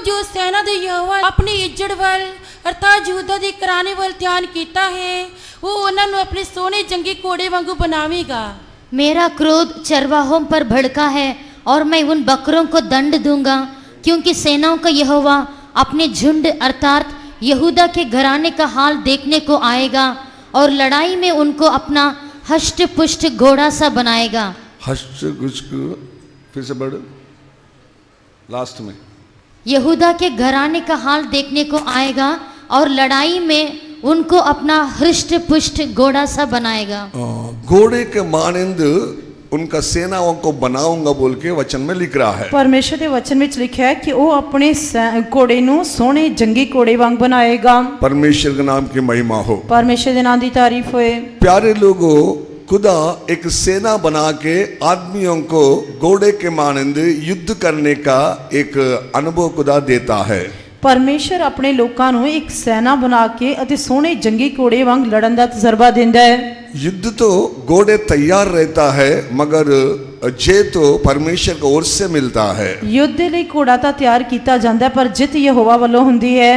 जो सेना दे यहोवा अपनी इज्जत वल अर्थात यहूदा दे घराने वल ध्यान कीता है वो उन्हां नूं अपने सोहणे जंगी घोड़े वांगू बनावेगा। मेरा क्रोध चरवाहों पर भड़का है और मैं उन बकरों को दंड दूंगा, क्योंकि सेनाओं का यहोवा अपने झुंड अर्थात यहूदा के घराने का हाल देखने को आएगा और लड़ाई में उनको अपना हष्ट पुष्ट घोड़ा सा बनाएगा। हष्ट कुछ फिर से बढ़ लास्ट में यहूदा के घराने का हाल देखने को आएगा और लड़ाई में उनको अपना हृष्ट पुष्ट घोड़ा सा बनाएगा। घोड़े के मानंद उनका सेनाओं को बनाऊंगा बोल के वचन में लिख रहा है। परमेश्वर के वचन में लिखा है कि वो अपने घोड़े नूं सोहणे जंगी घोड़े वांग बनाएगा। परमेश्वर के नाम की महिमा हो, परमेश्वर के नाम की तारीफ होए। प्यारे लोगों, खुदा एक सेना बना के आदमियों को घोड़े के मानंद युद्ध करने का एक अनुभव खुदा देता है। परमेश्वर अपने लोगों नूं एक सेना बना के अते सोहणे जंगी घोड़े वांग लड़न दा तजर्बा देंदा है। युद्ध तो घोड़े तैयार रहता है मगर जय तो परमेश्वर की ओर से मिलता है। युद्ध दे लई घोड़ा तां तैयार कीता जांदा है पर जित यहोवा वालों हुंदी है।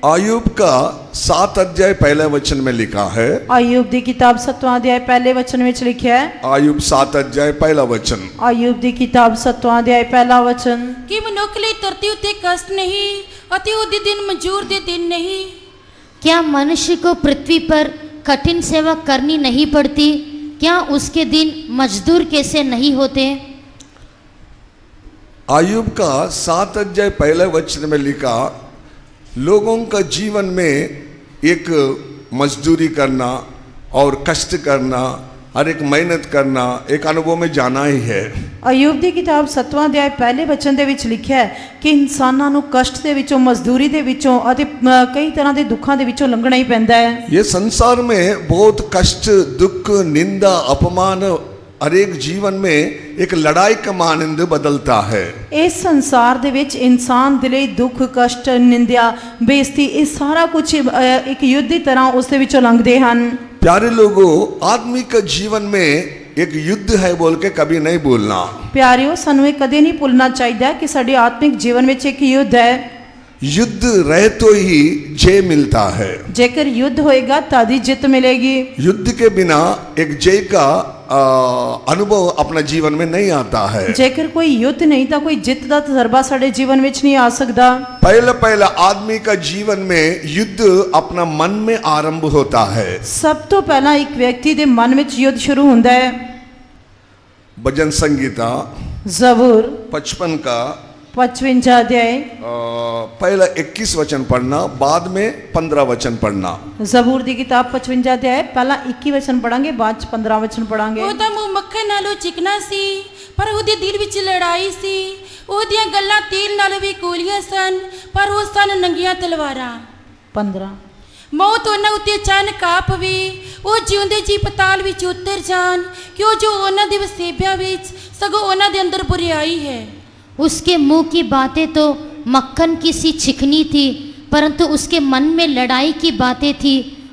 आयुब का 7 अध्याय पहले वचन में लिखा है। आयुब दी किताब 7वां अध्याय पहले वचन में लिखा है। आयुब 7 अध्याय पहला वचन। आयुब दी किताब 7वां अध्याय पहला वचन। कि मनुख लई धरती उत्ते कष्ट नहीं अति उदी दिन मंजूर दे दिन नहीं। क्या मनुष्य को पृथ्वी पर कठिन सेवा करनी नहीं पड़ती? क्या उसके दिन मजदूर कैसे नहीं होते? आयुब का 7 अध्याय पहले वचन में लिखा लोगों का जीवन में एक मजदूरी करना और कष्ट करना और एक मेहनत करना एक अनुभव में जाना ही है। अयुब दी किताब 7वां अध्याय पहले वचन दे विच लिखा है कि इंसानां नूं कष्ट दे विचों मजदूरी दे विचों अते कई तरह दे दुखां दे विचों लंघना ही पैंदा है। ये संसार में बहुत कष्ट दुख निंदा अपमान हर एक जीवन में एक लड़ाई का मानंद बदलता है। इस संसार दे विच इंसान दे लई दुख कष्ट निंदा बेइज्जती ये सारा कुछ एक युद्ध की तरह उस दे विचों लंघदे हन। प्यारे लोगों, आदमी का जीवन में एक युद्ध है बोल के कभी नहीं भूलना। प्यारियों, सानू ये कदे नहीं भूलना चाहिए कि साडे आत्मिक जीवन में एक युद्ध है। युद्ध रहे तो ही जय मिलता है। जेकर युद्ध होएगा तभी जित मिलेगी। युद्ध के बिना एक जय का अनुभव अपना जीवन में नहीं आता है। जेकर कोई युद्ध नहीं था कोई जित का तजर्बा साडे जीवन में नहीं आ सकता। पहला आदमी का जीवन में युद्ध अपना मन में आरंभ होता है। सब तो पहला एक व्यक्ति दे मन में युद्ध शुरू होता है। भजन संगीता जबूर 55 का 55 अध्याय पहला 21 वचन पढ़ना, बाद में 15 वचन पढ़ना। जबूर दी किताब 55 अध्याय पहला 21 वचन पढ़ांगे, बाद 15 वचन पढ़ांगे। ਉਹਦਾ ਮੂੰਹ ਮੱਖਣ ਨਾਲੋਂ ਚਿਕਨਾ ਸੀ ਪਰ ਉਹਦੇ ਦਿਲ ਵਿੱਚ ਲੜਾਈ ਸੀ। ਉਹਦੀਆਂ ਗੱਲਾਂ ਤੀਰ ਨਾਲੋਂ ਵੀ ਕੋਲੀਆਂ ਸਨ ਪਰ ਉਹ ਸਨ ਨੰਗੀਆਂ ਤਲਵਾਰਾਂ। 15 ਮੌਤ ਉਹਨਾਂ ਉੱਤੇ ਅਚਾਨਕ ਆ ਪਵੇ, ਉਹ ਜਿਉਂਦੇ ਜੀ ਪਤਾਲ ਵਿੱਚ ਉਤਰ ਜਾਣ ਕਿਉਂ ਜੋ ਉਹਨਾਂ ਦੇ ਵਸੇਬਿਆਂ ਵਿੱਚ ਸਗੋਂ ਉਹਨਾਂ ਦੇ ਅੰਦਰ ਬੁਰਾਈ है। उसके मुंह की बातें तो मक्खन की सी चिकनी थी परंतु उसके मन में लड़ाई की बातें थी।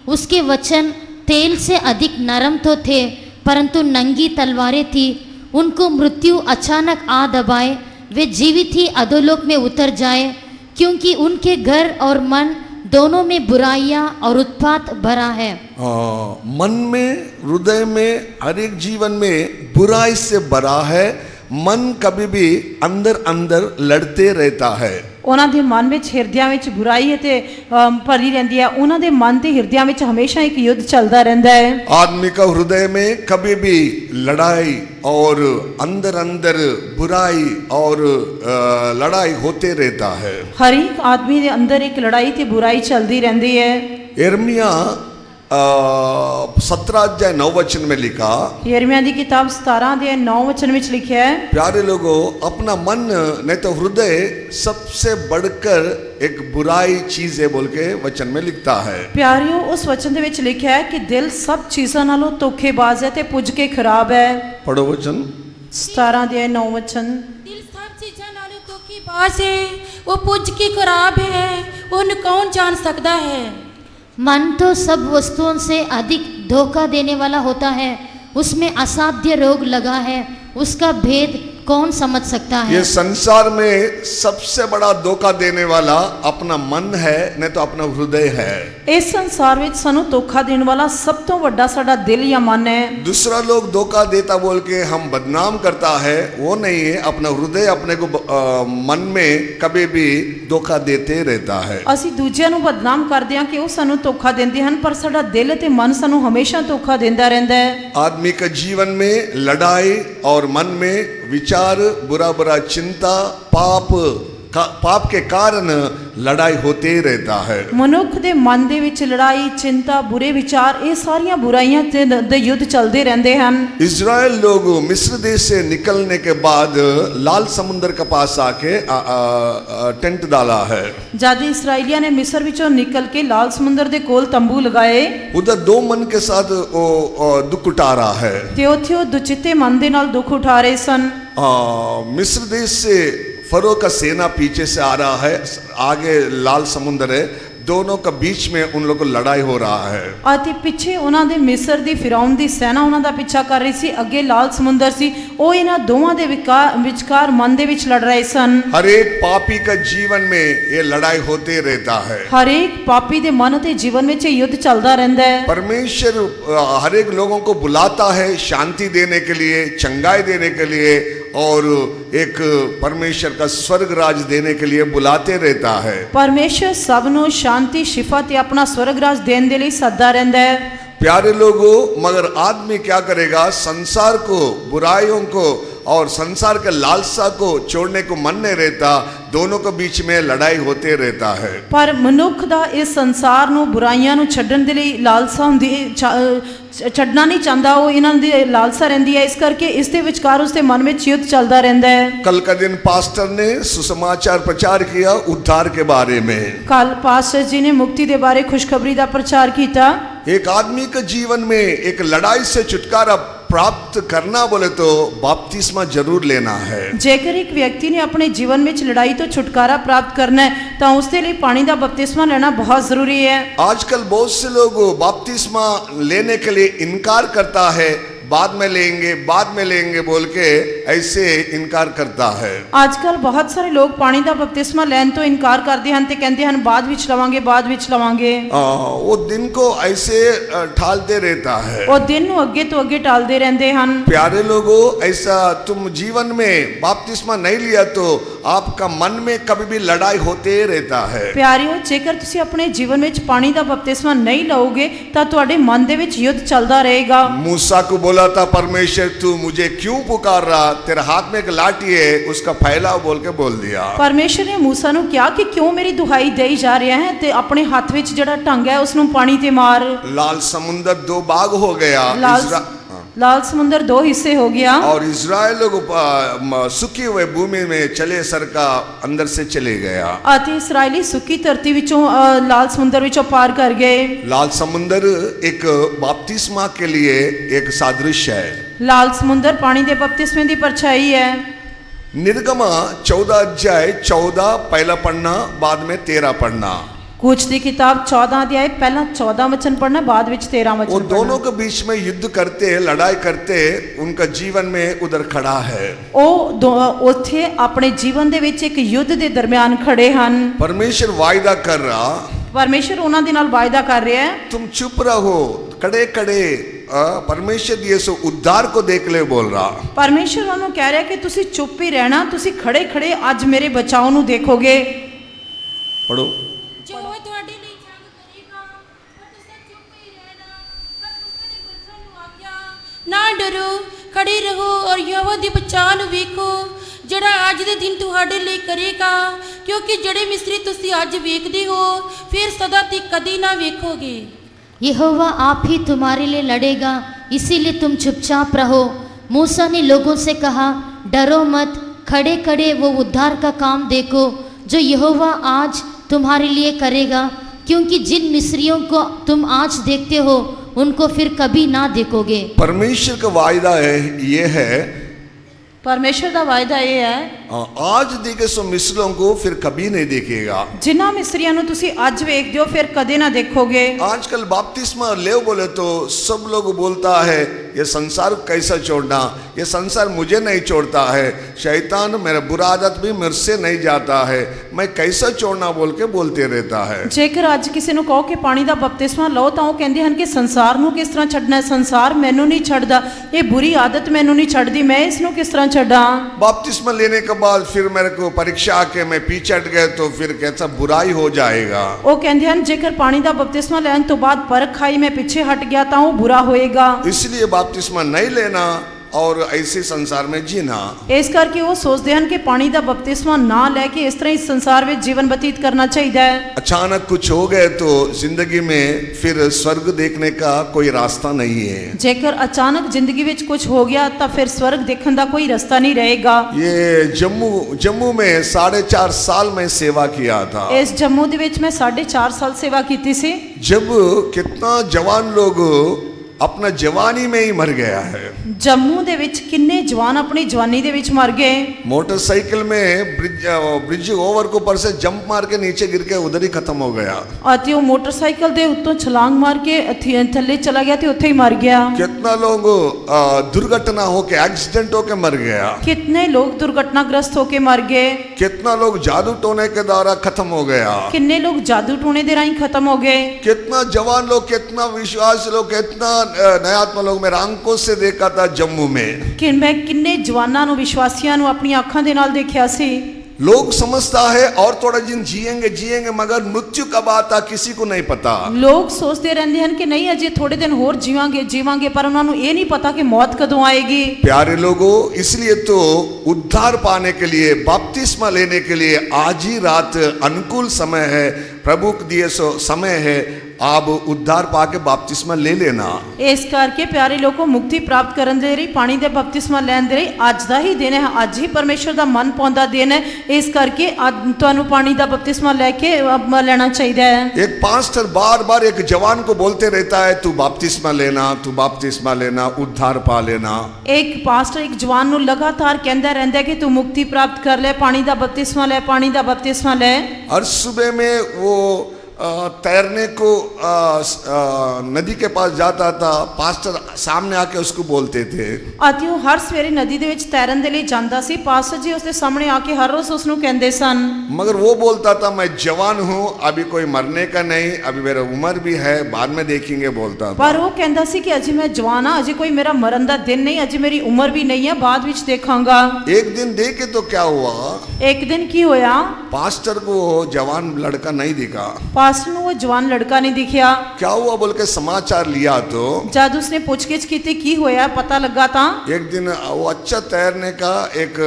उसके वचन तेल से अधिक नरम तो थे परंतु नंगी तलवारें थी। उनको मृत्यु अचानक आ दबाए, वे जीवित ही अधोलोक में उतर जाए, क्योंकि उनके घर और मन दोनों में बुराइयां और उत्पात भरा है। मन में हृदय में हर एक जीवन में बुराई से भरा है। मन कभी भी अंदर अंदर लड़ते रहता है। ਉਹਨਾਂ ਦੇ ਮਨ ਵਿੱਚ ਹਿਰਦਿਆਂ ਵਿੱਚ ਬੁਰਾਈ ਅਤੇ ਭਰੀ ਰਹਿੰਦੀ ਹੈ। ਉਹਨਾਂ ਦੇ ਮਨ ਤੇ ਹਿਰਦਿਆਂ ਵਿੱਚ ਹਮੇਸ਼ਾ ਇੱਕ ਯੁੱਧ ਚੱਲਦਾ ਰਹਿੰਦਾ ਹੈ। आदमी का हृदय में कभी भी लड़ाई और अंदर अंदर बुराई और लड़ाई होते रहता है। हर एक आदमी ਦੇ ਅੰਦਰ ਇੱਕ ਲੜਾਈ ਤੇ बुराई ਚੱਲਦੀ ਰਹਿੰਦੀ है। यिर्मयाह 17 अध्याय 9 वचन में लिखा। यिर्मयाह की किताब 17 अध्याय 9 वचन में लिखा है। प्यारे लोगों, अपना मन नहीं तो हृदय सबसे बढ़कर एक बुराई चीज है बोल के वचन में लिखता है। प्यारियों, उस वचन दे विच लिखा है कि दिल सब चीज़ों नालों धोखेबाज है ते पुज के खराब है। पढ़ो वचन 17 अध्याय 9 वचन। दिल सब चीज़ां नालों धोखेबाज है, वो पुज के खराब है, उन्हें कौन जान सकता है। मन तो सब वस्तुओं से अधिक धोखा देने वाला होता है, उसमें असाध्य रोग लगा है, उसका भेद कौन समझ सकता है। ये संसार में सबसे बड़ा धोखा देने वाला अपना मन है, नहीं तो अपना हृदय है। ਇਸ ਸੰਸਾਰ ਵਿੱਚ ਸਾਨੂੰ ਧੋਖਾ ਦੇਣ ਵਾਲਾ ਸਭ ਤੋਂ ਵੱਡਾ ਸਾਡਾ ਦਿਲ ਜਾਂ ਮਨ ਹੈ। दूसरा लोग धोखा देता बोल के हम बदनाम करता है, वो नहीं है। अपना हृदय अपने को मन में कभी भी धोखा देते रहता है। ਅਸੀਂ ਦੂਜਿਆਂ ਨੂੰ ਬਦਨਾਮ ਕਰਦੇ ਹਾਂ ਕਿ ਉਹ ਸਾਨੂੰ ਧੋਖਾ ਦਿੰਦੇ ਹਨ, ਪਰ ਸਾਡਾ ਦਿਲ ਤੇ ਮਨ ਸਾਨੂੰ ਹਮੇਸ਼ਾ ਧੋਖਾ ਦਿੰਦਾ ਰਹਿੰਦਾ ਹੈ। आदमी के जीवन में लड़ाई और मन में विचार, बुरा बुरा चिंता, पाप के कारण लड़ाई होते रहता है। ਮਨੁੱਖ ਦੇ ਮਨ ਦੇ ਵਿੱਚ ਲੜਾਈ, ਚਿੰਤਾ, ਬੁਰੇ ਵਿਚਾਰ, ਇਹ ਸਾਰੀਆਂ ਬੁਰਾਈਆਂ ਦੇ ਯੁੱਧ ਚੱਲਦੇ ਰਹਿੰਦੇ ਹਨ। इजराइल लोग मिस्र देश से निकलने के बाद लाल समुद्र के पास आके टेंट डाला है। ਜਦ ਇਸਰਾਈਲੀਆਂ ਨੇ ਮਿਸਰ ਵਿੱਚੋਂ ਨਿਕਲ ਕੇ ਲਾਲ ਸਮੁੰਦਰ ਦੇ ਕੋਲ ਤੰਬੂ ਲਗਾਏ उधर दो मन के साथ वो दुख उठा रहा है। ਤੇ ਉੱਥੇ ਉਹ ਦੁਚਿੱਤੇ ਮਨ ਦੇ ਨਾਲ ਦੁੱਖ ਉਠਾ ਰਹੇ ਸਨ। मिस्र देश से फरो का सेना पीछे से आ रहा है, आगे लाल समुद्र है, दोनों के बीच में उन लोगों को लड़ाई हो रहा है। ਅਤੇ ਪਿੱਛੇ ਉਹਨਾਂ ਦੇ ਮਿਸਰ ਦੀ ਫਿਰੌਨ ਦੀ ਸੈਨਾ ਉਹਨਾਂ ਦਾ ਪਿੱਛਾ ਕਰ ਰਹੀ ਸੀ, ਅੱਗੇ ਲਾਲ ਸਮੁੰਦਰ ਸੀ। ਉਹ ਇਹਨਾਂ ਦੋਵਾਂ ਦੇ ਵਿਚਕਾਰ ਮਨ ਦੇ ਵਿੱਚ ਲੜ ਰਹੇ ਸਨ। हर एक पापी का जीवन में ये लड़ाई होते रहता है। ਹਰੇਕ ਪਾਪੀ ਦੇ ਮਨ ਤੇ ਜੀਵਨ ਵਿੱਚ ਇਹ ਯੁੱਧ ਚੱਲਦਾ ਰਹਿੰਦਾ ਹੈ। परमेश्वर हर एक लोगों को बुलाता है शांति देने के लिए, चंगाई देने के लिए, और एक परमेश्वर का स्वर्ग राज देने के लिए बुलाते रहता है। ਪਰਮੇਸ਼ਰ ਸਭ ਨੂੰ ਸ਼ਾਂਤੀ, ਸ਼ਿਫਾ ਤੇ ਆਪਣਾ स्वर्ग राज देने ਦੇ ਲਈ ਸੱਦਾ ਰਹਿੰਦਾ ਹੈ। प्यारे लोगों, मगर आदमी क्या करेगा? संसार को, बुराइयों को और संसार के लालसा को छोड़ने को मन नहीं रहता, दोनों के बीच में लड़ाई होते रहता है। ਪਰ ਮਨੁੱਖ ਦਾ ਇਸ ਸੰਸਾਰ ਨੂੰ, ਬੁਰਾਈਆਂ ਨੂੰ ਛੱਡਣ ਦੇ ਲਈ ਲਾਲਸਾ ਹੁੰਦੀ ਛੱਡਣਾ ਨਹੀਂ ਚਾਹੁੰਦਾ। ਉਹ ਇਹਨਾਂ ਦੀ ਲਾਲਸਾ ਰਹਿੰਦੀ ਹੈ, ਇਸ ਕਰਕੇ ਇਸ ਦੇ ਵਿਚਕਾਰ ਉਸ ਦੇ ਮਨ ਵਿੱਚ ਯੁੱਧ ਚੱਲਦਾ ਰਹਿੰਦਾ ਹੈ। कल का दिन पास्टर ने सुसमाचार प्रचार किया उद्धार के बारे में। ਕੱਲ ਪਾਸਟਰ ਜੀ ਨੇ ਮੁਕਤੀ ਦੇ ਬਾਰੇ ਖੁਸ਼ਖਬਰੀ ਦਾ ਪ੍ਰਚਾਰ ਕੀਤਾ। एक आदमी के जीवन में एक लड़ाई से छुटकारा प्राप्त करना बोले तो बपतिस्मा जरूर लेना है। ਜੇਕਰ ਇੱਕ ਵਿਅਕਤੀ ਨੇ ਆਪਣੇ ਜੀਵਨ ਵਿੱਚ ਲੜਾਈ ਤੋਂ ਛੁਟਕਾਰਾ ਪ੍ਰਾਪਤ करना है ਤਾਂ ਉਸ ਦੇ ਲਈ ਪਾਣੀ ਦਾ ਬਪਤਿਸਮਾ ਲੈਣਾ ਬਹੁਤ ਜ਼ਰੂਰੀ ਹੈ। आजकल बहुत से लोग बपतिस्मा लेने के लिए इनकार करता है, बाद में लेंगे बोल के ऐसे इनकार करता है। ਅੱਜ ਕੱਲ ਬਹੁਤ ਸਾਰੇ ਲੋਕ ਪਾਣੀ ਦਾ ਬਪਤਿਸਮਾ ਲੈਣ ਤੋਂ ਇਨਕਾਰ ਕਰਦੇ ਹਨ ਤੇ ਕਹਿੰਦੇ ਹਨ ਬਾਅਦ ਵਿੱਚ ਲਵਾਂਗੇ, ਬਾਅਦ ਵਿੱਚ ਲਵਾਂਗੇ। वो दिन को ऐसे ठालते रहता है। ਉਹ ਦਿਨ ਨੂੰ ਅੱਗੇ ਤੋਂ ਅੱਗੇ ਟਾਲਦੇ ਰਹਿੰਦੇ ਹਨ। प्यारे लोगों, ऐसा तुम जीवन में बपतिस्मा नहीं लिया तो आपका मन में कभी भी लड़ाई होते रहता है। ਪਿਆਰਿਓ, ਜੇਕਰ ਤੁਸੀਂ ਆਪਣੇ ਜੀਵਨ ਵਿੱਚ ਪਾਣੀ ਦਾ ਬਪਤਿਸਮਾ ਨਹੀਂ ਲਓਗੇ ਤਾਂ ਤੁਹਾਡੇ ਮਨ ਦੇ ਵਿੱਚ ਯੁੱਧ ਚੱਲਦਾ ਰਹੇਗਾ। मूसा को बोला था परमेश्वर, तू मुझे क्यों पुकार रहा? तेरे हाथ में एक लाठी है, उसका फैलाव बोल के बोल दिया। ਪਰਮੇਸ਼ਰ ਨੇ ਮੂਸਾ ਨੂੰ ਕਿਹਾ ਕਿ ਕਿਉਂ ਮੇਰੀ ਦੁਹਾਈ ਦੇਈ ਜਾ ਰਿਹਾ ਹੈ ਤੇ ਆਪਣੇ ਹੱਥ ਵਿੱਚ ਜਿਹੜਾ ਢੰਗ ਹੈ ਉਸ ਨੂੰ ਪਾਣੀ ਤੇ ਮਾਰ। लाल समुद्र दो भाग हो गया। लाल समुंदर दो हिस्से हो गया और इजराइल लोग सूखी हुए भूमि में चले सरका अंदर से चले गया। आते इस्राएली सुखी धरती विचों लाल समुंदर विचों पार कर गए। लाल समुंदर एक बपतिस्मा के लिए एक सादृश्य है। लाल समुंदर पानी दे बपतिस्मे दी परछाई है। निर्गमा 14 अध्याय 14 पहला पढ़ना, बाद में 13 पढ़ना। कूच दी किताब 14 अध्याय पहला 14 वचन पढ़ना, बाद विच 13 वचन वो पढ़ना। दोनों के बीच में युद्ध करते, लड़ाई करते, उनका जीवन में उधर खड़ा है। ਉਹ ਉੱਥੇ ਆਪਣੇ ਜੀਵਨ ਦੇ ਵਿੱਚ ਇੱਕ ਯੁੱਧ ਦੇ ਦਰਮਿਆਨ ਖੜੇ ਹਨ। परमेश्वर वायदा कर रहा, ਪਰਮੇਸ਼ਰ ਉਹਨਾਂ ਦੇ ਨਾਲ ਵਾਅਦਾ ਕਰ ਰਿਹਾ ਹੈ, तुम चुप रहो, खड़े खड़े परमेश्वर दिए सो उद्धार को देख ले बोल रहा। ਪਰਮੇਸ਼ਰ ਉਹਨਾਂ ਨੂੰ ਕਹਿ ਰਿਹਾ ਕਿ ਤੁਸੀਂ ਚੁੱਪ ਹੀ ਰਹਿਣਾ, ਤੁਸੀਂ ਖੜੇ ਖੜੇ ਅੱਜ ਮੇਰੇ ਬਚਾਓ ਨੂੰ ਦੇਖੋਗੇ। पढ़ो। ਜੋ ਤੁਹਾਡੇ ਲਈ ਜੰਗ ਕਰੇਗਾ ਪਰ ਤੁਸੀਂ ਚੁੱਪ ਹੀ ਰਹਿਣਾ, ਪਰ ਉਸਨੇ ਪੁੱਤਰਾਂ ਨੂੰ ਆਖਿਆ ਨਾ ਡਰੋ, ਖੜੇ ਰਹੋ ਔਰ ਯਹੋਵਾ ਦੀ ਬਚਾਅ ਨੂੰ ਵੇਖੋ ਜਿਹੜਾ ਅੱਜ ਦੇ ਦਿਨ ਤੁਹਾਡੇ ਲਈ ਕਰੇਗਾ, ਕਿਉਂਕਿ ਜਿਹੜੇ ਮਿਸਰੀ ਤੁਸੀਂ ਅੱਜ ਵੇਖਦੇ ਹੋ ਫਿਰ ਸਦਾ ਤੱਕ ਕਦੀ ਨਾ ਵੇਖੋਗੇ। यहोवा आप ही तुम्हारे लिए लड़ेगा, इसीलिए तुम चुपचाप रहो। मूसा ने लोगों से कहा, डरो मत, खड़े खड़े वो उद्धार का काम देखो जो यहोवा आज तुम्हारे लिए करेगा, क्योंकि जिन मिस्रियों को तुम आज देखते हो उनको फिर कभी ना देखोगे। परमेश्वर का वायदा है, ये है ਪਰਮੇਸ਼ਰ ਦਾ ਵਾਅਦਾ ਇਹ ਹੈ, आज देखे सो मिस्रों को फिर कभी नहीं देखेगा। ਜਿਨ੍ਹਾਂ ਮਿਸਰੀਆਂ ਨੂੰ ਤੁਸੀਂ ਅੱਜ ਵੇਖਦੇ ਹੋ ਫਿਰ ਕਦੇ ਨਾ ਦੇਖੋਗੇ। आजकल बपतिस्मा ले बोले तो सब लोग बोलता है ये संसार को कैसा छोड़ना, ये संसार मुझे नहीं छोड़ता है, शैतान मेरा बुरा आदत भी मेरे से नहीं जाता है, मैं कैसा छोड़ना बोल के बोलते रहता है। ਜੇਕਰ ਅੱਜ ਕਿਸੇ ਨੂੰ ਕਹੋ ਕਿ ਪਾਣੀ ਦਾ ਬਪਤਿਸਮਾ ਲਓ ਤਾਂ ਉਹ ਕਹਿੰਦੇ ਹਨ ਕਿ ਸੰਸਾਰ ਨੂੰ ਕਿਸ ਤਰ੍ਹਾਂ ਛੱਡਣਾ ਹੈ, ਸੰਸਾਰ ਮੈਨੂੰ ਨਹੀਂ ਛੱਡਦਾ, ਇਹ ਬੁਰੀ ਆਦਤ ਮੈਨੂੰ ਨਹੀਂ ਛੱਡਦੀ, मैं इसਨੂੰ किस तरह छड्डा। बपतिस्मा लेने के बाद फिर मेरे को परीक्षा आके मैं पीछे हट गए तो फिर कैसा बुराई हो जाएगा। ਉਹ ਕਹਿੰਦੇ ਹਨ ਜੇਕਰ ਪਾਣੀ ਦਾ ਬਪਤਿਸਮਾ ਲੈਣ ਤੋਂ ਬਾਅਦ ਪਰਖ ਖਾਈ ਮੈਂ ਪਿੱਛੇ ਹਟ ਗਿਆ ਤਾਂ ਉਹ ਬੁਰਾ ਹੋਏਗਾ। इसलिए बपतिस्मा नहीं लेना और ऐसे संसार में जीना। ਇਸ ਕਰਕੇ ਉਹ ਸੋਚਦੇ ਹਨ ਕਿ ਪਾਣੀ ਦਾ ਬਪਤਿਸਮਾ ਨਾ ਲੈ ਕੇ ਇਸ ਤਰ੍ਹਾਂ ਇਸ ਸੰਸਾਰ ਵਿੱਚ ਜੀਵਨ ਬਤੀਤ करना चाहिए है। अचानक कुछ हो गए तो जिंदगी में फिर स्वर्ग देखने का कोई रास्ता नहीं है। ਜੇਕਰ ਅਚਾਨਕ ਜ਼ਿੰਦਗੀ ਵਿੱਚ ਕੁਝ ਹੋ ਗਿਆ ਤਾਂ ਫਿਰ ਸਵਰਗ ਦੇਖਣ ਦਾ ਕੋਈ ਰਸਤਾ ਨਹੀਂ ਰਹੇਗਾ। ये जम्मू में 4.5 साल में सेवा किया था। ਇਸ ਜੰਮੂ ਦੇ ਵਿੱਚ ਮੈਂ 4.5 ਸਾਲ ਸੇਵਾ ਕੀਤੀ ਸੀ। जब कितना जवान लोग अपना जवानी में ही मर गया है। ਜੰਮੂ ਦੇ ਵਿੱਚ ਕਿੰਨੇ ਜਵਾਨ ਆਪਣੀ ਜਵਾਨੀ ਦੇ ਵਿੱਚ ਮਰ ਗਏ। मोटरसाइकिल में ब्रिज ओवर के ऊपर से जंप मार के नीचे गिर के उधर ही खत्म हो गया। ਅਤੇ ਉਹ ਮੋਟਰਸਾਈਕਲ ਦੇ ਉੱਤੋਂ ਛਲਾਂਗ ਮਾਰ ਕੇ ਥੱਲੇ ਚਲਾ ਗਿਆ ਤੇ ਉੱਥੇ ਹੀ ਮਰ ਗਿਆ। कितना लोग दुर्घटना होके एक्सीडेंट होके मर गया। कितने लोग दुर्घटनाग्रस्त होके मर गए। कितना लोग जादू टोने के द्वारा खत्म हो गया। कितने लोग जादू टोने दे राही खत्म हो गए। कितना जवान लोग, कितना विश्वास लोग, कितना नयात्मा लोग मेरे आंखों से देखा था जम्मू में। कि मैं किन्ने जवानों ਨੂੰ ਵਿਸ਼ਵਾਸੀਆਂ ਨੂੰ ਆਪਣੀ ਅੱਖਾਂ ਦੇ ਨਾਲ ਦੇਖਿਆ ਸੀ। लोग समझता है और थोड़ा दिन जिएंगे मगर मृत्यु कब आता किसी को नहीं पता। लोग सोचते रहते हैं कि नहीं अजय थोड़े दिन और जीवांगे पर उन्होंने ये नहीं पता कि मौत कदों आएगी। प्यारे लोगों, इसलिए तो उद्धार पाने के लिए, बपतिस्मा लेने के लिए आज ही रात अनुकूल समय है, प्रभु के दिए सो समय है। आप उद्धार पाके बपतिस्मा ले लेना। इस करके प्यारे लोगों मुक्ति प्राप्त करने दे रही पानी दे बपतिस्मा लैन दे रही आज दा ही दिन है, आज ही परमेश्वर दा मन पाउंदा दिन है। इस करके तुहानू पानी दा बपतिस्मा लेके लेना चाहिए है। एक पास्टर बार बार एक जवान को बोलते रहता है तू बपतिस्मा लेना, तू बपतिस्मा लेना, उद्धार पा लेना। एक पास्टर एक जवान नू लगातार कहता रहता है कि तू मुक्ति प्राप्त कर ले, पानी दा बपतिस्मा ले, पानी दा बपतिस्मा ले। हर सुबह में वो तैरने को नदी के पास जाता था, पास्टर सामने आके उसको बोलते थे। ਅਤੇ ਉਹ हर सवेरे नदी ਦੇ ਵਿੱਚ तैरन ਦੇ ਲਈ ਜਾਂਦਾ ਸੀ। पास्टर जी उसके सामने आके हर रोज उसਨੂੰ ਕਹਿੰਦੇ ਸਨ। मगर वो बोलता था मैं जवान हूँ, अभी कोई मरने का नहीं, अभी मेरा उम्र भी है, बाद में देखेंगे बोलता था। पर वो कहता सी कि अजय मैं जवान हाँ, अजय कोई मेरा मरन दा दिन नहीं, अजय मेरी उम्र भी नहीं है, बाद विच देखांगा। एक दिन देखे तो क्या हुआ, एक दिन की होया, पास्टर को जवान लड़का नहीं दिखा। पास्टर ਨੂੰ वो जवान लड़का नहीं दिखिया। क्या हुआ बोल के समाचार लिया तो जब उसने पूछगिछ की थी की होया पता लगा था एक दिन वो अच्छा तैरने का एक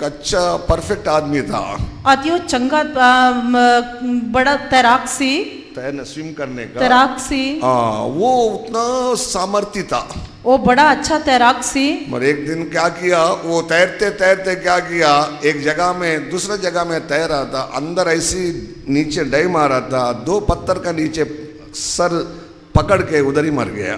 अच्छा परफेक्ट आदमी था। अति वो चंगा बड़ा तैराक सी, तैरना स्विम करने का तैराक सी। वो उतना सामर्थ्य था, वो बड़ा अच्छा तैराक सी। मगर एक दिन क्या किया, वो तैरते तैरते क्या किया, एक जगह में दूसरे जगह में तैर रहा था, अंदर ऐसी नीचे डाई मारा था, 2 पत्थर का नीचे सर पकड़ के उधर ही मर गया।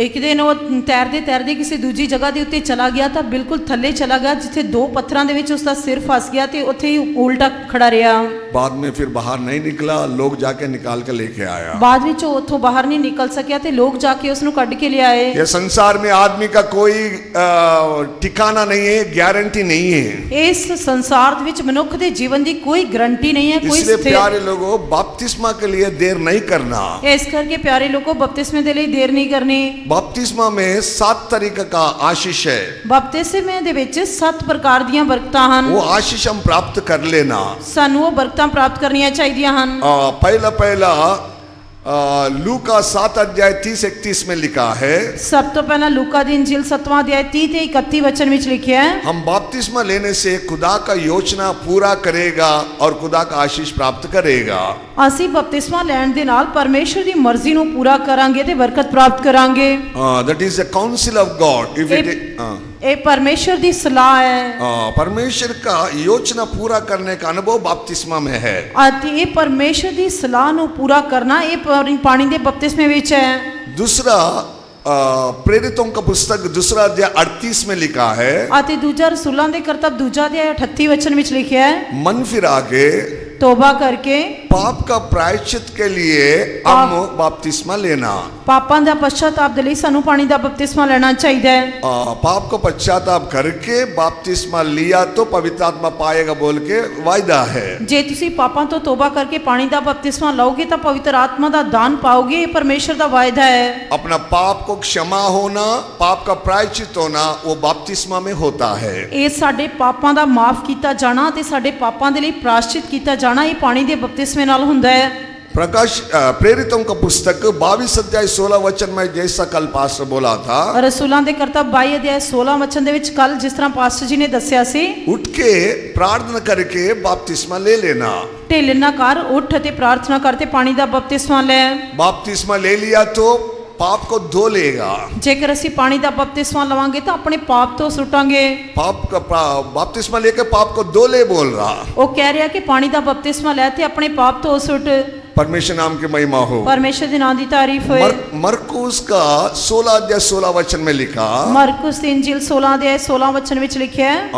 एक दिन वो तैरते तैरते किसी दूजी जगह के उत्ते चला गया था, बिल्कुल थले चला गया जिथे 2 पत्थरों के विच उसका सिर फस गया तो उत्थे ही उल्टा खड़ा रहा। बाद में फिर बाहर नहीं निकला, लोग जाके निकाल के लेके आया। बाद में जो उथों बाहर नहीं निकल सकिया तो लोग जाके उसनु कढ़ के ले आए। ये संसार में आदमी का कोई ठिकाना नहीं है, गारंटी नहीं है। इस संसार विच मनुख के जीवन की कोई गारंटी नहीं है, कोई इसलिए प्यारे लोगों बपतिस्मा के लिए देर नहीं करना। इस करके प्यारे लोगों बपतिस्मे के लिए देर नहीं करनी। बपतिस्मा में 7 तरीके का आशीष है। बपतिस्मे दे विच 7 प्रकार दियां बरकतां हन। वो आशीष हम प्राप्त कर लेना, सानू वो बरकतां प्राप्त करनियां चाहिए हन। पहला लूका 7 अध्याय 30-31 में लिखा है। सब तो पहला लूका दी इंजील 7वां अध्याय 30-31 वचन में लिखा है, हम बपतिस्मा लेने से खुदा का योजना पूरा करेगा और खुदा का आशीष प्राप्त करेगा। ਅਸੀਂ बपतिस्मा लैण दे नाल परमेश्वर दी मर्जी ਨੂੰ पूरा करांगे ते बरकत प्राप्त करांगे। That is the counsel of God. If ये परमेश्वर दी सलाह है। परमेश्वर का योजना पूरा करने का अनुभव बपतिस्मा में है। अति ये परमेश्वर दी सलाह ਨੂੰ पूरा करना ये पानी दे बपतिस्मे विच है। दूसरा प्रेरितों का पुस्तक 2 अध्याय 38 में लिखा है। अति दूजा रसूलां दे करतब दूजा अध्याय 38 वचन विच लिखा है, मन फिरा के तौबा करके पाप का प्रायश्चित के लिए हम बपतिस्मा लेना। ਪਾਪਾਂ ਦਾ ਪਛਤਾਪ ਦੇ ਲਈ ਸਾਨੂੰ ਪਾਣੀ ਦਾ ਬਪਤਿਸਮਾ ਲੈਣਾ ਚਾਹੀਦਾ ਹੈ। पाप को पश्चाताप करके बपतिस्मा लिया तो पवित्र आत्मा पाएगा बोल के वायदा है। ਜੇ ਤੁਸੀਂ ਪਾਪਾਂ ਤੋਂ ਤੋਬਾ ਕਰਕੇ ਪਾਣੀ ਦਾ ਬਪਤਿਸਮਾ ਲਓਗੇ ਤਾਂ ਪਵਿੱਤਰ ਆਤਮਾ ਦਾ ਦਾਨ ਪਾਓਗੇ, ਇਹ ਪਰਮੇਸ਼ਰ ਦਾ ਵਾਅਦਾ ਹੈ। अपना पाप को क्षमा होना, पाप का प्रायश्चित होना वो बपतिस्मा में होता है। ਇਹ ਸਾਡੇ ਪਾਪਾਂ ਦਾ ਮਾਫ ਕੀਤਾ ਜਾਣਾ ਤੇ ਸਾਡੇ ਪਾਪਾਂ ਦੇ ਲਈ ਪ੍ਰਾਸ਼ਚਿਤ ਕੀਤਾ ਜਾਣਾ ਇਹ ਪਾਣੀ ਦੇ ਬਪਤਿਸਮੇ ਨਾਲ ਹੁੰਦਾ ਹੈ। प्रकाश प्रेरितों का पुस्तक 22 अध्याय 16 वचन में जैसा कल पास्टर बोला था, ਰਸੂਲਾਂ ਦੇ ਕਰਤੱਵ 22 ਅਧਿਆਇ 16 ਵਚਨ ਦੇ ਵਿੱਚ ਕੱਲ ਜਿਸ ਤਰ੍ਹਾਂ ਪਾਸਟਰ ਜੀ ਨੇ ਦੱਸਿਆ ਸੀ, उठ के प्रार्थना करके बपतिस्मा ले लेना। ਢਿੱਲ ਨਾ ਕਰ, ਉੱਠ ਅਤੇ ਪ੍ਰਾਰਥਨਾ ਕਰਕੇ ਪਾਣੀ ਦਾ ਬਪਤਿਸਮਾ ਲੈ। बपतिस्मा ले लिया तो पाप को धो लेगा। ਜੇਕਰ ਅਸੀਂ ਪਾਣੀ ਦਾ ਬਪਤਿਸਮਾ ਲਵਾਂਗੇ ਤਾਂ ਆਪਣੇ ਪਾਪ ਤੋਂ ਸੁਟਾਂਗੇ। पाप का बपतिस्मा लेकर पाप को धो ले बोल रहा। ਉਹ ਕਹਿ ਰਿਹਾ ਕਿ ਪਾਣੀ ਦਾ ਬਪਤਿਸਮਾ ਲੈ ਤੇ ਆਪਣੇ ਪਾਪ ਤੋਂ ਸੁੱਟ। परमेश्वर नाम की महिमा हो। ਪਰਮੇਸ਼ਰ ਦੇ ਨਾਮ ਦੀ ਤਾਰੀਫ ਹੋਏ। मरकुस का 16 अध्याय 16 वचन में लिखा, ਮਰਕੁਸ ਦੀ ਇੰਜੀਲ 16 ਅਧਿਆਇ 16 वचन ਵਿੱਚ ਲਿਖਿਆ है,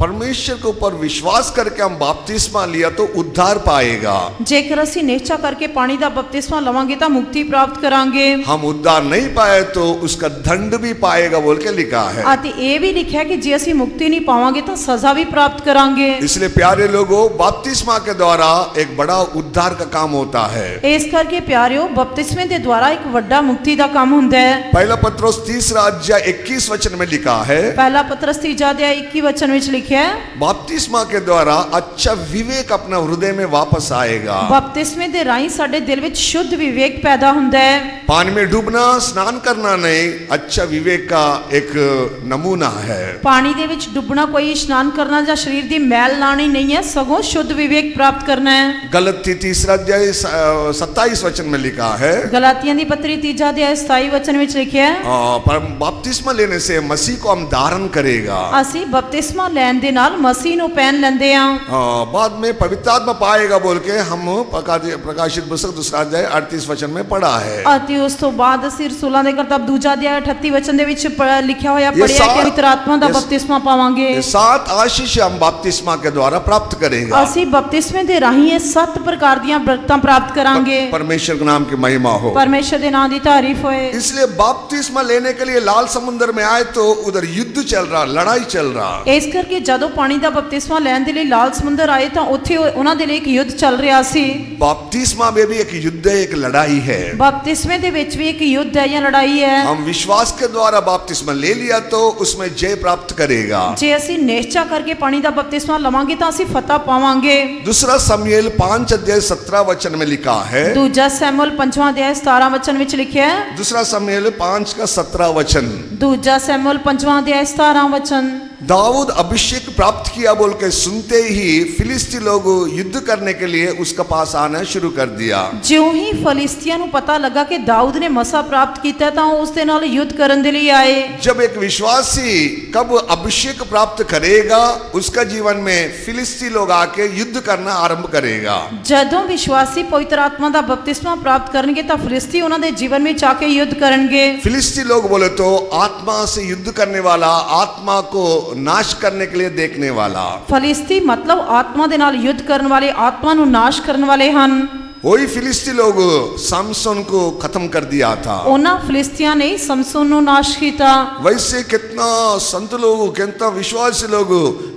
परमेश्वर के ऊपर विश्वास करके हम बपतिस्मा लिया तो उद्धार पाएगा। ਜੇਕਰ ਅਸੀਂ ਨਿਸ਼ਚਾ ਕਰਕੇ ਪਾਣੀ ਦਾ ਬਪਤਿਸਮਾ ਲਵਾਂਗੇ ਤਾਂ ਮੁਕਤੀ ਪ੍ਰਾਪਤ ਕਰਾਂਗੇ। हम उद्धार नहीं पाए तो उसका दंड भी पाएगा बोल के लिखा है। ਅਤੇ ਇਹ ਵੀ ਲਿਖਿਆ ਕਿ ਜੇ ਅਸੀਂ ਮੁਕਤੀ ਨਹੀਂ ਪਾਵਾਂਗੇ ਤਾਂ ਸਜ਼ਾ ਵੀ ਪ੍ਰਾਪਤ ਕਰਾਂਗੇ। इसलिए प्यारे लोगों, बपतिस्मा के द्वारा एक बड़ा उद्धार का काम होता है। ਇਸ ਕਰਕੇ ਪਿਆਰਿਓ ਬਪਤਿਸਮੇ ਦੇ ਦੁਆਰਾ ਇੱਕ ਵੱਡਾ ਮੁਕਤੀ ਦਾ ਕੰਮ ਹੁੰਦਾ ਹੈ। पहला पत्रोस 3 अध्याय 21 वचन में लिखा है, ਪਹਿਲਾ ਪਤਰਸ 3 ਅਧਿਆਇ 21 वचन ਵਿੱਚ ਲਿਖਿਆ ਹੈ, बपतिस्मा के द्वारा अच्छा विवेक अपना हृदय में वापस आएगा। ਬਪਤਿਸਮੇ ਦੇ ਰਾਹੀਂ ਸਾਡੇ ਦਿਲ ਵਿੱਚ ਸ਼ੁੱਧ ਵਿਵੇਕ ਪੈਦਾ ਹੁੰਦਾ ਹੈ। पानी में डूबना, स्नान करना नहीं, अच्छा विवेक का एक नमूना है। ਪਾਣੀ ਦੇ ਵਿੱਚ ਡੁੱਬਣਾ ਕੋਈ ਇਸ਼ਨਾਨ ਕਰਨਾ ਜਾਂ ਸਰੀਰ ਦੀ ਮੈਲ ਲਾਣੀ ਨਹੀਂ ਹੈ, ਸਗੋਂ ਸ਼ੁੱਧ ਵਿਵੇਕ ਪ੍ਰਾਪਤ ਕਰਨਾ ਹੈ। गलती 3 अध्याय 27 वचन में लिखा है, ਗਲਾਤੀਆਂ ਦੀ ਪੱਤਰੀ 3 ਅਧਿਆਇ 27 वचन ਵਿੱਚ ਲਿਖਿਆ ਹੈ, पर बपतिस्मा लेने से मसीह को हम धारण करेगा। ਅਸੀਂ ਬਪਤਿਸਮਾ ਲੈਣ ਦੇ ਨਾਲ ਮਸੀਹ ਨੂੰ ਪਹਿਨ ਲੈਂਦੇ ਹਾਂ। बाद में पवित्र आत्मा पाएगा बोल के हम प्रकाशित पुस्तक 2 अध्याय 38 वचन में पढ़ा है। ਅਤੇ ਉਸ ਤੋਂ ਬਾਅਦ ਅਸੀਂ ਰਸੂਲਾਂ ਦੇ ਕਰਤੱਵ 2 ਅਧਿਆਇ 38 वचन ਦੇ ਵਿੱਚ ਲਿਖਿਆ ਹੋਇਆ ਇਹ ਪੜਿਆ ਕਿ ਸਾਤ- ਪਵਿੱਤਰ ਆਤਮਾ ਦਾ ਬਪਤਿਸਮਾ ਪਾਵਾਂਗੇ। ये 7 आशीष हम बपतिस्मा के द्वारा प्राप्त करेगा। ਅਸੀਂ ਬਪਤਿਸਮੇ ਦੇ ਰਾਹੀਂ ਇਹ 7 ਪ੍ਰਕਾਰ ਦੀਆਂ ਬਰਕਤਾਂ ਪ੍ਰਾप्त ਕਰਾਂਗੇ। परमेश्वर के नाम की महिमा हो। ਪਰਮੇਸ਼ਰ ਦੇ ਨਾਮ ਦੀ ਤਾਰੀਫ ਹੋਏ। इसलिए बपतिस्मा लेने के लिए लाल समुद्र में आए तो उधर युद्ध चल रहा, लड़ाई चल रहा। ਇਸ ਕਰਕੇ ਜਦੋਂ ਪਾਣੀ ਦਾ ਬਪਤਿਸਮਾ ਲੈਣ ਦੇ ਲਈ ਲਾਲ ਸਮੁੰਦਰ ਆਏ ਤਾਂ ਉੱਥੇ ਉਹਨਾਂ ਦੇ ਲਈ ਇੱਕ ਯੁੱਧ ਚੱਲ ਰਿਹਾ ਸੀ। बपतिस्मा में भी एक युद्ध है, एक लड़ाई है। ਬਪਤਿਸਮੇ ਦੇ ਵਿੱਚ ਵੀ ਇੱਕ ਯੁੱਧ ਹੈ ਜਾਂ ਲੜਾਈ ਹੈ। हम विश्वास के द्वारा बपतिस्मा ले लिया तो उसमें जय प्राप्त करेगा। ਜੇ ਅਸੀਂ ਨਿਸ਼ਚਾ ਕਰਕੇ ਪਾਣੀ ਦਾ ਬਪਤਿਸਮਾ ਲਵਾਂਗੇ ਤਾਂ ਅਸੀਂ ਫਤਹ ਪਾਵਾਂਗੇ। दूसरा शमूएल 5 अध्याय 17 वचन में लिखा है, ਦੂਜਾ ਸੈਮੂਅਲ 5ਵਾਂ ਅਧਿਆਇ 17 वचन ਵਿੱਚ ਲਿਖਿਆ ਹੈ, दूसरा शमूएल 5 का 17 वचन, ਦੂਜਾ ਸੈਮੂਅਲ 5ਵਾਂ ਅਧਿਆਇ 17 वचन, दाऊद अभिषेक प्राप्त किया बोल के सुनते ही फिलिस्ती लोग युद्ध करने के लिए उसके पास आना शुरू कर दिया। ਜਿਉਂ ਹੀ ਫਲਿਸਤੀਆਂ ਨੂੰ ਪਤਾ ਲੱਗਾ ਕਿ ਦਾਊਦ ਨੇ ਮਸਾ ਪ੍ਰਾਪਤ ਕੀਤਾ ਤਾਂ ਉਹ ਉਸ ਦੇ ਨਾਲ ਯੁੱਧ ਕਰਨ ਦੇ ਲਈ ਆਏ। जब एक विश्वासी कब अभिषेक प्राप्त करेगा, उसका जीवन में फिलिस्ती लोग आके युद्ध करना आरंभ करेगा। ਜਦੋਂ ਵਿਸ਼ਵਾਸੀ ਪਵਿੱਤਰ ਆਤਮਾ ਦਾ ਬਪਤਿਸਮਾ ਪ੍ਰਾਪਤ ਕਰਨਗੇ ਤਾਂ ਫਲਿਸਤੀ ਉਹਨਾਂ ਦੇ ਜੀਵਨ ਵਿੱਚ ਆ ਕੇ ਯੁੱਧ ਕਰਨਗੇ। फिलिस्ती लोग बोले तो आत्मा से युद्ध करने वाला, आत्मा को नाश करने के लिए देखने वाला। ਫਲਿਸਤੀ ਮਤਲਬ ਆਤਮਾ ਦੇ ਨਾਲ ਯੁੱਧ ਕਰਨ ਵਾਲੇ, ਆਤਮਾ ਨੂੰ ਨਾਸ਼ ਕਰਨ ਵਾਲੇ ਹਨ। वही फिलिस्ती लोग सामसन को खत्म कर दिया था। ਉਹਨਾਂ ਫਲਿਸਤੀਆਂ ਨੇ ਸਮਸੋਨ ਨੂੰ ਨਾਸ਼ ਕੀਤਾ। वैसे कितना संत लोग, कितना विश्वासी लोग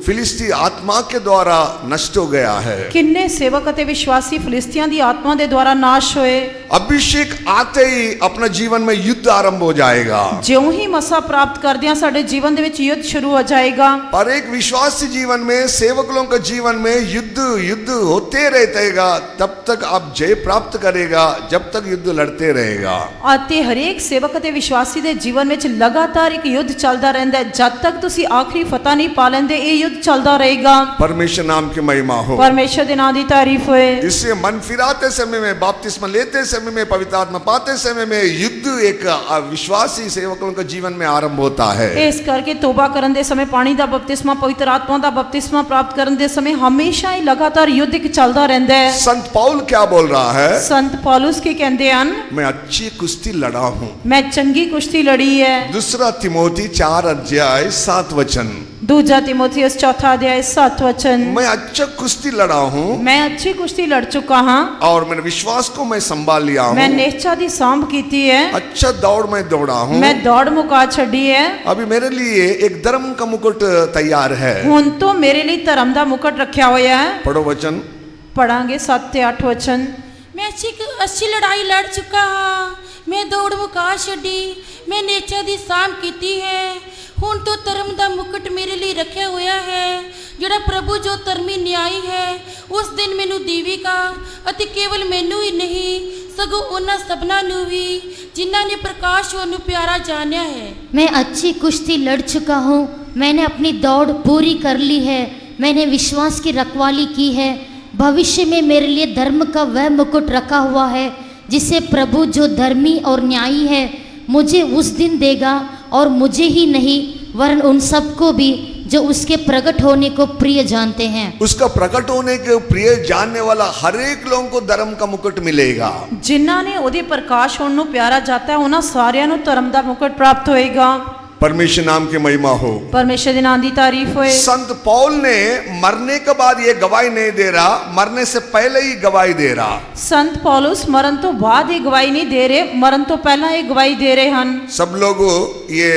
फिलिस्ती आत्मा के द्वारा नष्ट हो गया है। ਕਿੰਨੇ ਸੇਵਕ ਅਤੇ ਵਿਸ਼ਵਾਸੀ ਫਲਿਸਤੀਆਂ ਦੀ ਆਤਮਾ ਦੇ ਦੁਆਰਾ ਨਾਸ਼ ਹੋਏ। अभिषेक आते ही अपने जीवन में युद्ध आरंभ हो जाएगा। ਜਿਉਂ ਹੀ ਮਸਾ ਪ੍ਰਾप्त ਕਰਦਿਆਂ ਸਾਡੇ ਜੀਵਨ ਦੇ ਵਿੱਚ ਯੁੱਧ ਸ਼ੁਰੂ ਹੋ ਜਾਏਗਾ। पर एक विश्वासी जीवन में, सेवक लोगों के जीवन में युद्ध होते रहेगा, तब तक आप जय प्राप्त करेगा, जब तक युद्ध लड़ते रहेगा। ਅਤੇ ਹਰੇਕ ਸੇਵਕ ਅਤੇ ਵਿਸ਼ਵਾਸੀ ਦੇ ਜੀਵਨ ਵਿੱਚ ਲਗਾਤਾਰ ਇੱਕ ਯੁੱਧ ਚੱਲਦਾ ਰਹਿੰਦਾ ਹੈ। ਜਦ ਤੱਕ ਤੁਸੀਂ ਆਖਰੀ ਫਤਹ ਨਹੀਂ ਪਾ ਲੈਂਦੇ ਇਹ ਯੁੱਧ ਚੱਲਦਾ ਰਹੇਗਾ। परमेश्वर नाम की महिमा हो। ਪਰਮੇਸ਼ਰ ਦੇ ਨਾਮ ਦੀ ਤਾਰੀਫ ਹੋਏ। इससे मन फिराते समय में, बपतिस्मा लेते समय समय में, पवित्र आत्मा पाते समय में युद्ध एक विश्वासी सेवकों के जीवन में आरंभ होता है। ਇਸ ਕਰਕੇ ਤੋਬਾ ਕਰਨ ਦੇ ਸਮੇਂ ਪਾਣੀ ਦਾ ਬਪਤਿਸਮਾ, ਪਵਿੱਤਰ ਆਤਮਾ ਦਾ ਬਪਤਿਸਮਾ ਪ੍ਰਾਪਤ ਕਰਨ ਦੇ ਸਮੇਂ ਹਮੇਸ਼ਾ ਹੀ ਲਗਾਤਾਰ ਯੁੱਧ ਇੱਕ ਚੱਲਦਾ ਰਹਿੰਦਾ ਹੈ। संत पौल क्या बोल रहा है? ਸੰਤ ਪੌਲੁਸ ਕੀ ਕਹਿੰਦੇ ਹਨ? मैं अच्छी कुश्ती लड़ा हूं। ਮੈਂ ਚੰਗੀ ਕੁਸ਼ਤੀ ਲੜੀ ਹੈ। दूसरा तिमोथी 4 अध्याय 7 वचन। ਦੂਜਾ ਤਿਮੋਥੀਉਸ ਚੌਥਾ ਅਧਿਆਇ 7 वचन। मैं अच्छा कुश्ती लड़ा हूं ਮੈਂ ਅੱਛੀ ਕੁਸ਼ਤੀ ਲੜ ਚੁੱਕਾ ਹਾਂ। और मैंने विश्वास को मैं संभाल लिया ਮੈਂ हूं। ਨਿਸ਼ਚਾ ਦੀ ਸਾਂਭ ਕੀਤੀ ਹੈ। अच्छा दौड़ मैं दौड़ा हूं। ਮੈਂ ਦੌੜ ਮੁਕਾ ਛੱਡੀ ਹੈ। अभी मेरे लिए एक धर्म का मुकुट तैयार है। ਹੁਣ ਤੋਂ ਮੇਰੇ ਲਈ ਧਰਮ ਦਾ ਮੁਕਟ ਰੱਖਿਆ ਹੋਇਆ ਹੈ। पढ़ो वचन। ਪੜਾਂਗੇ 7 ਤੇ 8 वचन। मैं अच्छी लड़ाई लड़ चुका हाँ, मैं दौड़ मुका छड़ी, मैं नेचा दी साम कीती है। ਹੁਣ ਤੋਂ ਧਰਮ ਦਾ ਮੁਕਟ ਮੇਰੇ ਲਈ ਰੱਖਿਆ ਹੋਇਆ ਹੈ, ਜਿਹੜਾ ਪ੍ਰਭੂ ਜੋ ਧਰਮੀ ਨਿਆਈ ਹੈ ਉਸ ਦਿਨ ਮੈਨੂੰ ਦੇਵੇਗਾ, ਅਤੇ ਕੇਵਲ ਮੈਨੂੰ ਹੀ ਨਹੀਂ ਸਗੋਂ ਉਹਨਾਂ ਸਭਨਾਂ ਨੂੰ ਵੀ ਜਿਨ੍ਹਾਂ ਨੇ ਪ੍ਰਕਾਸ਼ ਨੂੰ ਪਿਆਰਾ ਜਾਣਿਆ है। मैं अच्छी कुश्ती लड़ चुका हूँ, मैंने अपनी दौड़ पूरी कर ली है, मैंने विश्वास की रखवाली की है। भविष्य में मेरे लिए धर्म का वह मुकुट रखा हुआ है जिसे प्रभु जो धर्मी और न्यायी है मुझे उस दिन देगा, और मुझे ही नहीं वरन उन सबको भी जो उसके प्रकट होने को प्रिय जानते हैं। उसका प्रकट होने के प्रिय जानने वाला हर एक लोगों को धर्म का मुकुट मिलेगा। ਜਿਨ੍ਹਾਂ ਨੇ ਉਹਦੇ ਪ੍ਰਕਾਸ਼ ਹੋਣ ਨੂੰ ਪਿਆਰਾ ਜਾਤਾ ਹੈ ਉਹਨਾਂ ਸਾਰਿਆਂ ਨੂੰ ਧਰਮ ਦਾ ਮੁਕਟ ਪ੍ਰਾਪਤ ਹੋਏਗਾ। परमेश्वर नाम की महिमा हो। ਪਰਮੇਸ਼ਰ ਦੇ ਨਾਮ ਦੀ ਤਾਰੀਫ ਹੋਏ। संत पौल ने मरने के बाद ये गवाही नहीं दे रहा, मरने से पहले ही गवाही दे रहा। ਸੰਤ ਪੌਲੁਸ ਮਰਨ ਤੋਂ ਬਾਅਦ ਇਹ ਗਵਾਹੀ ਨਹੀਂ ਦੇ ਰਹੇ, ਮਰਨ ਤੋਂ ਪਹਿਲਾਂ ਇਹ ਗਵਾਹੀ ਦੇ ਰਹੇ ਹਨ। सब लोग ये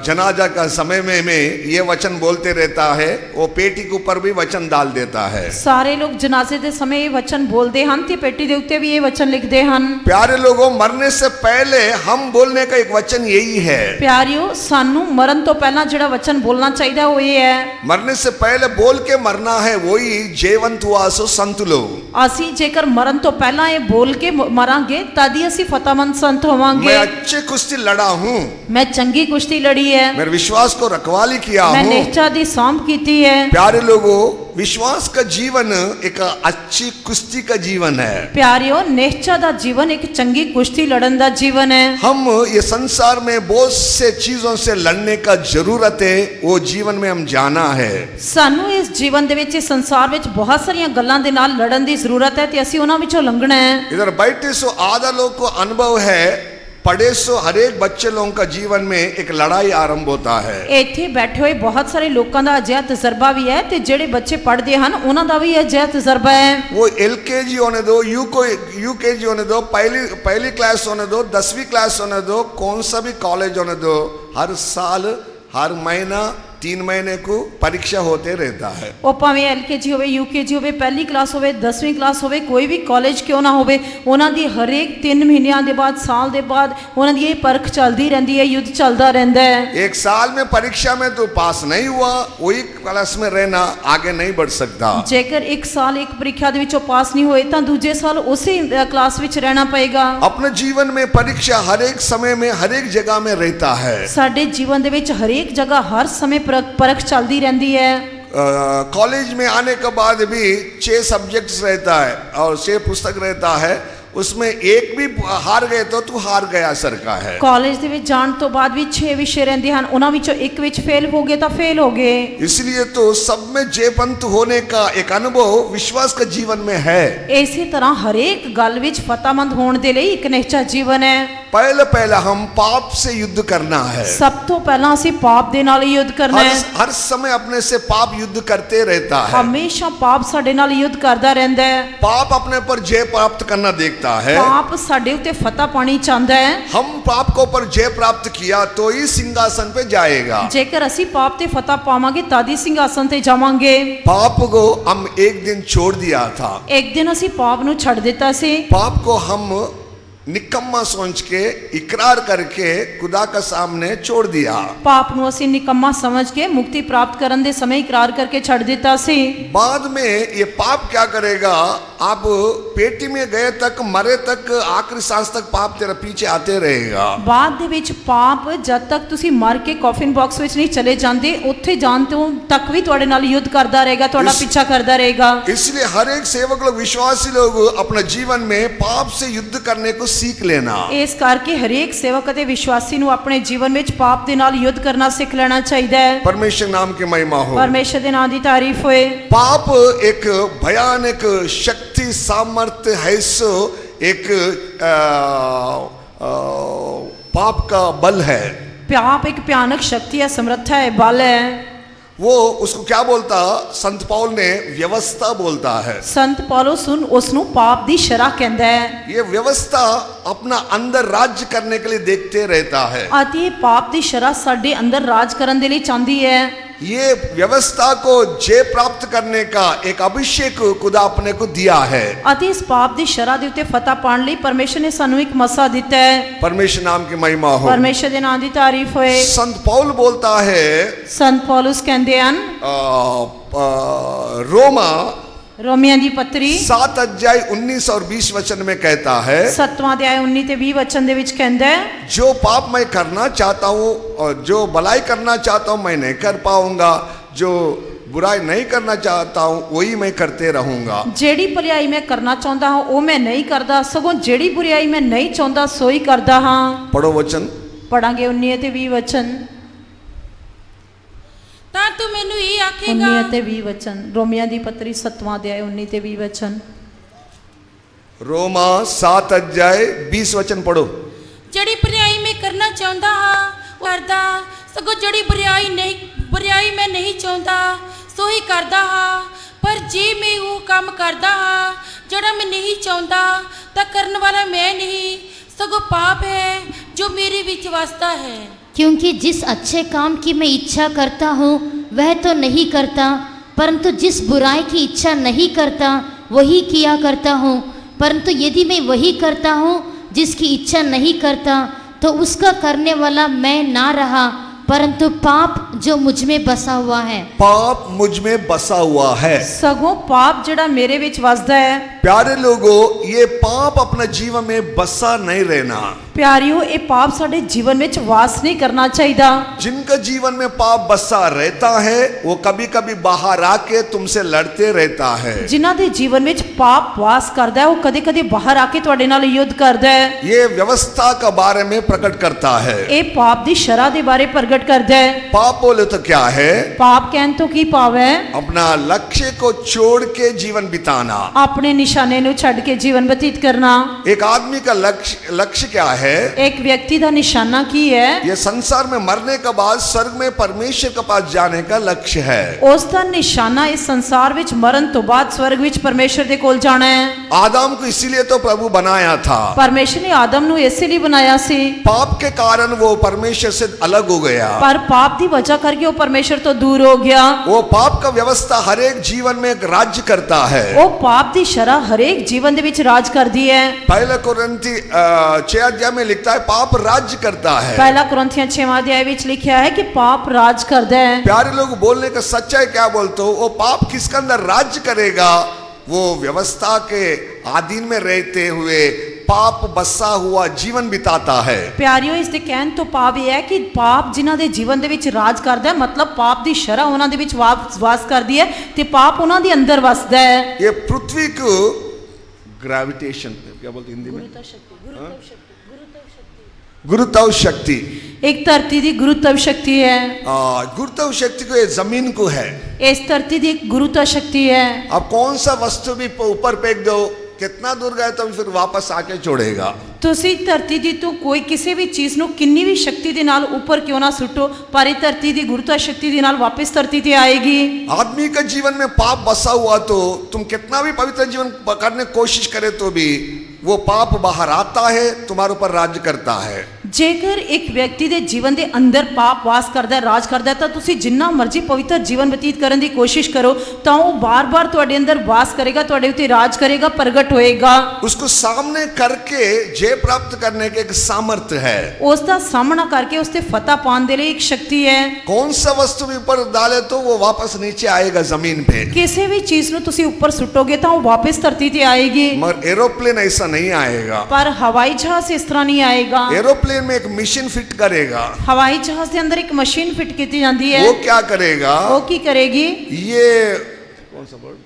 जनाजा का समय में ये वचन बोलते रहता है, वो पेटी के ऊपर भी वचन डाल देता है। ਸਾਰੇ ਲੋਕ ਜਨਾਜ਼ੇ ਦੇ ਸਮੇਂ ਇਹ ਵਚਨ ਬੋਲਦੇ ਹਨ ਤੇ ਪੇਟੀ ਦੇ ਉੱਤੇ ਵੀ ਇਹ ਵਚਨ ਲਿਖਦੇ ਹਨ। प्यारे लोगों, मरने से पहले हम बोलने का एक वचन यही है। ਪਿਆਰਿਓ, ਸਾਨੂੰ ਮਰਨ ਤੋਂ ਪਹਿਲਾਂ ਜਿਹੜਾ ਵਚਨ ਬੋਲਣਾ ਚਾਹੀਦਾ ਉਹ ਇਹ ਹੈ। मरने से पहले बोल के मरना है, वही जयवंत हुआ सो संत लोग। ਅਸੀਂ ਜੇਕਰ ਮਰਨ ਤੋਂ ਪਹਿਲਾਂ ਇਹ ਬੋਲ ਕੇ ਮਰਾਂਗੇ ਤਦ ਹੀ ਅਸੀਂ ਫਤਿਹਮੰਦ ਸੰਤ मैं ਹੋਵਾਂਗੇ। अच्छी कुश्ती लड़ा हूँ, ਮੈਂ ਚੰਗੀ ਕੁਸ਼ਤੀ ਲੜੀ ਹੈ, मेरे विश्वास को रखवाली किया ਮੈਂ हूँ। ਨਿਸ਼ਚਾ ਦੀ ਸਾਂਭ ਕੀਤੀ ਹੈ। प्यारे लोगों, विश्वास का जीवन एक अच्छी कुश्ती का जीवन है। ਪਿਆਰਿਓ, ਨਿਸ਼ਚਾ ਦਾ ਜੀਵਨ ਇੱਕ ਚੰਗੀ ਕੁਸ਼ਤੀ ਲੜਨ ਦਾ ਜੀਵਨ ਹੈ। हम ये संसार में बहुत से चीजों से लड़ने का जरूरत है, वो जीवन में हम जाना है। ਸਾਨੂੰ ਇਸ ਜੀਵਨ ਦੇ ਵਿੱਚ, ਇਸ ਸੰਸਾਰ ਵਿੱਚ ਬਹੁਤ ਸਾਰੀਆਂ ਗੱਲਾਂ ਦੇ ਨਾਲ ਲੜਨ ਦੀ ਜ਼ਰੂਰਤ ਹੈ ਤੇ ਅਸੀਂ ਉਹਨਾਂ ਵਿੱਚੋਂ ਲੰਘਣਾ ਹੈ। इधर बैठे सो आधा लोग को अनुभव है, पढ़े सो हर एक बच्चे लोगों का जीवन में एक लड़ाई आरंभ होता है। ਇੱਥੇ ਬੈਠੇ ਹੋਏ ਬਹੁਤ ਸਾਰੇ ਲੋਕਾਂ ਦਾ ਅਜਿਹਾ ਤਜਰਬਾ ਵੀ ਹੈ ਤੇ ਜਿਹੜੇ ਬੱਚੇ ਪੜ੍ਹਦੇ ਹਨ ਉਹਨਾਂ ਦਾ ਵੀ ਅਜਿਹਾ ਤਜਰਬਾ ਹੈ। वो LKG होने दो, UKG होने दो, पहली क्लास होने दो, 10वीं क्लास होने दो, कौन सा भी कॉलेज होने दो, हर साल हर महीना 3 महीने को परीक्षा होते रहता है। ਉਹ ਭਾਵੇਂ LKG ਹੋਵੇ, UKG ਹੋਵੇ, ਪਹਿਲੀ ਕਲਾਸ ਹੋਵੇ, 10ਵੀਂ ਕਲਾਸ ਹੋਵੇ, ਕੋਈ ਵੀ ਕਾਲਜ ਕਿਉਂ ਨਾ ਹੋਵੇ, ਉਹਨਾਂ ਦੀ ਹਰੇਕ 3 ਮਹੀਨਿਆਂ ਦੇ ਬਾਅਦ, ਸਾਲ ਦੇ ਬਾਅਦ ਉਹਨਾਂ ਦੀ ਇਹ ਪਰਖ ਚੱਲਦੀ ਰਹਿੰਦੀ ਹੈ, ਯੁੱਧ ਚੱਲਦਾ ਰਹਿੰਦਾ ਹੈ। एक साल में परीक्षा में तो पास नहीं हुआ, वही क्लास में रहना, आगे नहीं बढ़ सकता। ਜੇਕਰ ਇੱਕ ਸਾਲ ਇੱਕ ਪ੍ਰੀਖਿਆ ਦੇ ਵਿੱਚੋਂ ਪਾਸ ਨਹੀਂ ਹੋਏ ਤਾਂ ਦੂਜੇ ਸਾਲ ਉਸੇ ਕਲਾਸ ਵਿੱਚ ਰਹਿਣਾ ਪਏਗਾ। अपने जीवन में परीक्षा हर एक समय में हर एक जगह में रहता है। ਸਾਡੇ ਜੀਵਨ ਦੇ ਵਿੱਚ ਹਰੇਕ ਜਗ੍ਹਾ ਹਰ ਸਮੇਂ परख चलती रहती है। कॉलेज में आने के बाद भी 6 सब्जेक्ट्स रहता है और 6 पुस्तक रहता है, उसमें एक भी हार गए तो तू हार गया सर का है। ਕਾਲਜ ਦੇ ਵਿੱਚ ਜਾਣ ਤੋਂ ਬਾਅਦ ਵੀ 6 ਵਿਸ਼ੇ ਰਹਿੰਦੇ ਹਨ, ਉਹਨਾਂ ਵਿੱਚੋਂ ਇੱਕ ਵਿੱਚ ਫੇਲ ਹੋ ਗਏ ਤਾਂ ਫੇਲ ਹੋ ਗਏ। इसलिए तो सब में जयवंत होने का एक अनुभव विश्वास का जीवन में है। ਇਸੇ ਤਰ੍ਹਾਂ ਹਰੇਕ ਗੱਲ ਵਿੱਚ ਫਤਿਹਮੰਦ ਹੋਣ ਦੇ ਲਈ ਇੱਕ ਨਿਸ਼ਚਾ ਜੀਵਨ ਹੈ। पहले हम पाप से युद्ध करना है। ਸਭ ਤੋਂ ਪਹਿਲਾਂ ਅਸੀਂ ਪਾਪ ਦੇ ਨਾਲ ਯੁੱਧ ਕਰਨਾ ਹੈ। हर समय अपने से पाप युद्ध करते रहता है। ਹਮੇਸ਼ਾ ਪਾਪ ਸਾਡੇ ਨਾਲ ਯੁੱਧ ਕਰਦਾ ਰਹਿੰਦਾ ਹੈ। पाप अपने पर जय प्राप्त करना देखता है। ਪਾਪ ਸਾਡੇ ਉੱਤੇ ਫਤਿਹ ਪਾਣੀ ਚਾਹੁੰਦਾ ਹੈ। हम पाप को पर जय प्राप्त किया तो ही सिंहासन पे जाएगा। ਜੇਕਰ ਅਸੀਂ ਪਾਪ ਤੇ ਫਤਿਹ ਪਾਵਾਂਗੇ ਤਦ ਹੀ ਸਿੰਘਾਸਨ ਤੇ ਜਾਵਾਂਗੇ। पाप को हम एक दिन छोड़ दिया था। ਇੱਕ ਦਿਨ ਅਸੀਂ ਪਾਪ ਨੂੰ ਛੱਡ ਦਿੱਤਾ ਸੀ। पाप को हम निकम्मा सोच के इकरार करके खुदा का सामने छोड़ दिया। ਪਾਪ ਨੂੰ ਅਸੀਂ ਨਿਕੰਮਾ ਸਮਝ ਕੇ ਮੁਕਤੀ ਪ੍ਰਾਪਤ ਕਰਨ ਦੇ ਸਮੇਂ ਇਕਰਾਰ ਕਰਕੇ ਛੱਡ ਦਿੱਤਾ ਸੀ। बाद में ये पाप क्या करेगा, आप पेटी में गए तक मरे तक आखिरी सांस तक पाप तेरा पीछे आते रहेगा। ਬਾਅਦ ਦੇ ਵਿੱਚ ਪਾਪ ਜਦ ਤੱਕ ਤੁਸੀਂ ਮਰ ਕੇ ਕੌਫਿਨ ਬਾਕਸ ਵਿੱਚ ਨਹੀਂ ਚਲੇ ਜਾਂਦੇ, ਉੱਥੇ ਜਾਣ ਤੋਂ ਤੱਕ ਵੀ ਤੁਹਾਡੇ ਨਾਲ ਯੁੱਧ ਕਰਦਾ ਰਹੇਗਾ, ਤੁਹਾਡਾ ਪਿੱਛਾ करदा रहेगा। इसलिए हर एक सेवक लोग, विश्वासी लोग अपने जीवन में पाप से युद्ध करने को सीख लेना। ਇਸ ਕਰਕੇ ਹਰੇਕ ਸੇਵਕ ਅਤੇ ਵਿਸ਼ਵਾਸੀ ਨੂੰ ਆਪਣੇ ਜੀਵਨ ਵਿੱਚ ਪਾਪ ਦੇ ਨਾਲ ਯੁੱਧ ਕਰਨਾ ਸਿੱਖ ਲੈਣਾ ਚਾਹੀਦਾ ਹੈ। परमेश्वर नाम की महिमा हो। ਪਰਮੇਸ਼ਰ ਦੇ ਨਾਮ ਦੀ ਤਾਰੀਫ ਹੋਏ। पाप एक भयानक शक्ति सामर्थ्य है, सो एक पाप का बल है। पाप एक भयानक शक्ति है, समर्था है, बल है। वो उसको क्या बोलता, संत पौल ने व्यवस्था बोलता है। संत पौलुस उसनु पाप दी शरह कहता है। ये व्यवस्था अपना अंदर राज्य करने के लिए देखते रहता है। आती है पाप दी शरह साडे अंदर राज करने के लिए चाहती है। ये व्यवस्था को जय प्राप्त करने का एक अभिषेक खुदा अपने को दिया है। आती इस पाप दी शरह दे उत्ते फतह पाने लिए परमेश्वर ने सानू एक मसा दिता है। परमेश्वर नाम की महिमा हो। परमेश्वर दे नाम दी तारीफ होए। संत पौल बोलता है, संत पौलुस कहते हैं रोमा रोमियों की पत्री 7 अध्याय 19 और 20 वचन में कहता है, 7वां अध्याय 19 ते 20 वचन दे विच कहंदा है, जो पाप मैं करना चाहता हूँ और जो भलाई करना चाहता हूँ मैं नहीं कर पाऊंगा, जो बुराई नहीं करना चाहता हूँ वही मैं करते रहूंगा। जेड़ी भलाई मैं करना चाहता हूँ वो मैं नहीं करता, सगों जेड़ी बुराई मैं नहीं चाहता सो ही करता हाँ। पढ़ो वचन। पढ़ांगे 19 ते 20 वचन। ਤਾਂ ਤੂੰ ਮੈਨੂੰ ਇਹ ਆਖੇਗਾ। 19 ਤੇ 20 ਵਚਨ, ਰੋਮੀਆਂ ਦੀ ਪੱਤਰੀ 7ਵਾਂ ਅਧਿਆਇ 19 ਤੇ 20 ਵਚਨ। रोमा 7 अध्याय 20 वचन पढ़ो। ਜਿਹੜੀ ਬੁਰਾਈ ਮੈਂ ਕਰਨਾ ਚਾਹੁੰਦਾ ਹਾਂ ਉਹ ਕਰਦਾ, ਸਗੋਂ ਜਿਹੜੀ ਬੁਰਾਈ ਮੈਂ ਨਹੀਂ ਚਾਹੁੰਦਾ ਸੋ ਹੀ ਕਰਦਾ ਹਾਂ। ਪਰ ਜੇ ਮੈਂ ਉਹ ਕੰਮ ਕਰਦਾ ਹਾਂ ਜਿਹੜਾ ਮੈਂ ਨਹੀਂ ਚਾਹੁੰਦਾ ਤਾਂ ਕਰਨ ਵਾਲਾ ਮੈਂ नहीं सगों पाप है जो मेरे विच वसता है। क्योंकि जिस अच्छे काम की मैं इच्छा करता हूँ वह तो नहीं करता, परंतु जिस बुराई की इच्छा नहीं करता वही किया करता हूँ। परंतु यदि मैं वही करता हूँ जिसकी इच्छा नहीं करता, तो उसका करने वाला मैं ना रहा, परंतु पाप जो मुझ में बसा हुआ है। पाप मुझ में बसा हुआ है। सगों पाप जड़ा मेरे विच वसदा है। प्यारे लोगों, ये पाप अपना जीवन में बसा नहीं रहना। प्यारियों, ये पाप साडे जीवन में वास नहीं करना चाहिए। जिनका जीवन में पाप बसा रहता है वो कभी कभी बाहर आके तुमसे लड़ते रहता है। जिन्हां दे जीवन में पाप वास करदा है वो कदे कदे बाहर आके तुहाडे नाल युद्ध करदा है। ये व्यवस्था का बारे में प्रकट करता है। ये पाप दी शरह दे बारे प्रकट करदा है। पाप बोले तो क्या है? पाप कहन तो की पाव है? अपना लक्ष्य को छोड़ के जीवन बिताना, अपने निशाने नु छड़ के जीवन व्यतीत करना। एक आदमी का लक्ष्य क्या है? एक व्यक्ति का निशाना की है? ये संसार में मरने के बाद स्वर्ग में परमेश्वर के पास जाने का लक्ष्य है। उसका निशाना इस संसार विच मरण तो बाद स्वर्ग विच परमेश्वर दे कोल जाना है। आदम को इसीलिए तो प्रभु बनाया था। परमेश्वर ने आदम नु इसलिए बनाया सी। पाप के कारण वो परमेश्वर से अलग हो गया। पर पाप दी वजह करके वो परमेश्वर तो दूर हो गया। वो पाप का व्यवस्था हर एक जीवन में एक राज्य करता है। वो पाप दी शरह हर एक जीवन दे विच राज कर दी है। पहले कुरिन्थी 6 अध्याय में लिखता है पाप राज्य करता है। पहला कुरिन्थियों 6वां अध्याय विच लिखा है कि पाप राज करदा है। प्यारे लोग, बोलने का सच्चाई क्या बोलते हो? वो पाप किसके अंदर राज्य करेगा? वो व्यवस्था के अधीन में रहते हुए पाप बसा हुआ जीवन बिताता है। प्यारियों, इस दे कहन तो पाप यह है कि पाप जिन्हां दे जीवन दे विच राज करदा है, मतलब पाप दी शरह उन्हां दे विच वास करदी है ते पाप उन्हां दे अंदर वसदा है। ये पृथ्वी को ग्रेविटेशन क्या बोलते हिंदी में? गुरुत्व शक्ति। एक धरती दी गुरुत्व शक्ति है। गुरुत्व शक्ति को ये जमीन को है। इस धरती दी एक गुरुत्व शक्ति है। अब कौन सा वस्तु भी ऊपर फेंक दो, कितना दूर गए तो फिर वापस आके छोड़ेगा। तुसी धरती दी तो कोई किसी भी चीज नु किन्नी भी शक्ति दे नाल ऊपर क्यों ना सुटो, पर धरती दी गुरुत्व शक्ति दे नाल वापस धरती ते आएगी। आदमी का जीवन में पाप बसा हुआ तो तुम कितना भी पवित्र जीवन करने की कोशिश करे तो भी वो पाप बाहर आता है, तुम्हारे ऊपर राज्य करता है। ਜੇਕਰ ਇੱਕ ਵਿਅਕਤੀ ਦੇ ਜੀਵਨ ਦੇ ਅੰਦਰ ਪਾਪ ਵਾਸ ਕਰਦਾ ਹੈ, ਰਾਜ ਕਰਦਾ ਹੈ, ਤਾਂ ਤੁਸੀਂ ਜਿੰਨਾ ਮਰਜ਼ੀ ਪਵਿੱਤਰ ਜੀਵਨ ਬਤੀਤ ਕਰਨ ਦੀ ਕੋਸ਼ਿਸ਼ ਕਰੋ ਤਾਂ ਉਹ ਬਾਰ-ਬਾਰ ਤੁਹਾਡੇ ਅੰਦਰ ਵਾਸ ਕਰੇਗਾ, ਤੁਹਾਡੇ ਉੱਤੇ ਰਾਜ ਕਰੇਗਾ, ਪ੍ਰਗਟ ਹੋਏਗਾ। उसको सामने करके जय प्राप्त करने के एक सामर्थ्य है। ਉਸ ਦਾ ਸਾਹਮਣਾ ਕਰਕੇ ਉਸ ਤੇ ਫਤਹ ਪਾਉਣ ਦੇ ਲਈ ਇੱਕ ਸ਼ਕਤੀ ਹੈ। कौन सा वस्तु भी ऊपर डाले तो वो वापस नीचे आएगा जमीन पे। ਕਿਸੇ ਵੀ ਚੀਜ਼ ਨੂੰ ਤੁਸੀਂ ਉੱਪਰ ਸੁੱਟੋਗੇ ਤਾਂ ਉਹ ਵਾਪਸ ਧਰਤੀ ਤੇ ਆਏਗੀ, मगर एरोप्लेन ऐसा नहीं आएगा। ਪਰ ਹਵਾਈ ਜਹਾਜ਼ ਇਸ ਤਰ੍ਹਾਂ ਨਹੀਂ ਆਏਗਾ। एरोप्लेन में एक मशीन फिट करेगा। ਹਵਾਈ ਜਹਾਜ਼ ਦੇ ਅੰਦਰ ਇੱਕ ਮਸ਼ੀਨ ਫਿੱਟ ਕੀਤੀ ਜਾਂਦੀ ਹੈ। वो क्या करेगा? ਉਹ ਕੀ ਕਰੇਗੀ? ये कौन सा वर्ड?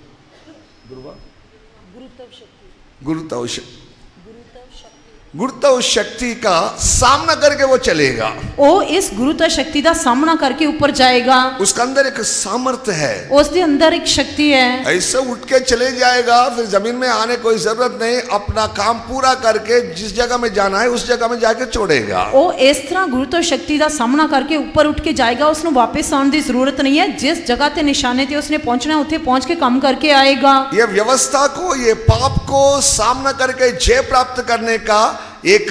गुरुत्व शक्ति का सामना करके वो चलेगा। ਉਹ ਇਸ ਗੁਰੂਤਾ ਸ਼ਕਤੀ ਦਾ ਸਾਹਮਣਾ ਕਰਕੇ ਉੱਪਰ ਜਾਏਗਾ। उसका अंदर एक सामर्थ्य है। ਉਸ ਦੇ ਅੰਦਰ ਇੱਕ ਸ਼ਕਤੀ ਹੈ। ऐसे उठ के चले जाएगा, फिर जमीन में आने कोई जरूरत नहीं, अपना काम पूरा करके जिस जगह में जाना है उस जगह में जाके छोड़ेगा। ਉਹ ਇਸ ਤਰ੍ਹਾਂ ਗੁਰੂਤਾ ਸ਼ਕਤੀ ਦਾ ਸਾਹਮਣਾ ਕਰਕੇ ਉੱਪਰ ਉੱਠ ਕੇ ਜਾਏਗਾ, ਉਸ ਨੂੰ ਵਾਪਸ ਆਉਣ ਦੀ ਜ਼ਰੂਰਤ ਨਹੀਂ ਹੈ। ਜਿਸ ਜਗ੍ਹਾ ਤੇ ਨਿਸ਼ਾਨੇ ਤੇ ਉਸਨੇ ਪਹੁੰਚਣਾ ਉੱਥੇ पहुंच के काम करके आएगा। ये व्यवस्था को, ये पाप को सामना करके जय प्राप्त करने का एक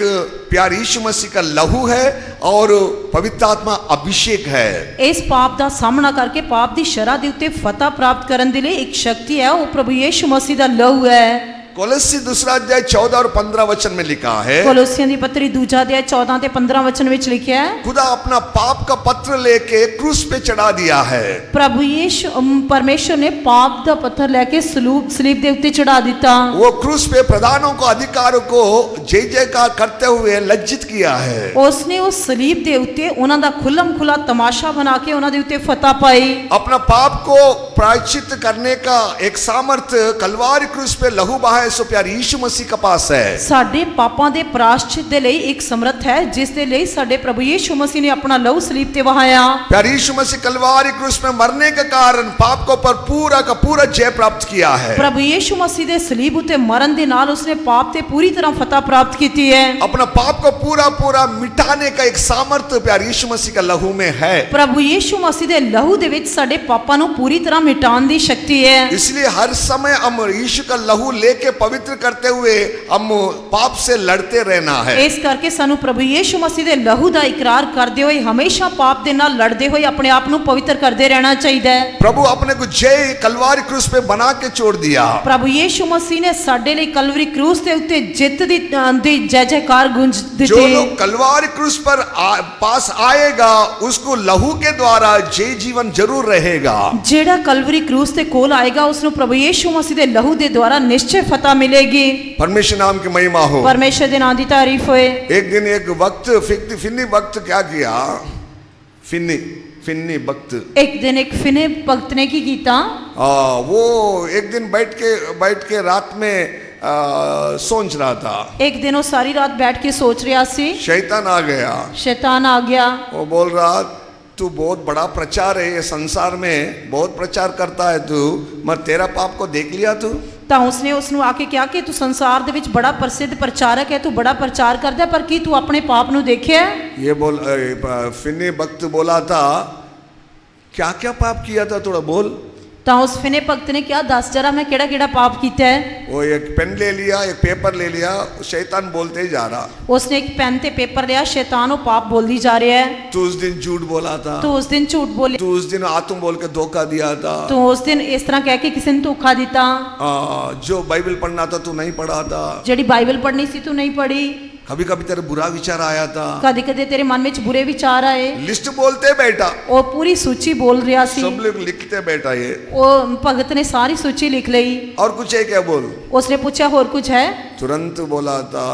प्यार यीशु मसीह का लहू है और पवित्र आत्मा अभिषेक है। ਇਸ ਪਾਪ ਦਾ ਸਾਹਮਣਾ ਕਰਕੇ ਪਾਪ ਦੀ ਸ਼ਰ੍ਹਾ ਦੇ ਉੱਤੇ ਫਤਹ ਪ੍ਰਾਪਤ ਕਰਨ ਦੇ ਲਈ ਇੱਕ ਸ਼ਕਤੀ ਹੈ, ਉਹ ਪ੍ਰਭੂ ਯੀਸ਼ੂ ਮਸੀਹ ਦਾ ਲਹੂ ਹੈ। कोलोसी दूसरा अध्याय 14 और 15 वचन में लिखा है। ਕੋਲੋਸੀਆਂ ਦੀ ਪੱਤਰੀ ਦੂਜਾ ਅਧਿਆਇ 14 ਤੇ 15 ਵਚਨ ਵਿੱਚ ਲਿਖਿਆ ਹੈ, खुदा अपना पाप का पत्र लेके क्रूस पे चढ़ा दिया है। ਪ੍ਰਭੂ ਯੀਸ਼ੂ ਪਰਮੇਸ਼ਰ ਨੇ ਪਾਪ ਦਾ ਪੱਥਰ ਲੈ ਕੇ ਸਲੀਬ ਦੇ ਉੱਤੇ ਚੜਾ ਦਿੱਤਾ। वो क्रूस पे प्रधानों को, अधिकारों को जय जयकार करते हुए लज्जित किया है। ਉਸਨੇ ਉਸ ਸਲੀਬ ਦੇ ਉੱਤੇ ਉਹਨਾਂ ਦਾ ਖੁੱਲਮ ਖੁੱਲਾ ਤਮਾਸ਼ਾ ਬਣਾ ਕੇ ਉਹਨਾਂ ਦੇ ਉੱਤੇ ਫਤਹ ਪਾਈ। अपना पाप को प्रायश्चित करने का एक सामर्थ्य कलवारी क्रूस पे लहू बहाए सो प्यार यीशु मसीह के पास है। ਸਾਡੇ ਪਾਪਾਂ ਦੇ ਪ੍ਰਾयश्चित ਦੇ ਲਈ ਇੱਕ ਸਮਰੱਥ ਹੈ, ਜਿਸ ਦੇ ਲਈ ਸਾਡੇ ਪ੍ਰਭੂ ਯੀਸ਼ੂ ਮਸੀਹ ਨੇ ਆਪਣਾ ਲਹੂ ਸਲੀਬ ਤੇ ਵਹਾਇਆ। प्यार यीशु मसीह कलवारी क्रूस में मरने के कारण पाप को पर पूरा का पूरा जय प्राप्त किया है। ਪ੍ਰਭੂ ਯੀਸ਼ੂ ਮਸੀਹ ਦੇ ਸਲੀਬ ਉਤੇ ਮਰਨ ਦੇ ਨਾਲ ਉਸਨੇ ਪਾਪ ਤੇ ਪੂਰੀ ਤਰ੍ਹਾਂ ਫਤਹ ਪ੍ਰਾਪਤ ਕੀਤੀ ਹੈ। अपना पाप को पूरा पूरा मिटाने का एक सामर्थ्य प्यार यीशु मसीह का लहू में है। ਪ੍ਰਭੂ ਯੀਸ਼ੂ ਮਸੀਹ ਦੇ ਲਹੂ ਦੇ ਵਿੱਚ ਸਾਡੇ ਪਾਪਾਂ ਨੂੰ ਪੂਰੀ ਤਰ੍ਹਾਂ ਮਿਟਾਉਣ ਦੀ ਸ਼ਕਤੀ ਹੈ। इसलिए हर समय हम यीशु का लहू लेके पवित्र करते हुए हम पाप से लड़ते रहना है। ਇਸ ਕਰਕੇ ਸਾਨੂੰ ਪ੍ਰਭੂ ਯੀਸ਼ੂ ਮਸੀਹ ਦੇ ਲਹੂ ਦਾ ਇਕਰਾਰ ਕਰਦੇ ਹੋਏ ਹਮੇਸ਼ਾ ਪਾਪ ਦੇ ਨਾਲ ਲੜਦੇ ਹੋਏ ਆਪਣੇ ਆਪ ਨੂੰ ਪਵਿੱਤਰ ਕਰਦੇ ਰਹਿਣਾ ਚਾਹੀਦਾ ਹੈ। प्रभु अपने को जय कलवारी क्रूस पे बना के छोड़ दिया। ਪ੍ਰਭੂ ਯੀਸ਼ੂ ਮਸੀਹ ਨੇ ਸਾਡੇ ਲਈ ਕਲਵਰੀ ਕਰੂਸ ਦੇ ਉੱਤੇ ਜਿੱਤ ਦੀ ਜੈ ਜੈਕਾਰ ਗੂੰਜ जो ਦਿੱਤੀ। लोग कलवारी क्रूस पर पास आएगा उसको लहू के द्वारा जय जीवन जरूर रहेगा। ਜਿਹੜਾ ਕਲਵਰੀ ਕਰੂਸ ਦੇ ਕੋਲ ਆਏਗਾ ਉਸ ਨੂੰ ਪ੍ਰਭੂ ਯੀਸ਼ੂ ਮਸੀਹ ਦੇ ਲਹੂ ਦੇ ਦੁਆਰਾ ਨਿਸ਼ਚੈ ਫਤਹ ਮਿਲੇਗੀ। परमेश्वर नाम की महिमा हो। ਪਰਮੇਸ਼ਰ ਦੇ ਨਾਮ ਦੀ ਤਾਰੀਫ ਹੋਏ। एक दिन एक वक्त फिन्नी वक्त क्या किया? फिन्नी वक्त ਇੱਕ ਦਿਨ ਇੱਕ ਫਿਨੇ ਭਗਤ ਨੇ ਕੀ ਕੀਤਾ? वो एक दिन बैठ के रात में सोच रहा था। ਇੱਕ ਦਿਨ ਉਹ ਸਾਰੀ ਰਾਤ ਬੈਠ ਕੇ ਸੋਚ ਰਿਹਾ ਸੀ। शैतान आ गया। शैतान आ गया। वो बोल रहा तू बहुत बड़ा प्रचार है, ये संसार में बहुत प्रचार करता है तू, मगर तेरा पाप को देख लिया तू? ਤਾਂ ਉਸਨੇ ਉਸ ਨੂੰ ਆ ਕੇ ਕਿਹਾ ਕਿ ਤੂੰ ਸੰਸਾਰ ਦੇ ਵਿੱਚ ਬੜਾ ਪ੍ਰਸਿੱਧ ਪ੍ਰਚਾਰਕ ਹੈ, ਤੂੰ ਬੜਾ ਪ੍ਰਚਾਰ ਕਰਦਾ, ਪਰ ਕੀ ਤੂੰ ਆਪਣੇ ਪਾਪ ਨੂੰ ਦੇਖਿਆ? ये फिन्नी भक्त बोला था क्या क्या पाप किया था थोड़ा बोल। ਤਾਂ ਉਸ ਫਿਨੇ ਭਗਤ ਨੇ ਕਿਹਾ ਦੱਸ ਜਰਾ ਮੈਂ ਕਿਹੜਾ ਕਿਹੜਾ ਪਾਪ ਕੀਤਾ ਹੈ। वो एक पेन ले लिया, एक पेपर ले लिया, शैतान बोलते ही जा रहा। ਉਸਨੇ ਇੱਕ ਪੈਨ ਤੇ ਪੇਪਰ ਲਿਆ, ਸ਼ੈਤਾਨ ਉਹ ਪਾਪ ਬੋਲਦੀ ਜਾ ਰਿਹਾ ਹੈ। तू उस दिन झूठ बोला था, ਤੂੰ ਉਸ ਦਿਨ ਝੂਠ ਬੋਲੇ, तू उस दिन आत्म बोल के धोखा दिया था, ਤੂੰ ਉਸ ਦਿਨ ਇਸ ਤਰ੍ਹਾਂ ਕਹਿ ਕੇ ਕਿਸੇ ਨੂੰ ਧੋਖਾ ਦਿੱਤਾ, जो बाइबल पढ़ना था तू नहीं पढ़ा था, ਜਿਹੜੀ ਬਾਈਬਲ ਪੜ੍ਹਨੀ ਸੀ ਤੂੰ ਨਹੀਂ ਪੜ੍ਹੀ, कभी कभी तेरे बुरा विचार आया था। ਕਦੇ ਕਦੇ ਤੇਰੇ ਮਨ ਵਿੱਚ ਬੁਰੇ ਵਿਚਾਰ ਆਏ। लिस्ट बोलते बेटा, ਉਹ ਪੂਰੀ ਸੂਚੀ ਬੋਲ ਰਿਹਾ ਸੀ। सब लोग लिखते बेटा ये। ਉਹ ਭਗਤ ਨੇ ਸਾਰੀ ਸੂਚੀ ਲਿਖ ਲਈ। और कुछ है क्या बोल? ਉਸਨੇ ਪੁੱਛਿਆ ਹੋਰ ਕੁਝ ਹੈ? तुरंत बोला था,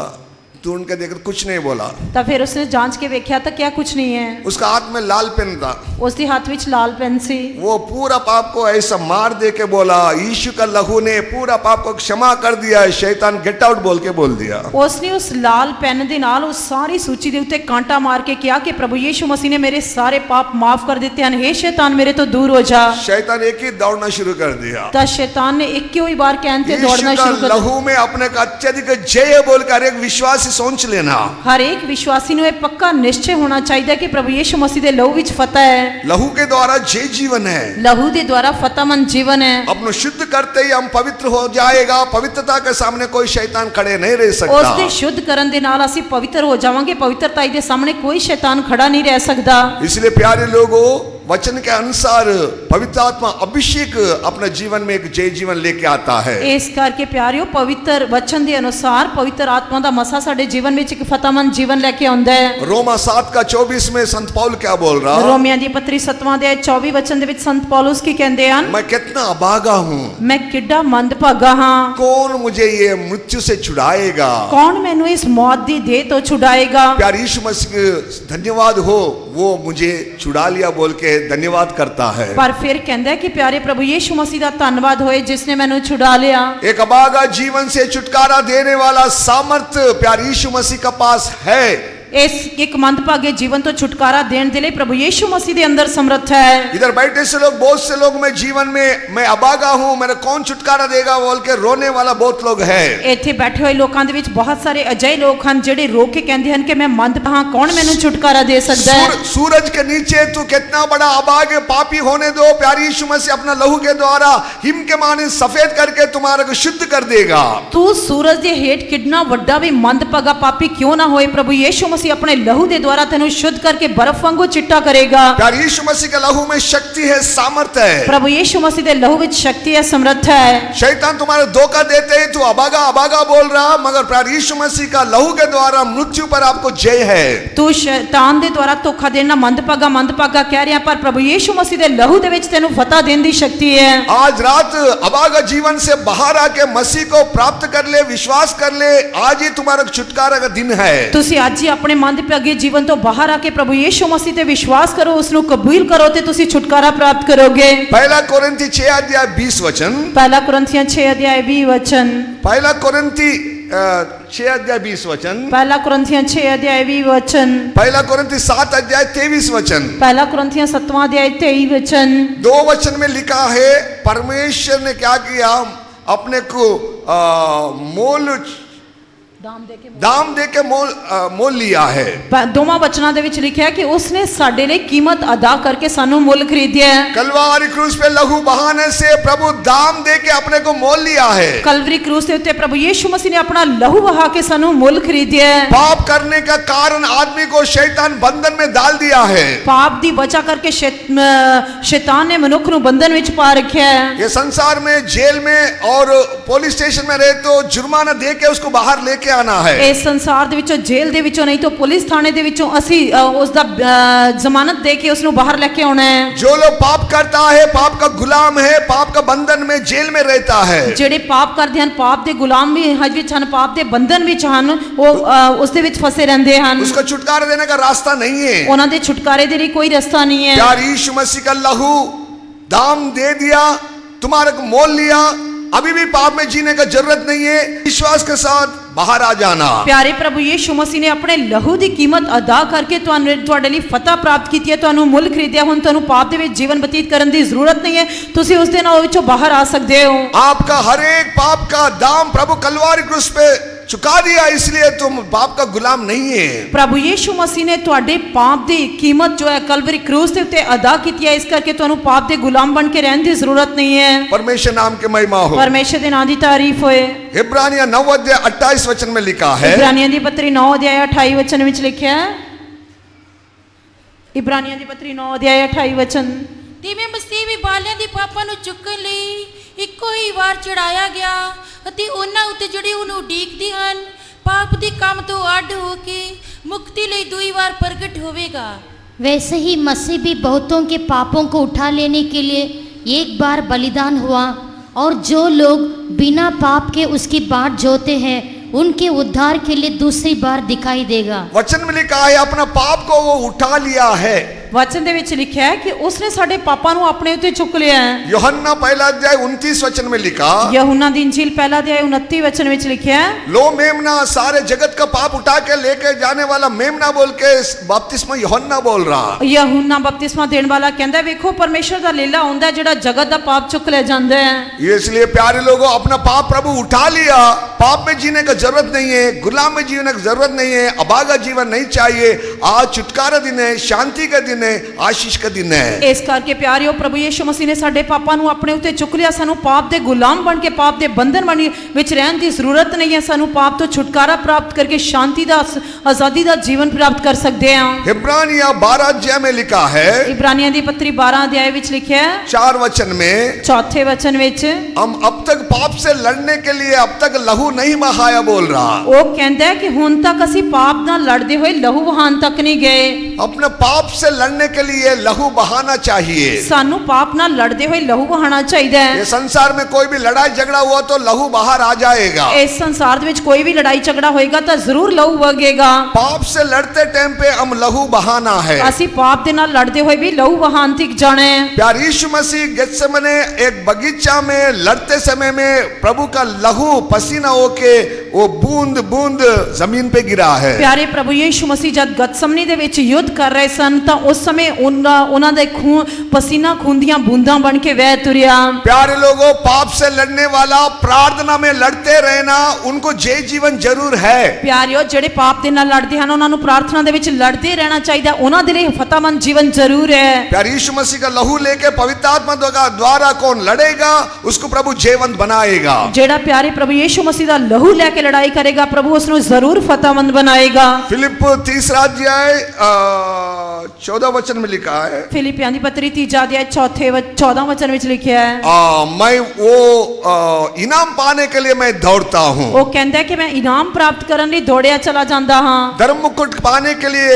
तू उनके देखकर कुछ नहीं बोला। ਤਾਂ ਫਿਰ ਉਸਨੇ ਜਾਂਚ ਕੇ ਵੇਖਿਆ ਤਾਂ ਕਿਆ ਕੁਝ ਨਹੀਂ ਹੈ। उसका हाथ में लाल पेन था। ਉਸਦੇ ਹੱਥ ਵਿੱਚ ਲਾਲ ਪੈਨ ਸੀ। वो पूरा पाप को ऐसा मार दे के बोला यीशु का लहू ने पूरा पाप को क्षमा कर दिया है, शैतान गेट आउट बोल के बोल दिया। ਉਸਨੇ ਉਸ ਲਾਲ ਪੈਨ ਦੇ ਨਾਲ ਉਸ ਸਾਰੀ ਸੂਚੀ ਦੇ ਉੱਤੇ ਕਾਂਟਾ ਮਾਰ ਕੇ ਕਿਹਾ ਕਿ ਪ੍ਰਭੂ ਯੀਸ਼ੂ ਮਸੀਹ ਨੇ ਮੇਰੇ ਸਾਰੇ ਪਾਪ ਮਾਫ ਕਰ ਦਿੱਤੇ ਹਨ, हे ਸ਼ੈਤਾਨ ਮੇਰੇ ਤੋਂ ਦੂਰ ਹੋ ਜਾ। शैतान एक ही दौड़ना शुरू कर दिया। ਤਾਂ ਸ਼ੈਤਾਨ ਨੇ ਇੱਕੋ ਹੀ ਵਾਰ ਕਹਿਣ ਤੇ ਦੌੜਨਾ यीशु का ਸ਼ੁਰੂ ਕਰ ਦਿੱਤਾ। लहू में अपने का अत्यधिक जय बोलकर एक विश्वासी सोच लेना। ਹਰ ਇੱਕ ਵਿਸ਼ਵਾਸੀ ਨੂੰ ਇਹ ਪੱਕਾ ਨਿਸ਼ਚੈ ਹੋਣਾ ਚਾਹੀਦਾ ਕਿ ਪ੍ਰਭੂ ਯਿਸੂ ਮਸੀਹ ਦੇ ਲਹੂ ਵਿੱਚ ਫਤਹ ਹੈ। लहू के द्वारा जय जीवन है। ਲਹੂ ਦੇ ਦੁਆਰਾ ਫਤਹਮੰਦ ਜੀਵਨ ਹੈ। अपनो शुद्ध करते ही हम पवित्र हो जाएगा। पवित्रता के सामने कोई शैतान खड़े नहीं रह ਉਸ सकता। ਦੇ ਸ਼ੁੱਧ ਕਰਨ ਦੇ ਨਾਲ ਅਸੀਂ ਪਵਿੱਤਰ ਹੋ ਜਾਵਾਂਗੇ। ਪਵਿੱਤਰਤਾ ਦੇ ਸਾਹਮਣੇ ਕੋਈ ਸ਼ੈਤਾਨ ਖੜਾ ਨਹੀਂ ਰਹਿ ਸਕਦਾ। इसलिए प्यारे लोगों, वचन के अनुसार पवित्र आत्मा अभिषेक अपने जीवन में एक जय जीवन लेके आता है। ਇਸ ਕਰਕੇ ਪਿਆਰਿਓ ਪਵਿੱਤਰ ਵਚਨ ਦੇ ਅਨੁਸਾਰ ਪਵਿੱਤਰ ਆਤਮਾ ਦਾ ਮਸਾ ਸਾਡੇ ਜੀਵਨ ਵਿੱਚ ਇੱਕ ਫਤਹਮੰਦ ਜੀਵਨ ਲੈ ਕੇ ਆਉਂਦਾ ਹੈ। रोमा 7:24 में संत पौल क्या बोल रहा? ਰੋਮੀਆਂ ਦੀ ਪੱਤਰੀ 7ਵਾਂ ਅਧਿਆਇ 24 ਵਚਨ ਦੇ ਵਿੱਚ ਸੰਤ ਪੌਲਸ ਕੀ ਕਹਿੰਦੇ ਹਨ? मैं कितना अभागा हूँ, ਮੈਂ ਕਿੱਡਾ ਮੰਦਭਾਗਾ ਹਾਂ। कौन मुझे ये मृत्यु से छुड़ाएगा? ਕੌਣ ਮੈਨੂੰ ਇਸ ਮੌਤ ਦੀ ਦੇਹ ਤੋਂ ਛੁਡਾਏਗਾ? प्यारे यीशु मसीह के धन्यवाद हो, वो मुझे छुड़ा लिया बोल के धन्यवाद करता है। ਪਰ ਫਿਰ ਕਹਿੰਦਾ ਹੈ ਕਿ ਪਿਆਰੇ ਪ੍ਰਭੂ ਯਿਸੂ ਮਸੀਹ ਦਾ ਧੰਨਵਾਦ ਹੋਏ ਜਿਸ ਨੇ ਮੈਨੂੰ ਛੁਡਾ ਲਿਆ। एक अभागा जीवन से छुटकारा देने वाला सामर्थ्य प्यारे यीशु मसीह के पास है। ਇਸ ਇੱਕ ਮੰਦਭਾਗੇ ਜੀਵਨ ਤੋਂ ਛੁਟਕਾਰਾ ਦੇਣ ਦੇ ਲਈ ਪ੍ਰਭੂ ਯਿਸੂ ਮਸੀਹ ਦੇ ਅੰਦਰ ਸਮਰੱਥ ਹੈ। इधर बैठे से लोग, बहुत से लोग में जीवन में मैं अभागा हूँ, मेरा कौन छुटकारा देगा बोल के रोने वाला बहुत लोग है। ਇੱਥੇ ਬੈਠੇ ਹੋਏ ਲੋਕਾਂ ਦੇ ਵਿੱਚ ਬਹੁਤ ਸਾਰੇ ਅਜਿਹੇ ਲੋਕ ਹਨ ਜਿਹੜੇ ਰੋ ਕੇ ਕਹਿੰਦੇ ਹਨ ਕਿ ਮੈਂ ਮੰਦ ਹਾਂ, ਕੌਣ ਮੈਨੂੰ ਛੁਟਕਾਰਾ ਦੇ ਸਕਦਾ ਹੈ? सूरज के नीचे तू कितना बड़ा अभागे पापी होने दो, प्यारे यीशु मसीह अपना लहू के द्वारा हिम के माने सफेद करके तुम्हारे को शुद्ध कर देगा। ਤੂੰ ਸੂਰਜ ਦੇ ਹੇਠ ਕਿੰਨਾ ਵੱਡਾ ਵੀ ਮੰਦਭਾਗਾ ਪਾਪੀ ਕਿਉਂ ਨਾ ਹੋਏ, ਪ੍ਰਭੂ ਯਿਸੂ मसीह अपने लहू के द्वारा तेनु शुद्ध करके बर्फ वांगू चिट्टा करेगा। प्यारे यीशु मसीह के लहू में शक्ति है, सामर्थ है। प्रभु यीशु मसीह के लहू में शक्ति है, समर्थ है। शैतान तुम्हारे धोखा देते ही तू अभागा अभागा बोल रहा, मगर प्यारे यीशु मसीह का लहू के द्वारा मृत्यु पर आपको जय है। तू शैतान दे द्वारा धोखा देना मंदभागा कह रहा, पर प्रभु यीशु मसीह के लहू दे विच तेनु फतह देने दी शक्ति है। आज रात अभागा जीवन से बाहर आके मसीह को प्राप्त कर ले, विश्वास कर ले, आज ही तुम्हारा छुटकारा का दिन है। तुसी आज ही अपने मंदभागे जीवन तो बाहर आके प्रभु यीशु मसीह ते विश्वास करो, उसनु कबूल करो ते तुसी छुटकारा प्राप्त करोगे। पहला कोरिन्थी 6:20 वचन, पहला कुरिन्थियों 6:20 वचन, पहला कोरिन्थी 6:20 वचन, पहला कुरिन्थियों 6:20 वचन, पहला कोरिन्थी 7:23 वचन, पहला कुरिन्थियों 7:23 वचन। 2 वचन में लिखा है परमेश्वर ने क्या किया, अपने को दाम दे के मोल लिया है। दोवां वचनां दे विच लिखिया कि उसने साडे लिए कीमत अदा करके सानू मुल खरीदिया है। कलवारी क्रूस पे लहू बहाने से प्रभु दाम दे के अपने को मोल लिया है। कलवरी क्रूस के उत्ते प्रभु यीशु मसीह ने अपना लहू बहा के सानू मुल खरीदिया है। पाप करने का कारण आदमी को शैतान बंधन में डाल दिया है। पाप दी वजह करके शैतान ने मनुख नु बंधन विच पा रखा है। ये संसार में जेल में और पुलिस स्टेशन में रहे तो जुर्माना दे के उसको बाहर लेके आना है। इस संसार दे विचों जेल दे विचों नहीं तो पुलिस थाने दे विचों असी उसदा जमानत दे के उसनु बाहर लेके आना है। जो लोग पाप करता है, पाप का गुलाम है, पाप का बंधन में जेल में रहता है। जेड़े पाप करदे हन, पाप दे गुलाम भी हज विच हन, पाप दे बंधन विच हन, वो उस दे विच फसे रहंदे हन। उसको छुटकारा देने का रास्ता नहीं है। उन्हां दे छुटकारे दे लिए कोई रास्ता नहीं है। प्यारे यीशु मसीह का लहू दाम दे दिया, तुम्हारे को मोल लिया, अभी भी पाप में जीने का जरूरत नहीं है, विश्वास के साथ बाहर आ जाना। प्यारे प्रभु यीशु मसीह ने अपने लहू की कीमत अदा करके तुहाडे लई फतह प्राप्त की है, तुहानू मुल खरीदिया। हुण तुहानू पाप दे विच जीवन बतीत करन दी जरूरत नहीं है, तुसी उस दिन विचों बाहर आ सकदे हो। आपका हर एक पाप का दाम प्रभु कलवारी क्रूस पे चुका दिया, इसलिए तुम पाप का गुलाम नहीं है। प्रभु यीशु मसीह ने तुहाडे पाप दी कीमत जो है कलवरी क्रूस दे उत्ते अदा की है, इस करके तुहानू पाप दे गुलाम बन के रहने दी जरूरत नहीं है। परमेश्वर नाम की महिमा हो। परमेश्वर दे नाम दी तारीफ होए। इब्रानियों 9:28 वचन में लिखा है, इब्रानियों दी पत्री 9:28 वचन विच लिखिया है। इब्रानियों दी पत्री 9:28 वचन। तिवें मसीह भी बालियां दी पापां नूं चुकण लई ਇੱਕੋ ਹੀ ਵਾਰ ਚੜਾਇਆ ਗਿਆ ਅਤੇ ਉਹਨਾਂ ਉੱਤੇ ਜਿਹੜੇ ਉਹਨੂੰ ਉਡੀਕਦੇ ਹਨ ਪਾਪ ਦੇ ਕੰਮ ਤੋਂ ਅੱਡ ਹੋ ਕੇ ਮੁਕਤੀ ਲਈ ਦੂਈ ਵਾਰ ਪ੍ਰਗਟ ਹੋਵੇਗਾ। वैसे ही मसीह भी बहुतों के पापों को उठा लेने के लिए एक बार बलिदान हुआ, और जो लोग बिना पाप के उसकी बाट जोते हैं उनके उद्धार के लिए दूसरी बार दिखाई देगा। वचन में लिखा है अपना पाप को वो उठा लिया है। वचन ਦੇ ਵਿੱਚ ਲਿਖਿਆ ਹੈ ਕਿ ਉਸਨੇ ਸਾਡੇ ਪਾਪਾਂ ਨੂੰ ਆਪਣੇ ਉੱਤੇ ਚੁੱਕ ਲਿਆ ਹੈ। यूहन्ना पहला अध्याय 29 वचन में लिखा, यूहन्ना ਦੀ ਇੰਜੀਲ ਪਹਿਲਾ ਅਧਿਆਇ 29 वचन ਵਿੱਚ ਲਿਖਿਆ ਹੈ, लो मेमना सारे जगत का पाप उठा के लेके जाने वाला मेमना बोल के बपतिस्मा यूहन्ना बोल रहा। यूहन्ना बपतिस्मा देने वाला कहता है ਵੇਖੋ परमेश्वर ਦਾ लीला ਹੁੰਦਾ ਹੈ ਜਿਹੜਾ जगत ਦਾ पाप चुक ले ਜਾਂਦਾ है। इसलिए प्यारे लोगों, अपना पाप प्रभु उठा लिया। पाप में जीने का जरूरत नहीं है, गुलाम में जीने की जरूरत नहीं है, अभागा जीवन नहीं चाहिए। आज छुटकारा दिन है, शांति का दिन है, आशीष का दिन है। ਇਸ ਕਰਕੇ ਪਿਆਰਿਓ, ਪ੍ਰਭੂ ਯੀਸ਼ੂ ਮਸੀਹ ਨੇ ਸਾਡੇ ਪਾਪਾਂ ਨੂੰ ਆਪਣੇ ਉੱਤੇ ਚੁੱਕ ਲਿਆ। ਸਾਨੂੰ ਪਾਪ ਦੇ ਗੁਲਾਮ ਬਣ ਕੇ ਪਾਪ ਦੇ ਬੰਧਨ ਵਿੱਚ ਰਹਿਣ ਦੀ ਜ਼ਰੂਰਤ ਨਹੀਂ ਹੈ। ਸਾਨੂੰ ਪਾਪ ਤੋਂ ਛੁਟਕਾਰਾ ਪ੍ਰਾਪਤ ਕਰਕੇ ਸ਼ਾਂਤੀ ਦਾ, ਆਜ਼ਾਦੀ ਦਾ ਜੀਵਨ ਪ੍ਰਾਪਤ ਕਰ ਸਕਦੇ ਹਾਂ। इब्रानिया 12 अध्याय में लिखा है, ਇਬਰਾਨੀਆਂ ਦੀ ਪੱਤਰੀ 12 ਅਧਿਆਇ ਵਿੱਚ ਲਿਖਿਆ ਹੈ 4 वचन में, ਚੌਥੇ ਵਚਨ ਵਿੱਚ हम अब तक पाप से लड़ने के लिए अब तक लहू नहीं बहाया बोल रहा। ਉਹ ਕਹਿੰਦਾ ਹੈ ਕਿ ਹੁਣ ਤੱਕ ਅਸੀਂ ਪਾਪ ਨਾਲ ਲੜਦੇ ਹੋਏ ਲਹੂ ਵਹਾਨ ਤੱਕ ਨਹੀਂ ਗਏ। अपने पाप से लड़ने के लिए लहू बहाना चाहिए। ਸਾਨੂੰ ਪਾਪ ਨਾਲ ਲੜਦੇ ਹੋਏ ਲਹੂ ਵਹਾਣਾ ਚਾਹੀਦਾ ਹੈ। ये संसार में कोई भी लड़ाई झगड़ा हुआ तो लहू बाहर आ जाएगा। ਇਸ ਸੰਸਾਰ ਦੇ ਵਿੱਚ ਕੋਈ ਵੀ ਲੜਾਈ ਝਗੜਾ ਹੋਏਗਾ ਤਾਂ ਜ਼ਰੂਰ ਲਹੂ ਵਗੇਗਾ। पाप से लड़ते टाइम पे हम लहू बहाना है। ਅਸੀਂ ਪਾਪ ਦੇ ਨਾਲ ਲੜਦੇ ਹੋਏ ਵੀ ਲਹੂ ਵਹਾਨ ਤੱਕ ਜਾਣਾ ਹੈ। प्यार यीशु मसीह गेत्सेमने एक बगीचा में लड़ते समय में प्रभु का लहू पसीना होके वो बूंद बूंद जमीन पे गिरा है। ਪਿਆਰੇ ਪ੍ਰਭੂ ਯੀਸ਼ੂ ਮਸੀਹ ਜਦ ਗਤਸਮਨੀ ਦੇ ਵਿੱਚ ਯੁੱਧ ਕਰ ਰਹੇ ਸਨ ਤਾਂ ਉਸ ਸਮੇਂ ਉਹਨਾਂ ਦੇ ਖੂਨ ਪਸੀਨਾ ਖੂਨ ਦੀਆਂ ਬੂੰਦਾਂ ਬਣ ਕੇ ਵਹਿ ਤੁਰਿਆ। प्यारे लोगों, पाप से लड़ने वाला प्रार्थना में लड़ते रहना, उनको जय जीवन जरूर है। ਪਿਆਰਿਓ, ਜਿਹੜੇ ਪਾਪ ਦੇ ਨਾਲ ਲੜਦੇ ਹਨ ਉਹਨਾਂ ਨੂੰ ਪ੍ਰਾਰਥਨਾ ਦੇ ਵਿੱਚ ਲੜਦੇ ਰਹਿਣਾ ਚਾਹੀਦਾ। ਉਹਨਾਂ ਦੇ ਲਈ ਫਤਿਹਮੰਦ ਜੀਵਨ ਜ਼ਰੂਰ ਹੈ। प्यार यीशु मसीह का लहू लेके पवित्र आत्मा द्वारा कौन लड़ेगा, उसको प्रभु जयवंत बनाएगा। ਜਿਹੜਾ ਪਿਆਰੇ ਪ੍ਰਭੂ ਯੀਸ਼ੂ ਮਸੀਹ ਦਾ ਲਹੂ ਲੈ ਕੇ ਲੜਾਈ ਕਰੇਗਾ, ਪ੍ਰਭੂ ਉਸ ਨੂੰ ਜ਼ਰੂਰ ਫਤਿਹਮੰਦ बनाएगा। फिलिप 3 अध्याय 14 वचन में लिखा है, ਫਿਲਿਪੀਆਂ ਦੀ ਪੱਤਰੀ 3 ਅਧਿਆਇ 14 वचन ਵਿੱਚ ਲਿਖਿਆ ਹੈ, मैं वो इनाम पाने के लिए मैं दौड़ता हूँ। ਉਹ ਕਹਿੰਦਾ ਹੈ ਕਿ ਮੈਂ ਇਨਾਮ ਪ੍ਰਾਪਤ ਕਰਨ ਲਈ ਦੌੜਿਆ ਚਲਾ ਜਾਂਦਾ ਹਾਂ। धर्म मुकुट पाने के लिए,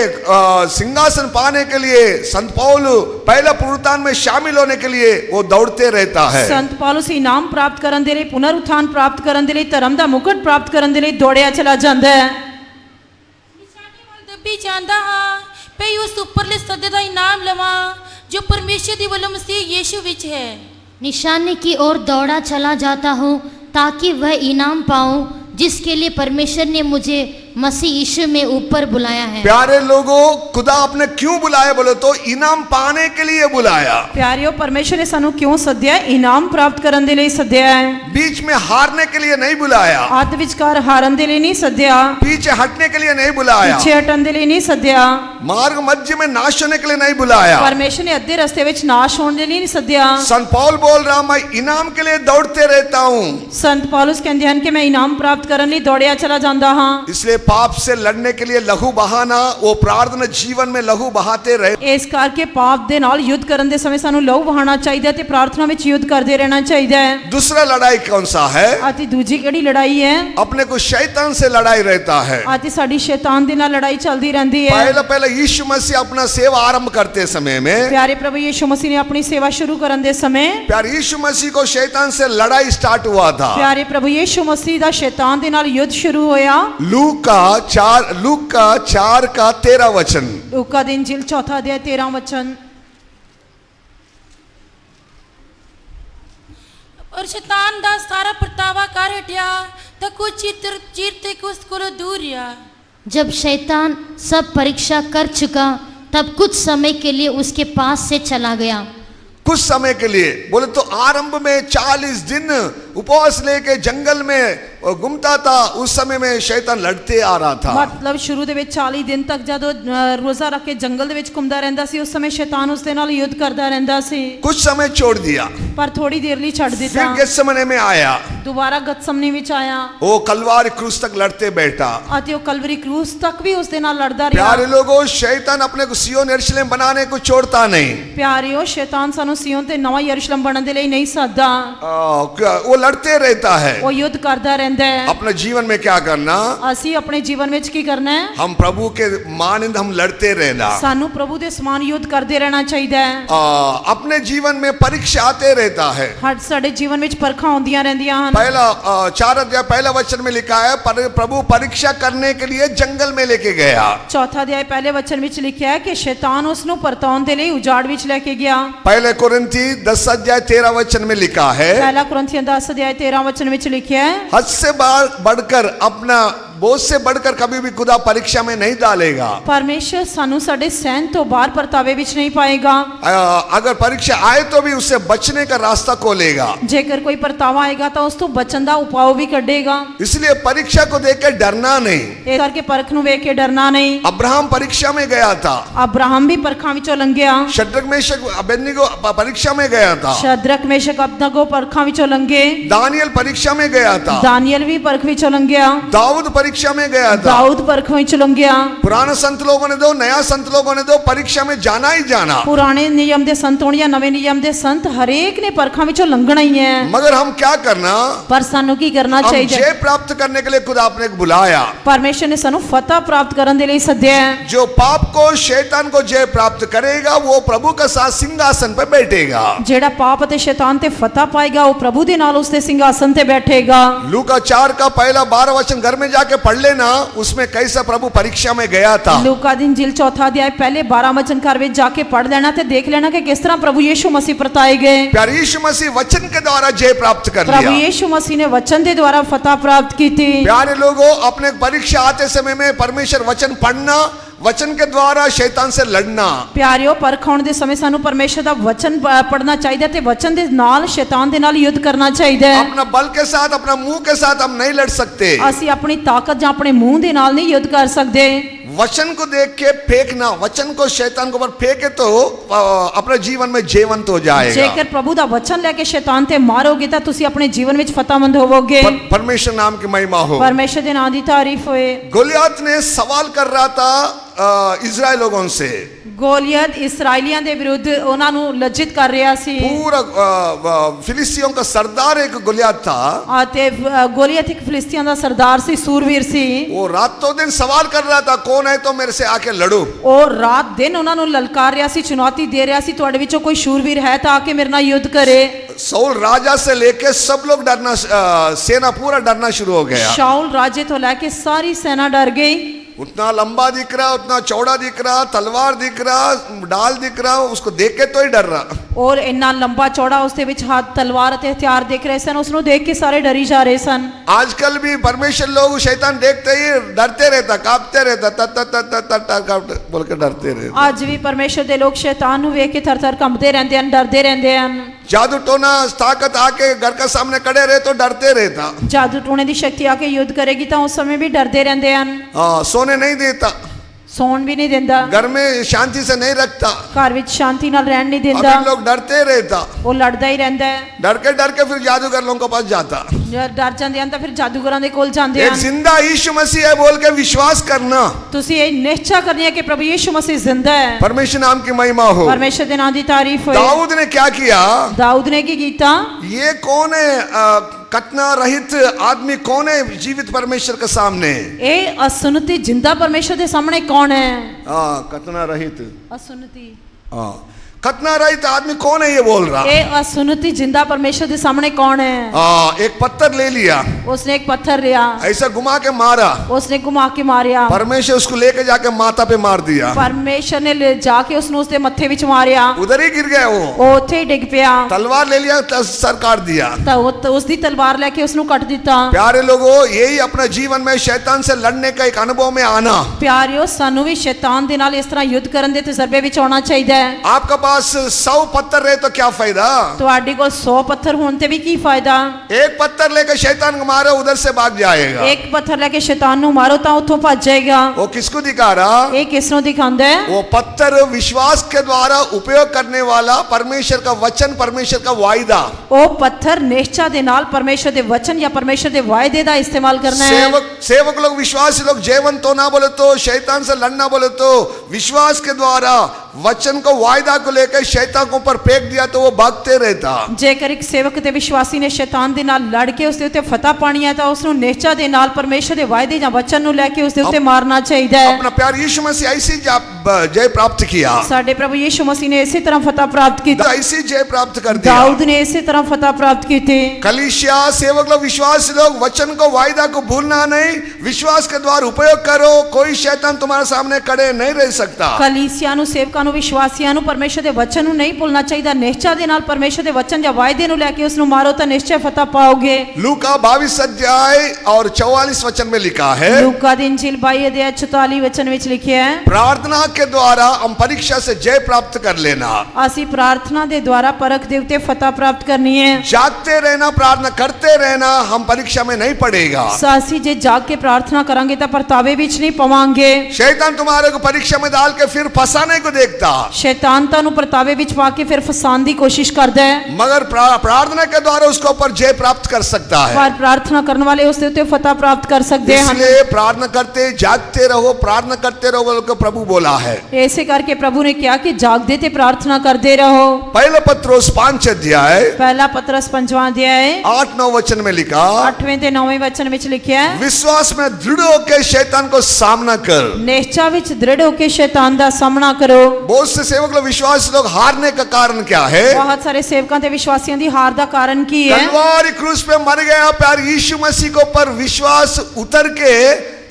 सिंहासन पाने के लिए संत पौल पहला पुनरुत्थान में शामिल होने के लिए वो दौड़ते रहता है। ਸੰਤ ਪੌਲੁਸ ਇਨਾਮ ਪ੍ਰਾਪਤ ਕਰਨ ਦੇ ਲਈ, ਪੁਨਰ ਉਥਾਨ ਪ੍ਰਾਪਤ ਕਰਨ ਦੇ ਲਈ, ਧਰਮ ਦਾ ਮੁਕਟ ਪ੍ਰਾਪਤ ਕਰਨ ਦੇ ਲਈ ਦੌੜਿਆ ਚਲਾ ਜਾਂਦਾ ਹੈ। ਨਿਸ਼ਾਨੇ ਵੱਲ ਦੱਬੀ ਜਾਂਦਾ ਹਾਂ ਭਈ ਉਸ ਉੱਪਰਲੇ ਸੱਦੇ ਦਾ ਇਨਾਮ ਲਵਾਂ ਜੋ ਪਰਮੇਸ਼ਰ ਦੀ ਵੱਲੋਂ ਮਸੀਹ ਯੀਸ਼ੂ ਵਿੱਚ ਹੈ। निशाने की ओर दौड़ा चला जाता हूँ ताकि वह इनाम पाऊँ जिसके लिए परमेश्वर ने मुझे मसीह यीशु में ऊपर बुलाया है। प्यारे लोगों, खुदा आपने क्यों बुलाया बोले तो इनाम पाने के लिए बुलाया। ਪਿਆਰਿਓ, ਪਰਮੇਸ਼ਰ ਨੇ ਸਾਨੂੰ ਕਿਉਂ ਸੱਦਿਆ? ਇਨਾਮ ਪ੍ਰਾਪਤ ਕਰਨ ਦੇ ਲਈ ਸੱਦਿਆ ਹੈ। बीच में हारने के लिए नहीं बुलाया, ਅੱਧ ਵਿਚਕਾਰ ਹਾਰਨ ਦੇ ਲਈ ਨਹੀਂ ਸੱਦਿਆ, पीछे हटने के लिए नहीं बुलाया, ਪਿੱਛੇ ਹਟਣ ਦੇ ਲਈ ਨਹੀਂ ਸੱਦਿਆ। मार्ग मध्य में नाश होने के लिए नहीं बुलाया। ਪਰਮੇਸ਼ਰ ਨੇ ਅੱਧੇ ਰਸਤੇ ਵਿੱਚ ਨਾਸ਼ ਹੋਣ ਦੇ ਲਈ ਨਹੀਂ ਸੱਦਿਆ। संत पौल बोल रहा, मैं इनाम के लिए दौड़ते रहता हूँ। ਸੰਤ ਪੌਲੁਸ ਕਹਿੰਦੇ ਹਨ ਕਿ ਮੈਂ ਇਨਾਮ ਪ੍ਰਾਪਤ ਕਰਨ ਲਈ ਦੌੜਿਆ ਚਲਾ ਜਾਂਦਾ ਹਾਂ। इसलिए पाप से लड़ने के लिए लहू बहाना, वो प्रार्थना जीवन में लहू बहाते रहे। ਇਸ ਕਰਕੇ ਪਾਪ ਦੇ ਨਾਲ ਯੁੱਧ ਕਰਨ ਦੇ ਸਮੇਂ ਸਾਨੂੰ ਲਹੂ ਵਹਾਉਣਾ ਚਾਹੀਦਾ ਤੇ ਪ੍ਰਾਰਥਨਾ ਵਿੱਚ ਯੁੱਧ ਕਰਦੇ ਰਹਿਣਾ ਚਾਹੀਦਾ ਹੈ। दूसरा लड़ाई कौन सा है? ਅਤੇ ਦੂਜੀ ਕਿਹੜੀ ਲੜਾਈ ਹੈ? अपने को शैतान से लड़ाई रहता है। ਅਤੇ ਸਾਡੀ शैतान ਦੇ ਨਾਲ ਲੜਾਈ ਚੱਲਦੀ ਰਹਿੰਦੀ ਹੈ। पहले यीशु मसीह अपना सेवा आरंभ करते समय में, ਪਿਆਰੇ ਪ੍ਰਭੂ ਯੀਸ਼ੂ ਮਸੀਹ ਨੇ ਆਪਣੀ ਸੇਵਾ ਸ਼ੁਰੂ ਕਰਨ ਦੇ ਸਮੇਂ, प्यार यीशु मसीह को शैतान से लड़ाई स्टार्ट हुआ था। ਪਿਆਰੇ ਪ੍ਰਭੂ ਯੀਸ਼ੂ ਮਸੀਹ ਦਾ शैतान ਦੇ ਨਾਲ युद्ध शुरू होया। लूक का 4 का 13 वचन। लूका दी इंजील 4 अध्याय 13 वचन। ਔਰ ਸ਼ੈਤਾਨ ਦਾ ਸਾਰਾ ਪਰਤਾਵਾ ਕਰ ਹਟਿਆ ਤਾਂ ਕੁਝ ਚਿਰ ਤੇ ਉਸ ਕੋਲੋਂ ਦੂਰ ਰਿਹਾ। जब शैतान सब परीक्षा कर चुका तब कुछ समय के लिए उसके पास से चला गया। कुछ समय के लिए बोले तो आरंभ में 40 दिन उपवास लेके जंगल में घूमता था। उस समय में शैतान लड़ते आ रहा था। मतलब शुरू ਦੇ ਵਿੱਚ 40 ਦਿਨ ਤੱਕ ਜਦੋਂ ਰੋਜ਼ਾ ਰੱਖ ਕੇ ਜੰਗਲ ਦੇ ਵਿੱਚ ਘੁੰਮਦਾ ਰਹਿੰਦਾ ਸੀ, ਉਸ ਸਮੇਂ शैतान ਉਸ ਦੇ ਨਾਲ ਯੁੱਧ ਕਰਦਾ ਰਹਿੰਦਾ ਸੀ। कुछ समय छोड़ दिया, ਪਰ ਥੋੜੀ ਦੇਰ ਲਈ ਛੱਡ ਦਿੱਤਾ। फिर गेत्सेमने में आया, ਦੁਬਾਰਾ ਗਤਸਮਨੀ ਵਿੱਚ ਆਇਆ वो कलवारी क्रूस तक लड़ते बैठा। ਅਤੇ ਉਹ ਕਲਵਰੀ ਕਰੂਸ ਤੱਕ ਵੀ ਉਸ ਦੇ ਨਾਲ ਲੜਦਾ ਰਿਹਾ। प्यारे लोगों, शैतान अपने को सिय्योन यरूशलेम बनाने को छोड़ता नहीं। ਪਿਆਰਿਓ, शैतान ਸਾਨੂੰ ਸਿਯੋਨ ਤੇ ਨਵਾਂ ਯਰੂਸ਼ਲਮ ਬਣਨ ਦੇ ਲਈ ਨਹੀਂ ਸੱਦਦਾ। वो लड़ते रहता है। ਉਹ ਯੁੱਧ ਕਰਦਾ ਰਹਿੰਦਾ ਲੈਂਦਾ ਹੈ। अपने जीवन में क्या करना, ਅਸੀਂ ਆਪਣੇ ਜੀਵਨ ਵਿੱਚ ਕੀ करना है? हम प्रभु के मानंद हम लड़ते रहना। ਸਾਨੂੰ ਪ੍ਰਭੂ ਦੇ ਸਮਾਨ ਯੁੱਧ ਕਰਦੇ ਰਹਿਣਾ ਚਾਹੀਦਾ ਹੈ। अपने जीवन में परीक्षा आते रहता है। ਹਰ ਸਾਡੇ ਜੀਵਨ ਵਿੱਚ ਪਰਖਾਂ ਆਉਂਦੀਆਂ ਰਹਿੰਦੀਆਂ ਹਨ। पहला 4 अध्याय पहला वचन में लिखा है, प्रभु परीक्षा करने के लिए जंगल में लेके गया। ਚੌਥਾ ਅਧਿਆਇ ਪਹਿਲੇ ਵਚਨ ਵਿੱਚ ਲਿਖਿਆ ਹੈ ਕਿ ਸ਼ੈਤਾਨ ਉਸ ਨੂੰ ਪਰਤਾਉਣ ਦੇ ਲਈ ਉਜਾੜ ਵਿੱਚ ਲੈ ਕੇ ਗਿਆ। पहले कुरिन्थी 10 अध्याय 13 वचन में लिखा है, ਪਹਿਲਾ ਕੁਰਿੰਥੀਆਂ 10 ਅਧਿਆਇ 13 ਵਚਨ ਵਿੱਚ ਲਿਖਿਆ ਹੈ, हद से बढ़कर अपना बोझ से बढ़कर कभी भी खुदा परीक्षा में नहीं डालेगा। ਪਰਮੇਸ਼ਰ ਸਾਨੂੰ ਸਾਡੇ ਸਹਿਣ ਤੋਂ ਬਾਹਰ ਪਰਤਾਵੇ ਵਿੱਚ ਨਹੀਂ ਪਾਏਗਾ। अगर परीक्षा आए तो भी उससे बचने का रास्ता खोलेगा। ਜੇਕਰ ਕੋਈ ਪਰਤਾਵਾ ਆਏਗਾ ਤਾਂ ਉਸ ਤੋਂ ਬਚਣ ਦਾ ਉਪਾਅ ਵੀ ਕੱਢੇਗਾ। इसलिए परीक्षा को देख के डरना नहीं। ਇਸ ਕਰਕੇ ਪਰਖ ਨੂੰ ਵੇਖ ਕੇ ਡਰਨਾ ਨਹੀਂ। अब्राहम परीक्षा में गया था, ਅਬਰਾਹਮ भी ਪਰਖਾਂ ਵਿੱਚੋਂ ਲੰਘਿਆ। शद्रक मेशक अबेदनीगो परीक्षा में गया था, ਸ਼ਦਰਕ ਮੇਸ਼ਕ ਅਬਦਨਾਗੋ ਪਰਖਾਂ ਵਿੱਚੋਂ ਲੰਘੇ। दानियल परीक्षा में गया था, ਦਾਨੀਅਲ भी ਪਰਖ ਵਿੱਚੋਂ ਲੰਘਿਆ। दाऊद परीक्षा में गया था। ਦਾਊਦ ਪਰਖ ਵਿੱਚੋਂ ਲੰਘਿਆ। पुराने संत लोगों ने दो, नया संत लोगों ने दो, परीक्षा में जाना ही जाना। ਪੁਰਾਣੇ ਨਿਯਮ ਦੇ ਸੰਤ ਹੋਣ ਜਾਂ ਨਵੇਂ ਨਿਯਮ ਦੇ ਸੰਤ ਹਰੇਕ ਨੇ ਪਰਖਾਂ ਵਿੱਚੋਂ ਲੰਘਣਾ ਹੀ ਹੈ। मगर हम क्या करना, ਪਰ ਸਾਨੂੰ ਕੀ ਕਰਨਾ हम ਚਾਹੀਦਾ? जय प्राप्त करने के लिए खुदा आपने बुलाया। ਪਰਮੇਸ਼ਰ ਨੇ ਸਾਨੂੰ ਫਤਹ ਪ੍ਰਾਪਤ ਕਰਨ ਦੇ ਲਈ ਸੱਦਿਆ ਹੈ। जो पाप को शैतान को जय प्राप्त करेगा वो प्रभु के साथ सिंहासन पर बैठेगा। ਜਿਹੜਾ ਪਾਪ ਅਤੇ ਸ਼ੈਤਾਨ ਤੇ ਫਤਹ ਪਾਏਗਾ ਉਹ ਪ੍ਰਭੂ ਦੇ ਨਾਲ ਉਸਦੇ ਸਿੰਘਾਸਨ ਤੇ ਬੈਠੇਗਾ। लूका 4 का पहला 12 वचन घर में जाके पढ़ लेना, उसमें कैसा प्रभु परीक्षा में गया था। ਲੂਕਾ ਦੀ ਇੰਜੀਲ ਚੌਥਾ ਅਧਿਆਇ ਪਹਿਲੇ 12 ਵਚਨ ਘਰ ਵਿੱਚ ਜਾ ਕੇ ਪੜ੍ਹ ਲੈਣਾ ਤੇ ਦੇਖ ਲੈਣਾ ਕਿ ਕਿਸ ਤਰ੍ਹਾਂ ਪ੍ਰਭੂ ਯੀਸ਼ੂ ਮਸੀਹ ਪਰਤਾਏ ਗਏ। प्यारे यीशु मसीह वचन के द्वारा जय प्राप्त कर ਪ੍ਰਭੂ लिया। ਯੀਸ਼ੂ ਮਸੀਹ ਨੇ ਵਚਨ ਦੇ ਦੁਆਰਾ ਫਤਹ ਪ੍ਰਾप्त ਕੀਤੀ। प्यारे लोगों, अपने परीक्षा आते समय में परमेश्वर वचन पढ़ना, वचन के द्वारा शैतान से लड़ना। ਪਿਆਰਿਓ ਪਰਖ ਆਉਣ ਦੇ ਸਮੇਂ ਸਾਨੂੰ ਪਰਮੇਸ਼ਰ ਦਾ ਵਚਨ ਪੜ੍ਹਨਾ ਚਾਹੀਦਾ ਤੇ ਵਚਨ ਦੇ ਨਾਲ ਸ਼ੈਤਾਨ ਦੇ ਨਾਲ ਯੁੱਧ ਕਰਨਾ ਚਾਹੀਦਾ ਹੈ। अपना बल के साथ, अपना मुंह के साथ हम नहीं लड़ सकते। ਅਸੀਂ ਆਪਣੀ ਤਾਕਤ ਜਾਂ ਆਪਣੇ ਮੂੰਹ ਦੇ ਨਾਲ ਨਹੀਂ ਯੁੱਧ ਕਰ ਸਕਦੇ। वचन को देख के फेंकना, वचन को शैतान के ऊपर फेंके तो अपने जीवन में जीवंत हो जाएगा। ਜੇਕਰ ਪ੍ਰਭੂ ਦਾ ਵਚਨ ਲੈ ਕੇ ਸ਼ੈਤਾਨ ਤੇ ਮਾਰੋਗੇ ਤਾਂ ਤੁਸੀਂ ਆਪਣੇ ਜੀਵਨ ਵਿੱਚ ਫਤਹਮੰਦ ਹੋਵੋਗੇ। परमेश्वर नाम की महिमा हो। ਪਰਮੇਸ਼ਰ ਦੇ ਨਾਮ ਦੀ ਤਾਰੀਫ ਹੋਏ। गोलियत ने सवाल कर रहा था इजराइल लोगों से। ਗੋਲੀਅਤ ਇਸਰਾਈਲੀਆਂ ਦੇ ਵਿਰੁੱਧ ਉਹਨਾਂ ਨੂੰ ਲੱਜਿਤ ਕਰ ਰਿਹਾ ਸੀ। पूरा फिलिस्तियों का सरदार एक गोलियत था। ਅਤੇ ਗੋਲੀਅਤ ਇੱਕ ਫਿਲਿਸਤੀਆਂ ਦਾ ਸਰਦਾਰ ਸੀ, ਸੂਰਵੀਰ ਸੀ। वो रातों दिन सवाल कर रहा था, कौन है तो मेरे से आके लड़ो। ਉਹ ਰਾਤ ਦਿਨ ਉਹਨਾਂ ਨੂੰ ਲਲਕਾਰ ਰਿਹਾ ਸੀ, ਚੁਣੌਤੀ ਦੇ ਰਿਹਾ ਸੀ, ਤੁਹਾਡੇ ਵਿੱਚੋਂ ਕੋਈ ਸ਼ੂਰਵੀਰ ਹੈ ਤਾਂ ਆ ਕੇ ਮੇਰੇ ਨਾਲ ਯੁੱਧ ਕਰੇ। साउल राजा से लेके सब लोग डरना, सेना पूरा डरना शुरू हो गया। शाऊल राजे तो लेके सारी सेना डर गई। उतना लंबा दिख रहा, उतना चौड़ा दिख रहा, तलवार दिख रहा, ढाल दिख रहा, उसको देख के तो ही डर रहा। और इन्ना लंबा चौड़ा उसके विच हाथ तलवार ते हथियार देख रहे सन, उसनु देख के सारे डरी जा रहे सन। आजकल भी परमेश्वर लोग शैतान देखते ही डरते रहता, कांपते रहता, तत तत तत तत तत बोल के डरते रहते। आज भी परमेश्वर दे लोग शैतान नु वेख के थर-थर कंबदे रहंदे हन, डरदे रहंदे हन। जादू टोना ताकत आके घर का सामने खड़े रहे तो डरते रहता। जादू टोने दी शक्ति आके युद्ध करेगी तो उस समय भी डरदे रहंदे हन। सोने नहीं देता, सोन भी नहीं देंदा, घर में शांति से नहीं रखता, घर विच शांति नाल रहन नहीं देंदा, अभी लोग डरते रहता, वो लड़दा ही रहंदा है। डर के फिर जादूगर लोगों के पास जाता। डर जांदे हन तो फिर जादूगरां दे कोल जांदे एक हन। जिंदा यीशु मसीह है बोल के विश्वास करना। तुसी ये निश्चय करनी है कि प्रभु यीशु मसीह जिंदा है। परमेश्वर नाम की महिमा हो। परमेश्वर दे नाम दी तारीफ होए। दाऊद ने क्या किया? दाऊद ने की कीता? ये कौन है कतना रहित आदमी, कौन है जीवित परमेश्वर के सामने? ए असुन्नति जिंदा परमेश्वर दे सामने कौन है? कतना रहित, असुन्नति, कतना रहित आदमी कौन है ये बोल रहा। ए असुन्नति जिंदा परमेश्वर दे सामने कौन है? एक पत्थर ले लिया, उसने एक पत्थर लिया, ऐसा घुमा के मारा, उसने घुमा के मारिया, परमेश्वर उसको लेके जाके माथा पे मार दिया, परमेश्वर ने ले जाके उसने उसके मत्थे विच मारिया, उधर ही गिर गया वो उत्थे ही डिग पिया, तलवार ले लिया, सर काट दिया। तो उसकी तलवार लेके उसनु कट दिता। प्यारे लोगों, यही अपने जीवन में शैतान से लड़ने का एक अनुभव में आना। प्यारियो सानू भी शैतान दे नाल इस तरह युद्ध करन दे तजर्बे विच आना चाहिए। आपका पास 100 पत्थर रहे तो क्या फायदा? ਤੁਹਾਡੇ ਕੋਲ 100 पत्थर होने ते भी की फायदा? एक पत्थर लेकर शैतान को मारो, उधर से भाग जाएगा। एक पत्थर लेके शैतान नु मारो ता उथों भज जाएगा। वो किसको दिखा रहा? ये किसनो दिखांदा है? वो पत्थर विश्वास के द्वारा उपयोग करने वाला परमेश्वर का वचन, परमेश्वर का वायदा। वो पत्थर निश्चय दे नाल परमेश्वर दे वचन या परमेश्वर दे वायदे दा इस्तेमाल करना है। सेवक लोग, विश्वासी लोग जीवन तो ना बोले तो, शैतान से लड़ना बोले तो विश्वास के द्वारा वचन को वायदा को लेकर शैतान के ऊपर फेंक दिया तो वो भागते रहता। ਜੇਕਰ ਇੱਕ ਸੇਵਕ ਤੇ ਵਿਸ਼ਵਾਸੀ ਨੇ ਸ਼ੈਤਾਨ ਦੇ ਨਾਲ ਲੜ ਕੇ ਉਸ ਦੇ ਉੱਤੇ ਫਤਹ ਪਾਣੀ ਹੈ ਤਾਂ ਉਸ ਨੂੰ ਨਿਸ਼ਚਾ ਦੇ ਨਾਲ ਪਰਮੇਸ਼ਰ ਦੇ ਵਾਅਦੇ ਜਾਂ ਵਚਨ ਨੂੰ ਲੈ ਕੇ ਉਸ ਦੇ ਉੱਤੇ ਮਾਰਨਾ ਚਾਹੀਦਾ ਹੈ। अपना प्यार यीशु मसीह ऐसी जय प्राप्त किया, ਸਾਡੇ ਪ੍ਰਭੂ ਯੀਸ਼ੂ ਮਸੀਹ ਨੇ ਇਸੇ ਤਰ੍ਹਾਂ ਫਤਹ ਪ੍ਰਾप्त ਕੀਤਾ, ऐसी जय प्राप्त कर दिया। ਦਾਊਦ ਨੇ ਇਸੇ ਤਰ੍ਹਾਂ ਫਤਹ ਪ੍ਰਾप्त ਕੀਤੀ। कलीसिया सेवक लोग विश्वासी लोग वचन को वायदा को भूलना नहीं, विश्वास के द्वारा उपयोग करो, कोई शैतान तुम्हारे सामने खड़े नहीं रह सकता। ਕਲੀਸਿਆ ਨੂੰ ਸੇਵਕਾਂ ਨੂੰ ਵਿਸ਼ਵਾਸੀਆਂ ਨੂੰ ਪਰਮੇਸ਼ਰ ਦੇ ਵਚਨ ਨੂੰ ਨਹੀਂ ਭੁੱਲਣਾ ਚਾਹੀਦਾ। ਨਿਸ਼ਚਾ ਦੇ ਨਾਲ ਪਰਮੇਸ਼ਰ ਦੇ ਵਚਨ ਜਾਂ ਵਾਅਦੇ ਨੂੰ ਲੈ ਕੇ ਉਸ ਨੂੰ ਮਾਰੋ ਤਾਂ ਨਿਸ਼ਚੈ ਫਤਹ ਪਾਓਗੇ। लूका 22 अध्याय और 44 वचन में लिखा है, ਲੂਕਾ ਦੀ ਇੰਜੀਲ 22 ਅਧਿਆਇ 44 ਵਚਨ ਵਿੱਚ ਲਿਖਿਆ ਹੈ, प्रार्थना के द्वारा हम परीक्षा से जय प्राप्त कर लेना। ਅਸੀਂ ਪ੍ਰਾਰਥਨਾ ਦੇ ਦੁਆਰਾ ਪਰਖ ਦੇ ਉੱਤੇ ਫਤਹ ਪ੍ਰਾप्त ਕਰਨੀ ਹੈ। जागते रहना, प्रार्थना करते रहना, हम परीक्षा में नहीं पड़ेगा। ਅਸੀਂ ਜੇ ਜਾਗ ਕੇ ਪ੍ਰਾਰਥਨਾ ਕਰਾਂਗੇ ਤਾਂ ਪਰਤਾਵੇ ਵਿੱਚ ਨਹੀਂ ਪਵਾਂਗੇ। शैतान तुम्हारे को परीक्षा में डाल के फिर फंसाने को देखता, ਸ਼ੈਤਾਨ ਤੁਹਾਨੂੰ ਪਰਤਾਵੇ ਵਿੱਚ ਪਾ ਕੇ ਫਿਰ ਫਸਾਉਣ ਦੀ ਕੋਸ਼ਿਸ਼ ਕਰਦਾ ਹੈ, मगर प्रार्थना के द्वारा उसके ऊपर जय प्राप्त कर सकता है। ਪਰ ਪ੍ਰਾਰਥਨਾ ਕਰਨ ਵਾਲੇ ਉਸ ਦੇ ਉੱਤੇ ਫਤਹ ਪ੍ਰਾप्त ਕਰ ਸਕਦੇ ਹਨ। इसलिए प्रार्थना करते जागते रहो, प्रार्थना करते रहो बोल के प्रभु बोला है। ऐसे करके प्रभु ने किया कि जागते थे प्रार्थना करते रहो। पहले पत्रोस 5 अध्याय पहला पत्रस 5वां अध्याय 8-9 वचन में लिखा, 8वें ते 9वें वचन में लिखा है, विश्वास में दृढ़ होकर शैतान को सामना कर। निश्चय विच दृढ़ होकर शैतान दा सामना करो। बहुत से सेवक लोग विश्वास लोग हारने का कारण क्या है? बहुत सारे सेवकों ते विश्वासियों दी हार दा कारण की है? कलवारी क्रूस पे मर गया प्यार यीशु मसीह को पर विश्वास उतर के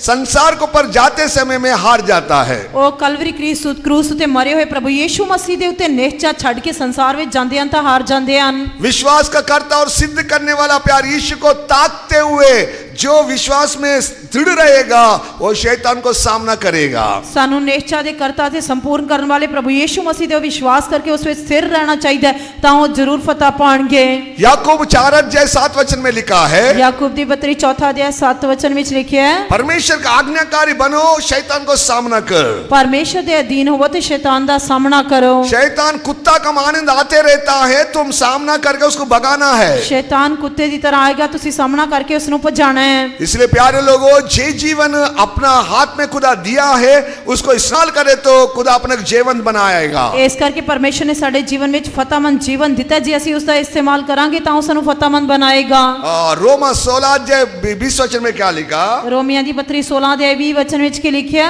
संसार को पर जाते समय में हार जाता है। ओ कलवरी क्रूस उते मरे हुए प्रभु यीशु मसीह दे उते निश्चय छड़ के संसार में जांदे हन तां हार जांदे हन। विश्वास का कर्ता और सिद्ध करने वाला प्यार यीशु को ताकते हुए जो विश्वास में दृढ़ रहेगा वो शैतान को सामना करेगा। सानू निश्चय दे कर्ता ते संपूर्ण करने वाले प्रभु यीशु मसीह दे विश्वास करके उस पे स्थिर रहना चाहिए तां वो जरूर फतह पाएंगे। याकूब 4 अध्याय 7 वचन में लिखा है, याकूब दी पत्री 4 अध्याय 7 वचन में लिखा है, परमेश्वर का आज्ञाकारी बनो, शैतान को सामना कर। परमेश्वर दे अधीन हो तो शैतान दा सामना करो। शैतान कुत्ता का मानंद आते रहता है, तुम सामना करके उसको भगाना है। शैतान कुत्ते की तरह आएगा, तुसी सामना करके उसनु भजाना है। इसलिए प्यारे लोगों, जे जीवन अपना हाथ में खुदा दिया है उसको इस्तेमाल करे तो खुदा अपने जीवन बनाएगा। इस करके परमेश्वर ने साडे जीवन में फतहमंद जीवन दिता, जे असी उसका इस्तेमाल करांगे तां सानू फतहमंद बनाएगा। रोमा 16 अध्याय 20 वचन में क्या लिखा? रोमिया दी पत्री 16 अध्याय 20 वचन में के लिखा,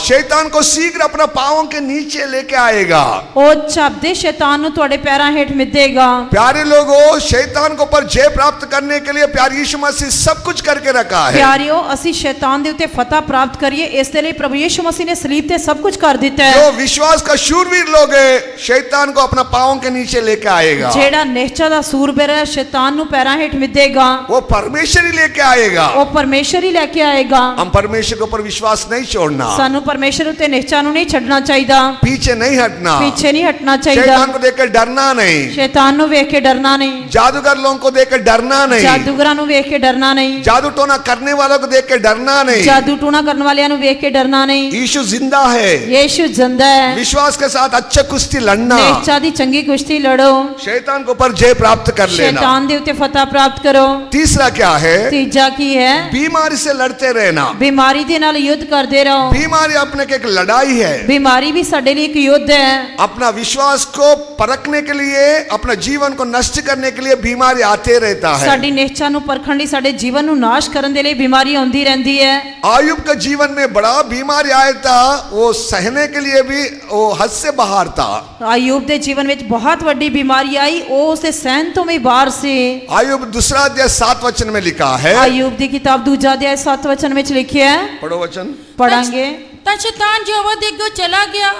शैतान को शीघ्र अपना पांवों के नीचे लेके आएगा। ओ छापदे शैतान नु तुहाडे पैरां हेठ मिदेगा। प्यारे लोगों, शैतान को पर जय प्राप्त करने के लिए प्यारे यीशु मसीह सब कुछ करके रखा है। प्यारियो, असी शैतान दे उते फतह प्राप्त करिए इसके लिए प्रभु यीशु मसीह ने सलीब ते सब कुछ कर दिता है। जो विश्वास का शूरवीर लोग है, शैतान को अपना पांवों के नीचे लेके आएगा। जेड़ा निश्चय दा सूरबीर है, शैतान नु पैरां हेठ मिदेगा। वो परमेश्वर ही लेके आएगा। वो परमेश्वर ही लेके आएगा। हम परमेश्वर के ऊपर विश्वास नहीं छोड़ना, सानू परमेश्वर उते निश्चय नु नहीं छड़ना चाहिए, पीछे नहीं हटना, पीछे नहीं हटना चाहिए। शैतान को देखकर डरना नहीं, शैतान नु देख के डरना नहीं, जादूगर लोगों को देखकर डरना नहीं, जादूगरां नु देख के डरना नहीं, जादू टोना करने वालों को देख के डरना नहीं, जादू टोना करने वालियां नु देख के डरना नहीं। यीशु जिंदा है, यीशु जिंदा है। विश्वास के साथ अच्छा कुश्ती लड़ना, निश्चय दी चंगी कुश्ती लड़ो, शैतान को पर जय प्राप्त कर लेना। शैतान दे उते फतह प्राप्त करो। तीसरा क्या है? तीजा की है, बीमारी से लड़ते रहना। बीमारी दे नाल युद्ध करते रहो। बीमारी अपने के एक लड़ाई है, बीमारी भी साडे लिए एक युद्ध है। अपना विश्वास को परखने के लिए, अपना जीवन को नष्ट करने के लिए बीमारी आते रहता है। साडी निश्चय नु परखण लई, साडे जीवन नु नाश करन दे लई बीमारी आउंदी रहंदी है। आयुब का जीवन में बड़ा बीमारी आया था, वो सहने के लिए भी वो हद से बाहर था। आयुब दे जीवन में बहुत बड़ी बीमारी आई, वो उसे सहन तो में बाहर से। आयुब 2 अध्याय 7 वचन में लिखा है, आयुब दी किताब 2 अध्याय 7 वचन में लिखा है, पढ़ो वचन पढ़ांगे। ਤਾਂ ਸ਼ੈਤਾਨ ਯਹੋਵਾ ਦੇ ਅੱਗੇ ਚਲਾ ਗਿਆ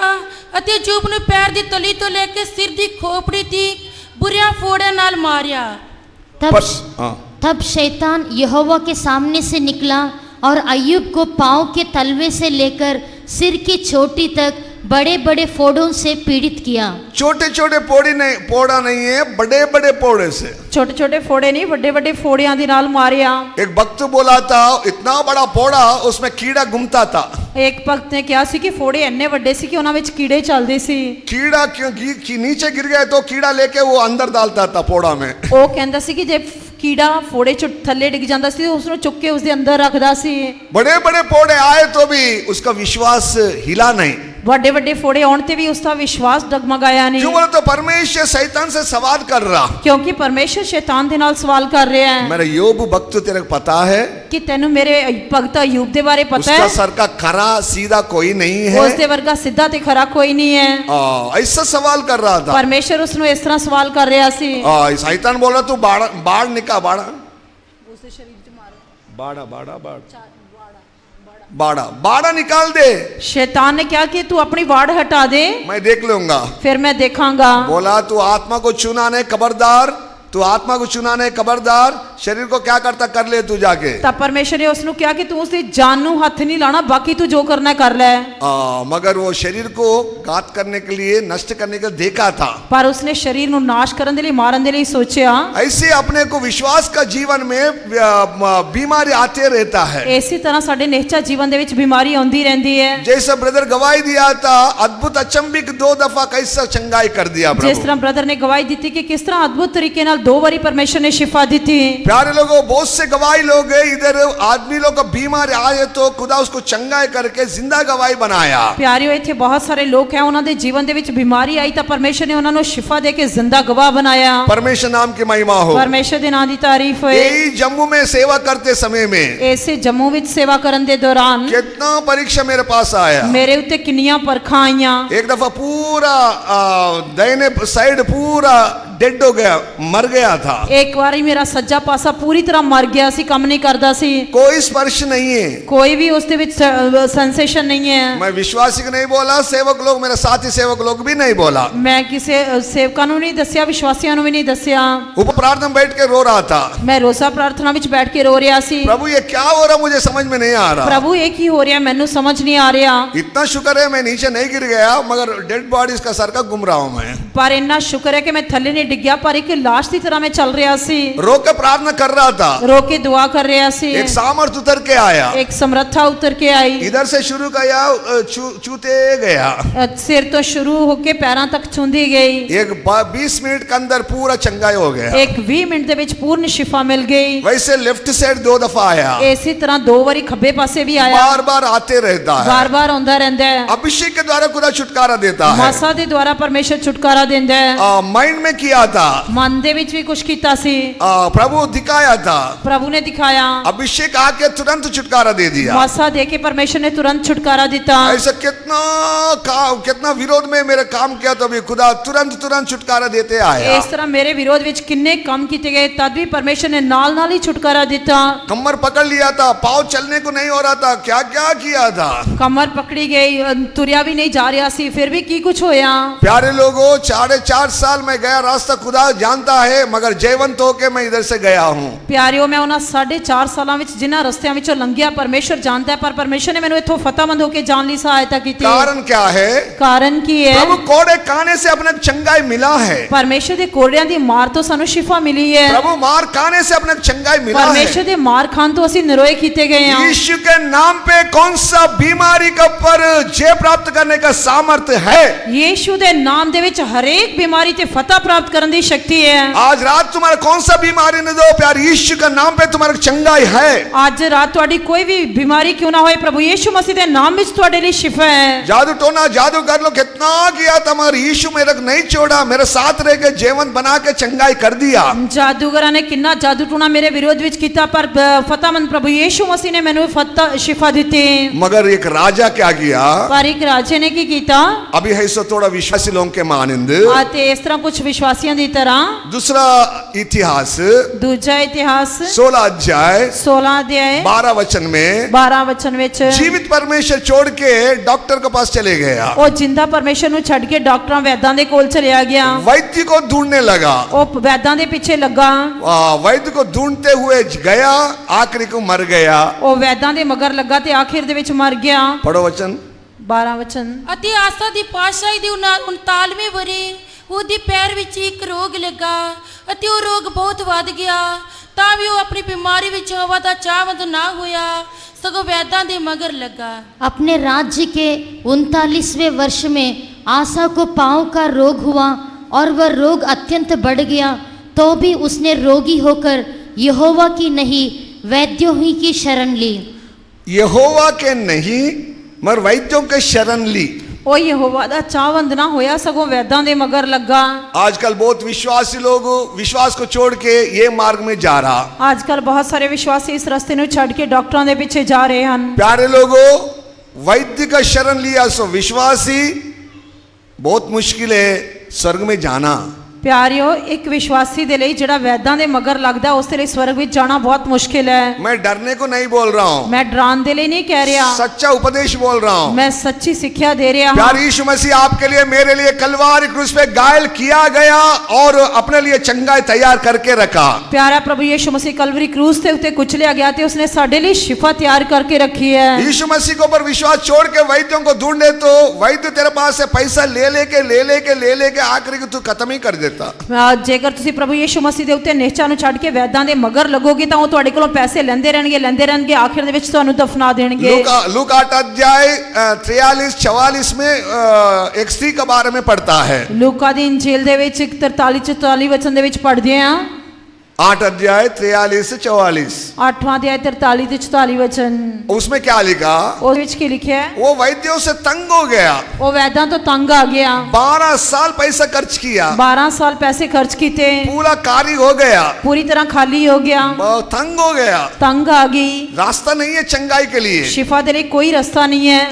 ਅਤੇ ਜੋਬ ਨੂੰ ਪੈਰ ਦੀ ਤਲੀ ਤੋਂ ਲੈ ਕੇ ਸਿਰ ਦੀ ਖੋਪੜੀ ਦੀ ਬੁਰੀਆਂ ਫੋੜਾਂ ਨਾਲ ਮਾਰਿਆ। तब शैतान यहोवा के सामने से निकला और अय्यूब को पाँव के तलवे से लेकर सिर की चोटी तक बड़े बड़े फोड़ों से पीड़ित किया। छोटे छोटे फोड़ा नहीं है, बड़े बड़े फोड़े से। छोटे छोटे फोड़े नहीं, बड़े बड़े फोड़ियां दी नाल मारिया। एक भक्त बोला था, इतना बड़ा फोड़ा उसमें कीड़ा घूमता था। एक भक्त ने कहा सी कि फोड़े इन्ने बड़े सी कि उन्हां विच कीड़े चलदे सी। कीड़ा क्यों नीचे गिर गया तो कीड़ा लेके वो अंदर डालता था फोड़ा में। वो कहंदा सी कि जे कीड़ा फोड़े च थल्ले डिग जांदा सी तो उसनु चुक के उसदे अंदर रखदा सी। बड़े बड़े फोड़े आए तो भी उसका विश्वास हिला नहीं। ਵੱਡੇ ਵੱਡੇ ਫੋੜੇ ਆਉਣ ਤੇ ਵੀ ਉਸ ਦਾ ਵਿਸ਼ਵਾਸ ਡਗਮਗਾਇਆ क्यों ਨਹੀਂ बोले तो परमेश्वर शैतान से सवाल कर रहा। ਕਿਉਂਕਿ ਪਰਮੇਸ਼ਰ ਸ਼ੈਤਾਨ ਦੇ ਨਾਲ ਸਵਾਲ ਕਰ ਰਿਹਾ ਹੈ मेरा योग भक्त तेरे को पता है, ਕਿ ਤੈਨੂੰ ਮੇਰੇ ਭਗਤ ਅਯੂਬ ਦੇ ਬਾਰੇ ਪਤਾ उसका ਹੈ सर का खरा सीधा कोई नहीं है। ਉਸ ਦੇ ਵਰਗਾ ਸਿੱਧਾ ਤੇ ਖਰਾ ਕੋਈ ਨਹੀਂ ਹੈ ऐसा सवाल कर रहा था। ਪਰਮੇਸ਼ਰ ਉਸ ਨੂੰ ਇਸ ਤਰ੍ਹਾਂ ਸਵਾਲ ਕਰ ਰਿਹਾ ਸੀ शैतान बोल रहा तू बाढ़ निकाल, बाड़ा निकाल दे, शैतान ने क्या कि तू अपनी वाड़ हटा दे, मैं देख लूंगा। फिर मैं देखांगा। बोला तू आत्मा को चुना नहीं खबरदार, तू आत्मा को चुना नहीं खबरदार, शरीर को क्या करता कर ले तू जाके। तब परमेश्वर ने उसनु क्या कि तू उसदी जान नू हाथ नहीं लाना, बाकी तू जो करना है कर ले। मगर वो शरीर को घात करने के लिए, नष्ट करने के लिए देखा था, पर उसने शरीर नू नाश करने के लिए, मारने के लिए सोचा। ऐसे अपने को विश्वास का जीवन में बीमारी आते रहता है। इसी तरह साडे निश्चा जीवन दे विच बीमारी आउंदी रहंदी है। जैसे ब्रदर गवाही दिया था, अद्भुत अचंबिक 2 दफा कैसा चंगाई कर दिया प्रभु। जिस तरह ब्रदर ने गवाही दी थी कि किस तरह अद्भुत तरीके नाल 2 बारी परमेश्वर ने शिफा दी थी। प्यारे लोगों, बहुत से गवाही लोग हैं इधर, आदमी लोग का बीमार आए तो खुदा उसको चंगाई करके जिंदा गवाही बनाया। प्यारियों, इत्थे बहुत सारे लोग हैं, उन्हां दे जीवन दे विच बीमारी आई तो परमेश्वर ने उन्हां नू शिफा दे के जिंदा गवाह बनाया। परमेश्वर नाम की महिमा हो। परमेश्वर दे नाम दी तारीफ होए। यही जम्मू में सेवा करते समय में ऐसे जम्मू विच सेवा करन दे दौरान कितना परीक्षा मेरे पास आया। मेरे उत्ते किन्नियां परखां आईयां। एक दफा पूरा दाहिने साइड पूरा डेड हो गया, मर गया था। एक बारी मेरा सज्जा पासा पूरी तरह मर गया सी, काम नहीं करदा सी, कोई स्पर्श नहीं है, कोई भी उसदे विच सेंसेशन नहीं है। मैं विश्वासी को नहीं बोला, सेवक लोग, मेरे साथी सेवक लोग भी नहीं बोला। मैं किसी सेवकां नू नहीं दस्या, विश्वासियां नू भी नहीं दस्या। ऊपर प्रार्थना में बैठ के रो रहा था। मैं रोजा प्रार्थना विच बैठ के रो रहा सी। प्रभु ये क्या हो रहा मुझे समझ में नहीं आ रहा। प्रभु एक ही हो रहा, मैनू समझ नहीं आ रहा। इतना शुक्र है मैं नीचे नहीं गिर गया, मगर डेड बॉडी का सर का घूम रहा हूं मैं। पर इतना शुक्र है कि मैं थल्ले नहीं डिग गया, पर एक लाश की तरह मैं चल रहा सी। रो के प्रार्थना कर रहा था, रो के दुआ कर रहा सी। एक सामर्थ उतर के आया, एक समर्था उतर के आई। इधर से शुरू किया, चूते गया, सिर तो शुरू होके पैरों तक छूंदी गई। एक 20 मिनट के अंदर पूरा चंगाई हो गया। एक 20 मिनट दे विच पूर्ण शिफा मिल गई। वैसे लेफ्ट साइड 2 दफा आया, इसी तरह 2 बारी खब्बे पासे भी आया, बार बार आते रहता है, बार बार आंदा रहंदा है। अभिषेक के द्वारा खुदा छुटकारा देता है। मासा दे द्वारा परमेश्वर छुटकारा देंदा है। माइंड में किया था, मन दे विच भी कुछ कीता सी, प्रभु दिखाया था, प्रभु ने दिखाया। अभिषेक आके तुरंत छुटकारा दे दिया। मासा दे के परमेश्वर ने तुरंत छुटकारा दिता। ऐसा कितना विरोध में मेरे काम किया तो भी खुदा तुरंत छुटकारा देते आया। इस तरह मेरे विरोध विच किन्ने काम कीते गए, तद भी परमेश्वर ने नाल नाल ही छुटकारा दिता। कमर पकड़ लिया था, पाँव चलने को नहीं हो रहा था, क्या क्या किया था, कमर पकड़ी गई, तुरिया भी नहीं जा रहा सी, फिर भी की कुछ होया। प्यारे लोगों, 4.5 साल में गया रास्ता खुदा जानता है, मगर जयवंत होके मैं इधर से गया हूँ। प्यारियों, मैं उन्हां 4.5 सालां विच जिन्हां रस्तियां विचों लंघिया परमेश्वर जानता है, पर परमेश्वर ने मैनूं इत्थों फतेहमंद होके जान लई सहायता कीती। कारण क्या है? कारण की है? प्रभु कोड़े खाने से अपने चंगाई मिला है। परमेश्वर दे कोड़ियां दी मार तो सानू शिफा मिली है। प्रभु मार खाने से अपने चंगाई मिला है। परमेश्वर दे मार खान तो असीं निरोए कीते गए हैं। यीशु के नाम पे कौन सा बीमारी का पर जय प्राप्त करने का सामर्थ्य है? यीशु दे नाम दे विच हर एक बीमारी ते फतह प्राप्त करने दी शक्ति है। आज रात तुम्हारा कौन सा बीमारी न दो, प्यार यीशु का नाम पे तुम्हारा चंगाई है। आज रात तुहाडी कोई भी बीमारी क्यों ना होए, प्रभु यीशु मसीह दे नाम विच तुहाडे लिए शिफा है। जादू टोना जादूगर लोग कितना किया था, मगर यीशु मेरे को नहीं छोड़ा, मेरे साथ रह के जीवन बना के चंगाई कर दिया। जादूगरां ने किन्ना जादू टोना मेरे विरोध विच कीता, पर फतेहमंद प्रभु यीशु मसीह ने मैनू फतह शिफा दिती। मगर एक राजा क्या किया? पर एक राजे ने की कीता? अभी है सो थोड़ा विश्वासी लोगों के मानिंद आते इस तरह कुछ विश्वासियों दी तरह। दूसरा इतिहास, दूजा इतिहास 16 अध्याय 16 अध्याय 12 वचन में 12 वचन विच जीवित परमेश्वर छोड़ के डॉक्टर के पास चले गया। ओ जिंदा परमेश्वर नु छड़ के डॉक्टरां वैद्यां दे कोल चलिया गया। वैद्य को ढूंढने लगा, ओ वैद्यां दे पीछे लगा। वैद्य को ढूंढते हुए गया, आखिरी को मर गया। ओ वैद्यां दे मगर लगा ते आखिर दे विच मर गया। पढ़ो वचन 12 वचन। ਅਤੇ ਆਸਾ ਦੀ ਪਾਤਸ਼ਾਹੀ ਦੀ 39ਵੇਂ ਵਰੇ ਉਹਦੇ ਪੈਰ ਵਿੱਚ ਇੱਕ ਰੋਗ ਲੱਗਾ ਅਤੇ ਉਹ ਰੋਗ ਬਹੁਤ ਵੱਧ ਗਿਆ, ਤਾਂ ਵੀ ਉਹ ਆਪਣੀ ਬਿਮਾਰੀ ਵਿੱਚ ਹਵਾ ਦਾ ਚਾਹਵੰਦ ਨਾ ਹੋਇਆ, ਸਗੋਂ ਵੈਦਾਂ ਦੇ ਮਗਰ ਲੱਗਾ। अपने राज्य के 39वें वर्ष में आसा को पांव का रोग हुआ और वह रोग अत्यंत बढ़ गया, तो भी उसने रोगी होकर यहोवा की नहीं वैद्यों ही की शरण ली। यहोवा के नहीं मगर वैद्यों के शरण ली। ਉਹ ਯਹੋਵਾ ਦਾ ਚਾਹਵੰਦ ਨਾ ਹੋਇਆ ਸਗੋਂ ਵੈਦਾਂ ਦੇ ਮਗਰ ਲੱਗਾ। आजकल बहुत विश्वासी लोग विश्वास को छोड़ के ये मार्ग में जा रहा। ਅੱਜ ਕੱਲ ਬਹੁਤ ਸਾਰੇ ਵਿਸ਼ਵਾਸੀ ਇਸ ਰਸਤੇ ਨੂੰ ਛੱਡ ਕੇ ਡਾਕਟਰਾਂ ਦੇ ਪਿੱਛੇ ਜਾ ਰਹੇ ਹਨ। प्यारे लोगों, वैद्य का शरण लिया सो विश्वासी, बहुत मुश्किल है स्वर्ग में जाना। ਪਿਆਰਿਓ, ਇੱਕ ਵਿਸ਼ਵਾਸੀ ਦੇ ਲਈ ਜਿਹੜਾ ਵੈਦਾਂ ਦੇ ਮਗਰ ਲੱਗਦਾ ਉਸ ਦੇ ਲਈ ਸਵਰਗ ਵਿੱਚ ਜਾਣਾ ਬਹੁਤ ਮੁਸ਼ਕਿਲ ਹੈ। मैं डरने को नहीं बोल रहा हूँ, ਮੈਂ ਡਰਾਉਣ ਦੇ ਲਈ ਨਹੀਂ ਕਹਿ ਰਿਹਾ, सच्चा उपदेश बोल रहा हूँ। ਮੈਂ ਸੱਚੀ ਸਿੱਖਿਆ ਦੇ ਰਿਹਾ ਹਾਂ। प्यारे यीशु मसीह आपके लिए मेरे लिए कलवारी क्रूस पे घायल किया गया और अपने लिए चंगाई तैयार करके रखा। ਪਿਆਰਾ ਪ੍ਰਭੂ ਯੀਸ਼ੂ ਮਸੀਹ ਕਲਵਰੀ ਕਰੂਸ ਦੇ ਉੱਤੇ ਕੁਚਲਿਆ ਗਿਆ ਤੇ ਉਸਨੇ ਸਾਡੇ ਲਈ ਸ਼ਿਫਾ ਤਿਆਰ ਕਰਕੇ ਰੱਖੀ ਹੈ। यीशु मसीह के ऊपर विश्वास छोड़ के वैद्यों को ढूंढे तो वैद्य तेरे पास से पैसा ले लेके आखिरी को तू खत्म ही कर देता। ਜੇਕਰ ਤੁਸੀਂ ਪ੍ਰਭੂ ਯੀਸ਼ੂ ਮਸੀਹ ਦੇ ਉੱਤੇ ਨਿਸ਼ਚਾ ਨੂੰ ਛੱਡ ਕੇ ਵੈਦਾਂ ਦੇ ਮਗਰ ਲੱਗੋਗੇ ਤਾਂ ਉਹ ਤੁਹਾਡੇ ਕੋਲੋਂ ਪੈਸੇ ਲੈਂਦੇ ਰਹਿਣਗੇ ਆਖਿਰ ਦੇ ਵਿੱਚ ਤੁਹਾਨੂੰ ਦਫਨਾ ਦੇਣਗੇ। लूका 8 अध्याय 43-44 में एक स्त्री के बारे में पढ़ता है। ਲੂਕਾ ਦੀ ਇੰਜੀਲ ਦੇ ਵਿੱਚ 43-44 ਵਚਨ ਦੇ ਵਿੱਚ ਪੜ੍ਹਦੇ ਹਾਂ। 8 अध्याय 43-44 8ਵਾਂ ਅਧਿਆਇ 43-44 ਵਚਨ। उसमें क्या लिखा? ਉਸ ਵਿੱਚ ਕੀ ਲਿਖਿਆ ਹੈ? वो वैद्यों से तंग हो गया, ਉਹ ਵੈਦਾਂ ਤੋਂ ਤੰਗ ਆ ਗਿਆ, 12 साल पैसा खर्च किया, 12 ਸਾਲ ਪੈਸੇ ਖਰਚ ਕੀਤੇ, पूरा कार्य हो गया, ਪੂਰੀ ਤਰ੍ਹਾਂ ਖਾਲੀ ਹੋ ਗਿਆ, बहुत तंग हो गया, ਤੰग ਆ ਗਈ। रास्ता नहीं है चंगाई के लिए। शिफा ਦੇ ਲਈ ਕੋਈ ਰਸਤਾ नहीं है,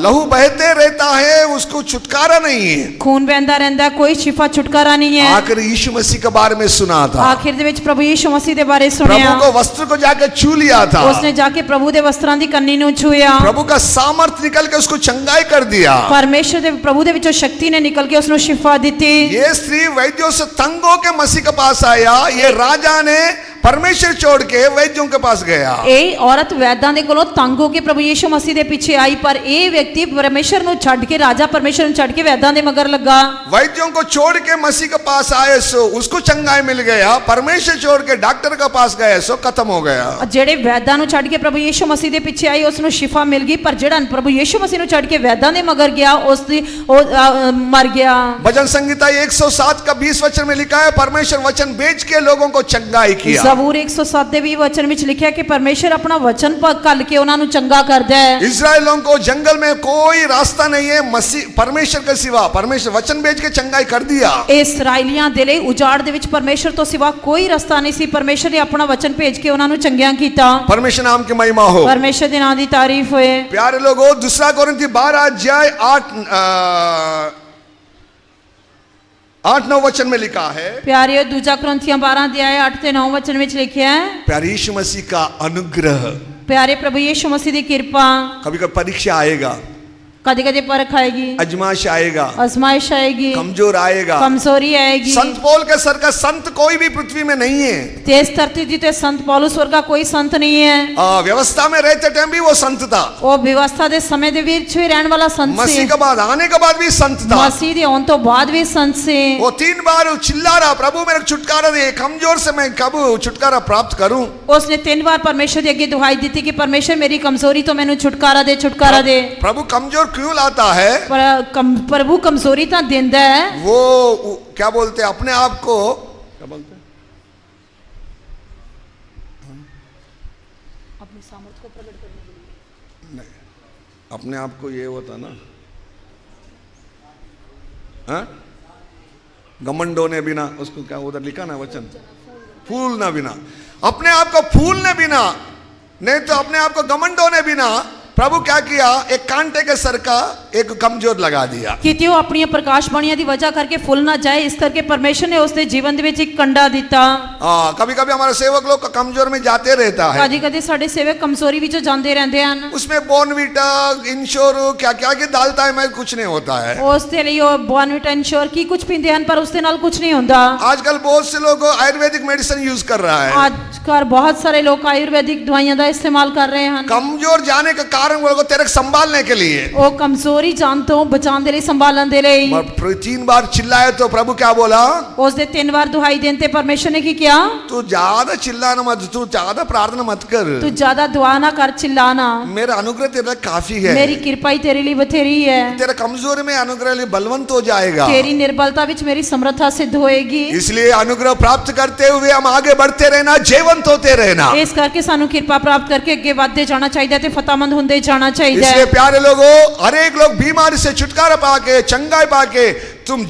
लहू बहते रहता है, उसको छुटकारा नहीं है। खून बहता रहता है, कोई शिफा छुटकारा नहीं है। आखिर यीशु मसीह के बारे में सुना था, आखिर ਦੇ ਵਿੱਚ ਪ੍ਰਭੂ ਯੀਸ਼ੂ ਮਸੀਹ ਦੇ ਬਾਰੇ ਸੁਣਿਆ। प्रभु को वस्त्र को जाकर छू लिया था, ਉਸਨੇ ਜਾ ਕੇ ਪ੍ਰਭੂ ਦੇ ਵਸਤਰਾਂ ਦੀ ਕੰਨੀ ਨੂੰ ਛੂਇਆ। प्रभु का सामर्थ निकल के उसको चंगाई कर दिया। ਪਰਮੇਸ਼ਰ ਦੇ ਪ੍ਰਭੂ ਦੇ ਵਿੱਚੋਂ ਸ਼ਕਤੀ ਨੇ ਨਿਕਲ ਕੇ ਉਸ ਨੂੰ ਸ਼ਿਫਾ ਦਿੱਤੀ। ये स्त्री वैद्यों से तंग होकर मसीह के पास आया, ये राजा ने परमेश्वर छोड़ के वैद्यों के पास गया। ਇਹ ਔਰਤ ਵੈਦਾਂ ਦੇ ਕੋਲੋਂ ਤੰਗ ਹੋ ਕੇ ਪ੍ਰਭੂ ਯੀਸ਼ੂ ਮਸੀਹ ਦੇ ਪਿੱਛੇ ਆਈ, ਪਰ ਇਹ ਵਿਅਕਤੀ ਪਰਮੇਸ਼ਰ ਨੂੰ ਛੱਡ ਕੇ, ਰਾਜਾ ਪਰਮੇਸ਼ਰ ਨੂੰ ਛੱਡ ਕੇ ਵੈਦਾਂ ਦੇ ਮਗਰ ਲੱਗਾ। वैद्यों को छोड़ के मसीह के पास आए सो उसको चंगाई मिल गया, परमेश्वर छोड़ के डॉक्टर के पास गए सो खत्म हो गया। ਜਿਹੜੇ ਵੈਦਾਂ ਨੂੰ ਛੱਡ ਕੇ ਪ੍ਰਭੂ ਯੀਸ਼ੂ ਮਸੀਹ ਦੇ ਪਿੱਛੇ ਆਈ ਉਸ ਨੂੰ ਸ਼ਿਫਾ ਮਿਲ ਗਈ, ਪਰ ਜਿਹੜਾ ਪ੍ਰਭੂ ਯੀਸ਼ੂ ਮਸੀਹ ਨੂੰ ਛੱਡ ਕੇ ਵੈਦਾਂ ਦੇ ਮਗਰ ਗਿਆ ਉਹ ਮਰ ਗਿਆ। भजन संहिता 107 का 20 वचन में लिखा है, परमेश्वर वचन बेच के लोगों को चंगाई किया। ਜ਼ਬੂਰ 107 ਦੇ 20 ਵਚਨ ਵਿੱਚ ਲਿਖਿਆ ਕਿ ਪਰਮੇਸ਼ਰ ਆਪਣਾ ਵਚਨ ਘੱਲ ਕੇ ਉਹਨਾਂ ਨੂੰ ਚੰਗਾ ਕਰਦਾ ਹੈ। इस्राएलियों को जंगल में कोई रास्ता नहीं है मसीह परमेश्वर के सिवा, परमेश्वर वचन बेच के चंगाई कर दिया। ਇਸਰਾਈਲੀਆਂ ਦੇ ਲਈ ਉਜਾੜ ਦੇ ਵਿੱਚ ਪਰਮੇਸ਼ਰ ਤੋਂ ਸਿਵਾ ਕੋਈ ਰਸਤਾ ਨਹੀਂ ਸੀ, ਪਰਮੇਸ਼ਰ ਨੇ ਆਪਣਾ ਵਚਨ ਭੇਜ ਕੇ ਉਹਨਾਂ ਨੂੰ ਚੰਗਿਆ ਕੀਤਾ। परमेश्वर नाम की महिमा हो। ਪਰਮੇਸ਼ਰ ਦੇ ਨਾਮ ਦੀ ਤਾਰੀਫ ਹੋਏ। प्यारे लोगों, 2 कोरिन्थी 12 अध्याय 8-9 वचन में लिखा है, ਪਿਆਰਿਓ, ਦੂਜਾ ਕੁਰਿੰਥੀਆਂ 12 ਅਧਿਆਇ 8 ਤੇ 9 ਵਚਨ ਵਿੱਚ ਲਿਖਿਆ ਹੈ, प्यारे यीशु मसीह का अनुग्रह। ਪਿਆਰੇ ਪ੍ਰਭੂ ਯੀਸ਼ੂ ਮਸੀਹ ਦੀ ਕਿਰਪਾ। कभी कभी परीक्षा आएगा, कभी कभी परख आएगी, अजमाइश आएगा, आजमाइश आएगी, कमजोर आएगा, कमजोरी आएगी। संत पौल के सर का संत कोई भी पृथ्वी में नहीं है। तेज धरती जी ते संत पौलुस वर्गा कोई संत नहीं है। व्यवस्था में रहते टाइम भी वो संत था, वो व्यवस्था दे समय दे विच भी रहने वाला संत से, मसीह के बाद आने के बाद भी संत था। मसीह दे होने तो बाद भी संत से। वो 3 बार चिल्ला रहा, प्रभु मेरे छुटकारा दे, कमजोर से मैं कब छुटकारा प्राप्त करूं। उसने 3 बार परमेश्वर के आगे दुहाई दी थी कि परमेश्वर मेरी कमजोरी तो मैंने छुटकारा दे, छुटकारा दे। प्रभु कमजोर क्यों लाता है? प्रभु कमजोरी तो देता है। वो क्या बोलते हैं अपने आप को, क्या बोलते हैं, अपनी सामर्थ्य को प्रकट करने के लिए। नहीं, अपने आप को ये होता ना, हाँ, घमंड होने बिना, उसको क्या उधर लिखा ना वचन, फूलना बिना, अपने आप को फूलने बिना, नहीं तो अपने आप को घमंड होने बिना प्रभु क्या किया, एक कांटे के सर का एक कमजोर लगा दिया कि त्यो अपनी प्रकाश बाणियां दी वजह करके फुल ना जाए, इस करके परमेश्वर ने उसके जीवन दे विच एक कंडा दिता। कभी कभी हमारे सेवक लोग कमजोर में जाते रहता है, कभी कभी साडे सेवक कमजोरी विचों जांदे रहंदे हन। उसमें बॉर्नविटा इंश्योर क्या क्या के डालता है, मैं कुछ नहीं होता है। उसते लिए बॉर्नविटा इंश्योर की कुछ पींदे हन, पर उसके नाल कुछ नहीं होता। आजकल बहुत से लोग आयुर्वेदिक मेडिसिन यूज कर रहा है। आजकल बहुत सारे लोग आयुर्वेदिक दवाइयां दा इस्तेमाल कर रहे हैं। कमजोर जाने का कारण वो तेरे संभालने के लिए, वो कमजोरी जानते हो बचाने लिए, संभालने दे लिए। 3 बार चिल्लाए तो प्रभु क्या बोला, उसने 3 बार दुहाई देते परमेश्वर ने की किया, तू ज्यादा चिल्लाना मत, तू ज्यादा प्रार्थना मत कर, तू ज्यादा दुआ ना कर, चिल्लाना, मेरा अनुग्रह तेरे लिए काफी है, मेरी कृपा ही तेरे लिए बथेरी है, तेरा कमजोरी में अनुग्रह लिए बलवंत हो जाएगा, तेरी निर्बलता विच मेरी समर्थता सिद्ध होएगी। इसलिए अनुग्रह प्राप्त करते हुए हम आगे बढ़ते रहना, जीवंत होते रहना। इस करके सानू कृपा प्राप्त करके अगे बढ़ते जाना चाहिए ते फतेहमंद होंदे जाना चाहिए। इसलिए प्यारे लोगों, हर एक लोग लोग बीमारी से छुटकारा पाके, चंगाई पाके तुम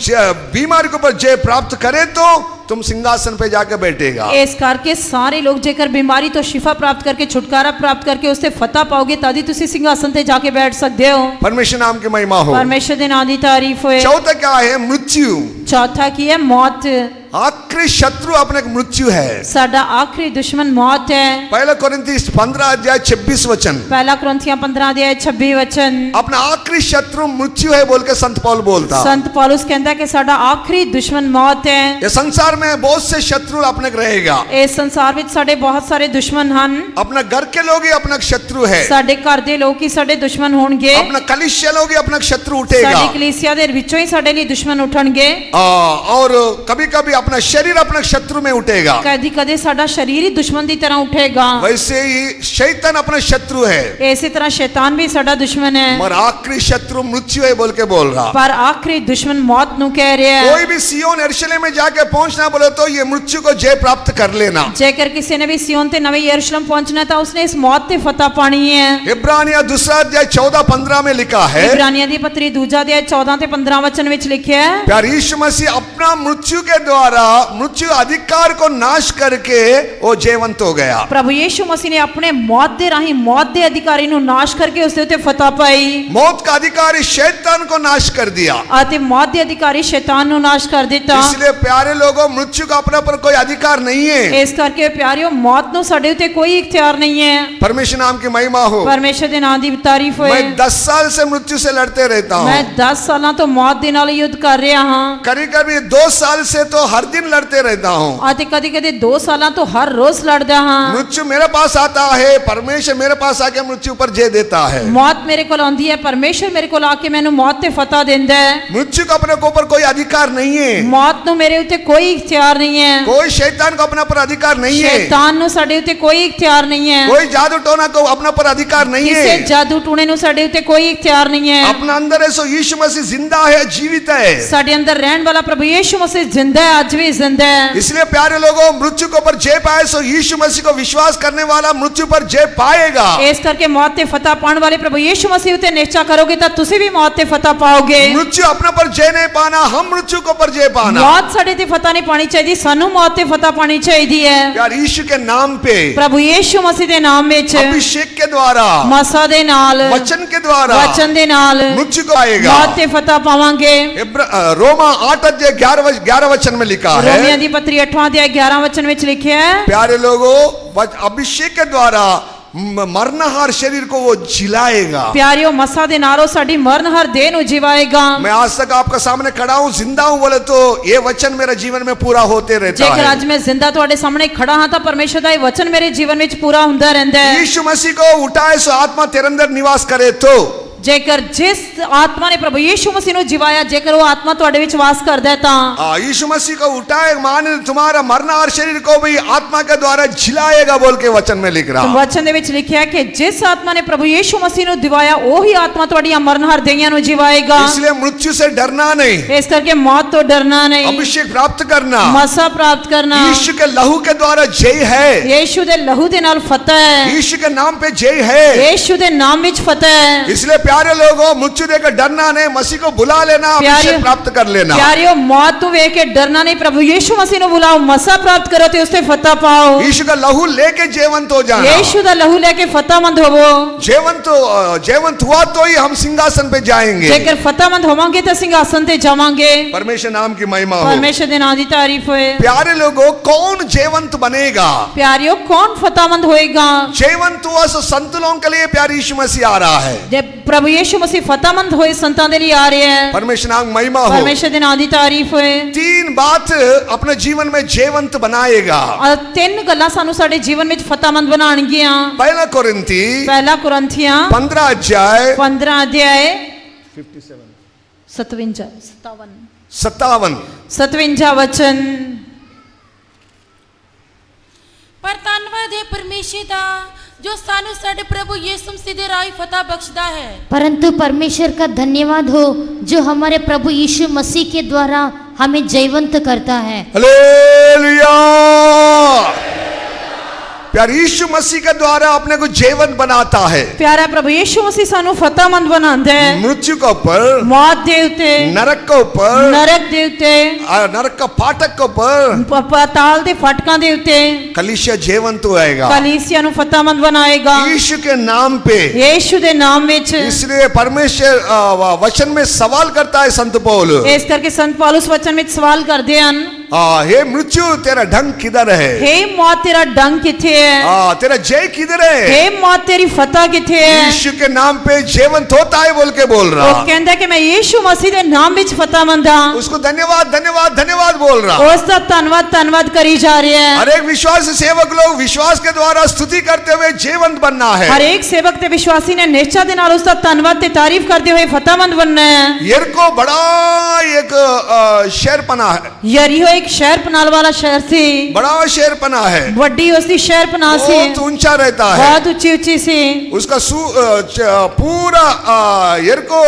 बीमारी के ऊपर जय प्राप्त करे तो तुम सिंहासन पे जाकर बैठेगा। इस करके सारे लोग जेकर बीमारी तो शिफा प्राप्त करके, छुटकारा प्राप्त करके उससे फतह पाओगे तादी तुसी सिंहासन ते जाके बैठ सकते हो। परमेश्वर नाम की महिमा हो। परमेश्वर दे नाम दी तारीफ होए। चौथा क्या है? मृत्यु। चौथा की है मौत। आखिरी शत्रु अपने मृत्यु है। साडा आखिरी दुश्मन मौत है। पहला कोरिन्थी 15 अध्याय 26 वचन। पहला कुरिन्थियों 15 अध्याय 26 वचन। अपना आखिरी शत्रु मृत्यु है बोल के संत पौल बोलता। संत पौलुस कहता है कि साडा आखिरी दुश्मन मौत है। ये संसार में बहुत से शत्रु अपने रहेगा। इस संसार विच साडे बहुत सारे दुश्मन हन। अपना घर के लोग ही अपना शत्रु है। साडे घर दे लोग ही साडे दुश्मन होंगे। अपना कलीसिया लोग ही अपना शत्रु उठेगा। साडी कलीसिया दे विचों ही साडे लिए दुश्मन उठणगे। और कभी कभी अपना शरीर अपना शत्रु में उठेगा। कदी कदी साडा शरीर ही दुश्मन की तरह उठेगा। वैसे ही शैतान अपना शत्रु है। इसी तरह शैतान भी साडा दुश्मन है। मगर आखिरी शत्रु मृत्यु है बोल के बोल रहा। पर आखिरी दुश्मन मौत नु कह रहे हैं। कोई भी सिय्योन यरूशलेम में जाके पहुंचना बोले तो ये मृत्यु को जय प्राप्त कर लेना। जेकर किसी ने भी सिय्योन ते नवे यरूशलेम पहुंचना था उसने इस मौत ते फतह पानी है। इब्रानिया 2 अध्याय 14-15 में लिखा है। इब्रानिया दी पत्री 2 अध्याय 14 ते 15 वचन विच लिखा है। प्यारे यीशु मसीह अपना मृत्यु के द्वारा मृत्यु अधिकार को नाश करके वो जीवंत हो गया। प्रभु यीशु मसीह ने अपने मौत दे राही मौत दे अधिकारी नु नाश करके उसदे उते फतह पाई। मौत का अधिकारी शैतान को नाश कर दिया। आते मौत दे अधिकारी शैतान नु नाश कर देता। इसलिए प्यारे लोगों, मृत्यु का अपने पर कोई अधिकार नहीं है। इस करके प्यारियों मौत नु साडे उते कोई इख्तियार नहीं है। परमेश्वर नाम की महिमा हो। परमेश्वर दे नाम दी तारीफ होए। मैं 10 साल से मृत्यु से लड़ते रहता हूँ। मैं 10 साल तो मौत दे नाल युद्ध कर रहा हां। कभी कभी 2 साल से तो हर दिन लड़ते रहता हूँ। आते कदी कदी 2 साल तो हर रोज लड़दा हां। मृत्यु मेरे पास आता है, परमेश्वर मेरे पास आके मृत्यु पर जय देता है। मौत मेरे को आंदी है, परमेश्वर मेरे को आके मैनू मौत ते फतह देंदा है। मृत्यु का अपने ऊपर कोई अधिकार नहीं है। मौत नु मेरे उते कोई इख्तियार नहीं है। कोई शैतान को अपने पर अधिकार नहीं है। शैतान नु साडे उते कोई इख्तियार नहीं है। कोई जादू टोना को अपने पर अधिकार नहीं किसी है। जादू टूने नु साडे उते कोई इख्तियार नहीं है। अपना अंदर है सो यीशु मसीह जिंदा है, जीवित है। साडे अंदर रहने वाला प्रभु यीशु मसीह जिंदा है, आज भी जिंदा है। इसलिए प्यारे लोगों, मृत्यु के ऊपर जय पाए सो यीशु मसीह को विश्वास करने वाला मृत्यु पर जय पाएगा। इस करके मौत ते फतह पाने वाले प्रभु यीशु मसीह उते निश्चय करोगे तो तुसी भी मौत ते फतह पाओगे। मृत्यु अपने पर जय नहीं पाना, हम मृत्यु को पर जय पाना। मौत साडे ते फतह नहीं पानी चाहिए, सानू मौत ते फतह पानी चाहिए है। यार यीशु के नाम पे, प्रभु यीशु मसीह दे नाम विच, अभिषेक के द्वारा, मसा दे नाल, वचन के द्वारा, वचन दे नाल मृत्यु को आएगा। मौत ते फतह पावांगे। रोमा 8 अध्याय 11 वचन में लिखा है। रोमियो दी पत्री 8वां अध्याय 11 वचन विच लिखा है। प्यारे लोगों, अभिषेक के द्वारा मरनहार शरीर को वो जिलाएगा। प्यारियों मसा दे नारो साडी मरनहार देह नु जिवाएगा। मैं आज तक आपका सामने खड़ा हूँ, जिंदा हूँ बोले तो ये वचन मेरे जीवन में पूरा होते रहता जेकर है। आज मैं जिंदा तुहाडे सामने खड़ा हां तां परमेश्वर दा वचन मेरे जीवन विच पूरा हुंदा रहिंदा है। यीशु मसीह को उठाए सो आत्मा तेरे अंदर निवास करे तो जेकर जिस आत्मा ने प्रभु यीशु मसीह नु जिवाया, जेकर वो आत्मा तुहाडे विच वास करदा है तां यीशु मसीह को उठाए मान तुम्हारा मरनहार शरीर को भी आत्मा के द्वारा जिलाएगा बोल के वचन में लिख रहा। वचन दे विच लिखिया है कि जिस आत्मा ने प्रभु यीशु मसीह नु दिवाया वही आत्मा तुहाडी मरनहार देहियां नु जिवाएगा। इसलिए मृत्यु से डरना नहीं, इस करके मौत तो डरना नहीं, अभिषेक प्राप्त करना, मसा प्राप्त करना। यीशु के लहू के द्वारा जय है। यीशु दे लहू दे नाल फतह है। यीशु के नाम पे जय है। यीशु दे नाम विच फतह है। इसलिए प्यारे लोगों, मृत्यु देकर डरना नहीं, मसीह को बुला लेना, अभिषेक प्राप्त कर लेना। प्यारियों मौत तू वेख के डरना नहीं, प्रभु यीशु मसीह नु बुलाओ, मसा प्राप्त करो ते उससे फतह पाओ। यीशु का लहू लेके जीवंत हो जाना। यीशु दा लहू लेके फतहमंद होवो। जीवंत हुआ तो ही हम सिंहासन पे जाएंगे। जेकर फतहमंद होवांगे तो सिंहासन ते जावांगे। परमेश्वर नाम की महिमा हो। परमेश्वर दे नाम दी तारीफ होए। प्यारे लोगों, कौन जीवंत बनेगा? प्यारियों कौन फतहमंद होएगा? जीवंत हुआ सो संत लोगों के लिए प्यारे यीशु मसीह आ रहा है। जब प्रभु यीशु मसीह फतहमंद होए संतां दे लिए आ रहे हैं। परमेश्वर नाम की महिमा हो। परमेश्वर दे नाम दी तारीफ होए। 3 बात अपने जीवन में जीवंत बनाएगा। और 3 गल्लां सानू साडे जीवन विच फतहमंद बनाणगियां। पहला कोरिन्थी 15 अध्याय 15 अध्याय 57 वचन। पर धन्नवाद है परमेश्वर दा जो सानू साडे प्रभु यीशु मसीह दे राही फतह बख्शदा है। परंतु परमेश्वर का धन्यवाद हो जो हमारे प्रभु यीशु मसीह के द्वारा हमें जीवंत करता है। हालेलुया। प्यारे यीशु मसीह के द्वारा अपने को जीवन बनाता है। प्यारा प्रभु यीशु मसीह सानू फतेहमंद बनांदा है मृत्यु के ऊपर, मौत दे उत्ते, नरक के ऊपर, नरक दे उत्ते, नरक का फाटक के ऊपर पाताल दे फाटकां दे उत्ते कलीसिया जीवन तो आएगा कलीसिया नु फतेहमंद बनाएगा यीशु के नाम पे। यीशु दे नाम विच। इसलिए परमेश्वर वचन में सवाल करता है संत पौल, इस करके संत पौलुस वचन में सवाल करदे हन, हे मृत्यु तेरा ढंग किधर है? हे मौत तेरा डंग किथे है? तेरा जय किधर है? हे मौत तेरी फतह किथे है? यीशु के नाम पे जीवंत होता है बोल के बोल रहा। वो कहंदा कि मैं यीशु मसीह दे नाम विच फतेहमंद हां। उसको धन्यवाद धन्यवाद धन्यवाद बोल रहा। उसका धन्यवाद धन्यवाद करी जा रहे हैं। हर एक विश्वास सेवक लोग विश्वास के द्वारा स्तुति करते हुए जीवंत बनना है। हर एक सेवक ते विश्वासी ने निश्चय दे नाल उसका धन्यवाद ते तारीफ करते हुए फतेहमंद बनना है। यरीहो बड़ा एक शहर पना है। यरीहो एक शहर पनाल वाला शहर थी, बड़ा शहर पना है, बड़ी उसकी शहर पना सी, बहुत ऊंचा रहता है, बहुत ऊंची ऊंची सी। उसका पूरा यरीहो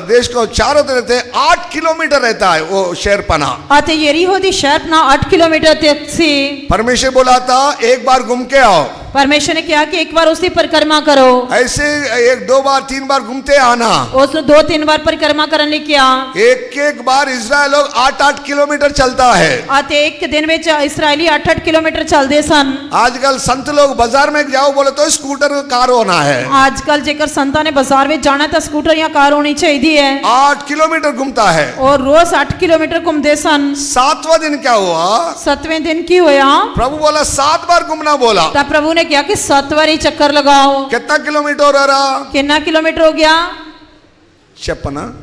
देश को चारों तरफ 8 किलोमीटर रहता है वो शहर पना। आते यरीहो दी शहर पना 8 किलोमीटर तक सी। परमेश्वर बोला था एक बार घूम के आओ। परमेश्वर ने कहा कि एक बार उसकी परिक्रमा करो। ऐसे 1 2 बार 3 बार घूमते आना। उसने 2-3 बार परिक्रमा करने किया। एक बार इजराइल लोग 8-8 किलोमीटर चलता है। आते एक दिन में इस्राएली 8-8 किलोमीटर चलते सन। आजकल संत लोग बाजार में जाओ बोले तो स्कूटर कार होना है। आजकल जेकर संता ने बाजार में जाना तो स्कूटर या कार होनी चाहिए है। 8 किलोमीटर घूमता है और रोज 8 किलोमीटर घूमते सन। 7वां दिन क्या हुआ? 7वें दिन की होया? प्रभु बोला 7 बार घूमना बोला। तब प्रभु ने क्या कि 7 बार ही चक्कर लगाओ। कितना किलोमीटर हो रहा? कितना किलोमीटर हो गया? 56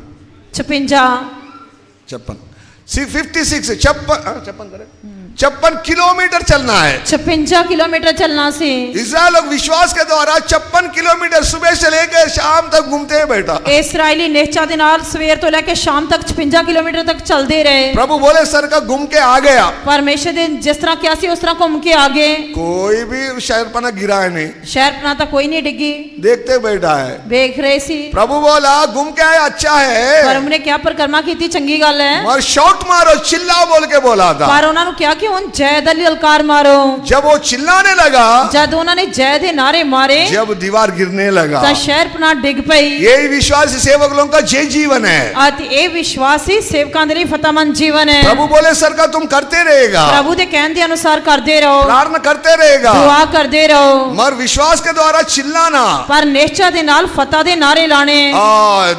56 किलोमीटर चलना है। 56 किलोमीटर चलना से इस्राएल लोग विश्वास के द्वारा 56 किलोमीटर सुबह से लेकर शाम तक घूमते हैं बेटा। इस्राएली निश्चय दिन सवेर तो लेकर शाम तक 56 किलोमीटर तक चलते रहे। प्रभु बोले सर का घूम के आ गया। परमेश्वर दिन जिस तरह क्या सी उस तरह घूम के आगे। कोई भी शहरपना गिरा है नहीं, शहरपना तो कोई नहीं डिगी, देखते बैठा है, देख रहे सी। प्रभु बोला घूम के आया अच्छा है, पर हमने क्या परिक्रमा की थी चंगी गल है, और शॉट मारो चिल्ला बोल के बोला था। पर उन्होंने क्या कि उन जय दा ललकार मारो। जब वो चिल्लाने लगा, जब उन्होंने जय दे नारे मारे, जब दीवार गिरने लगा, तो शहरपना डिग पई। यही विश्वासी सेवक लोगों का जय जीवन है। अति ए विश्वासी सेवकां दे फतेहमंद जीवन है। प्रभु बोले सर का तुम करते रहेगा, प्रभु दे कहने के अनुसार करते रहो, प्रार्थना करते रहेगा, दुआ करते रहो, मगर विश्वास के द्वारा चिल्लाना, पर निश्चय दे नाल फतह दे नारे लाने।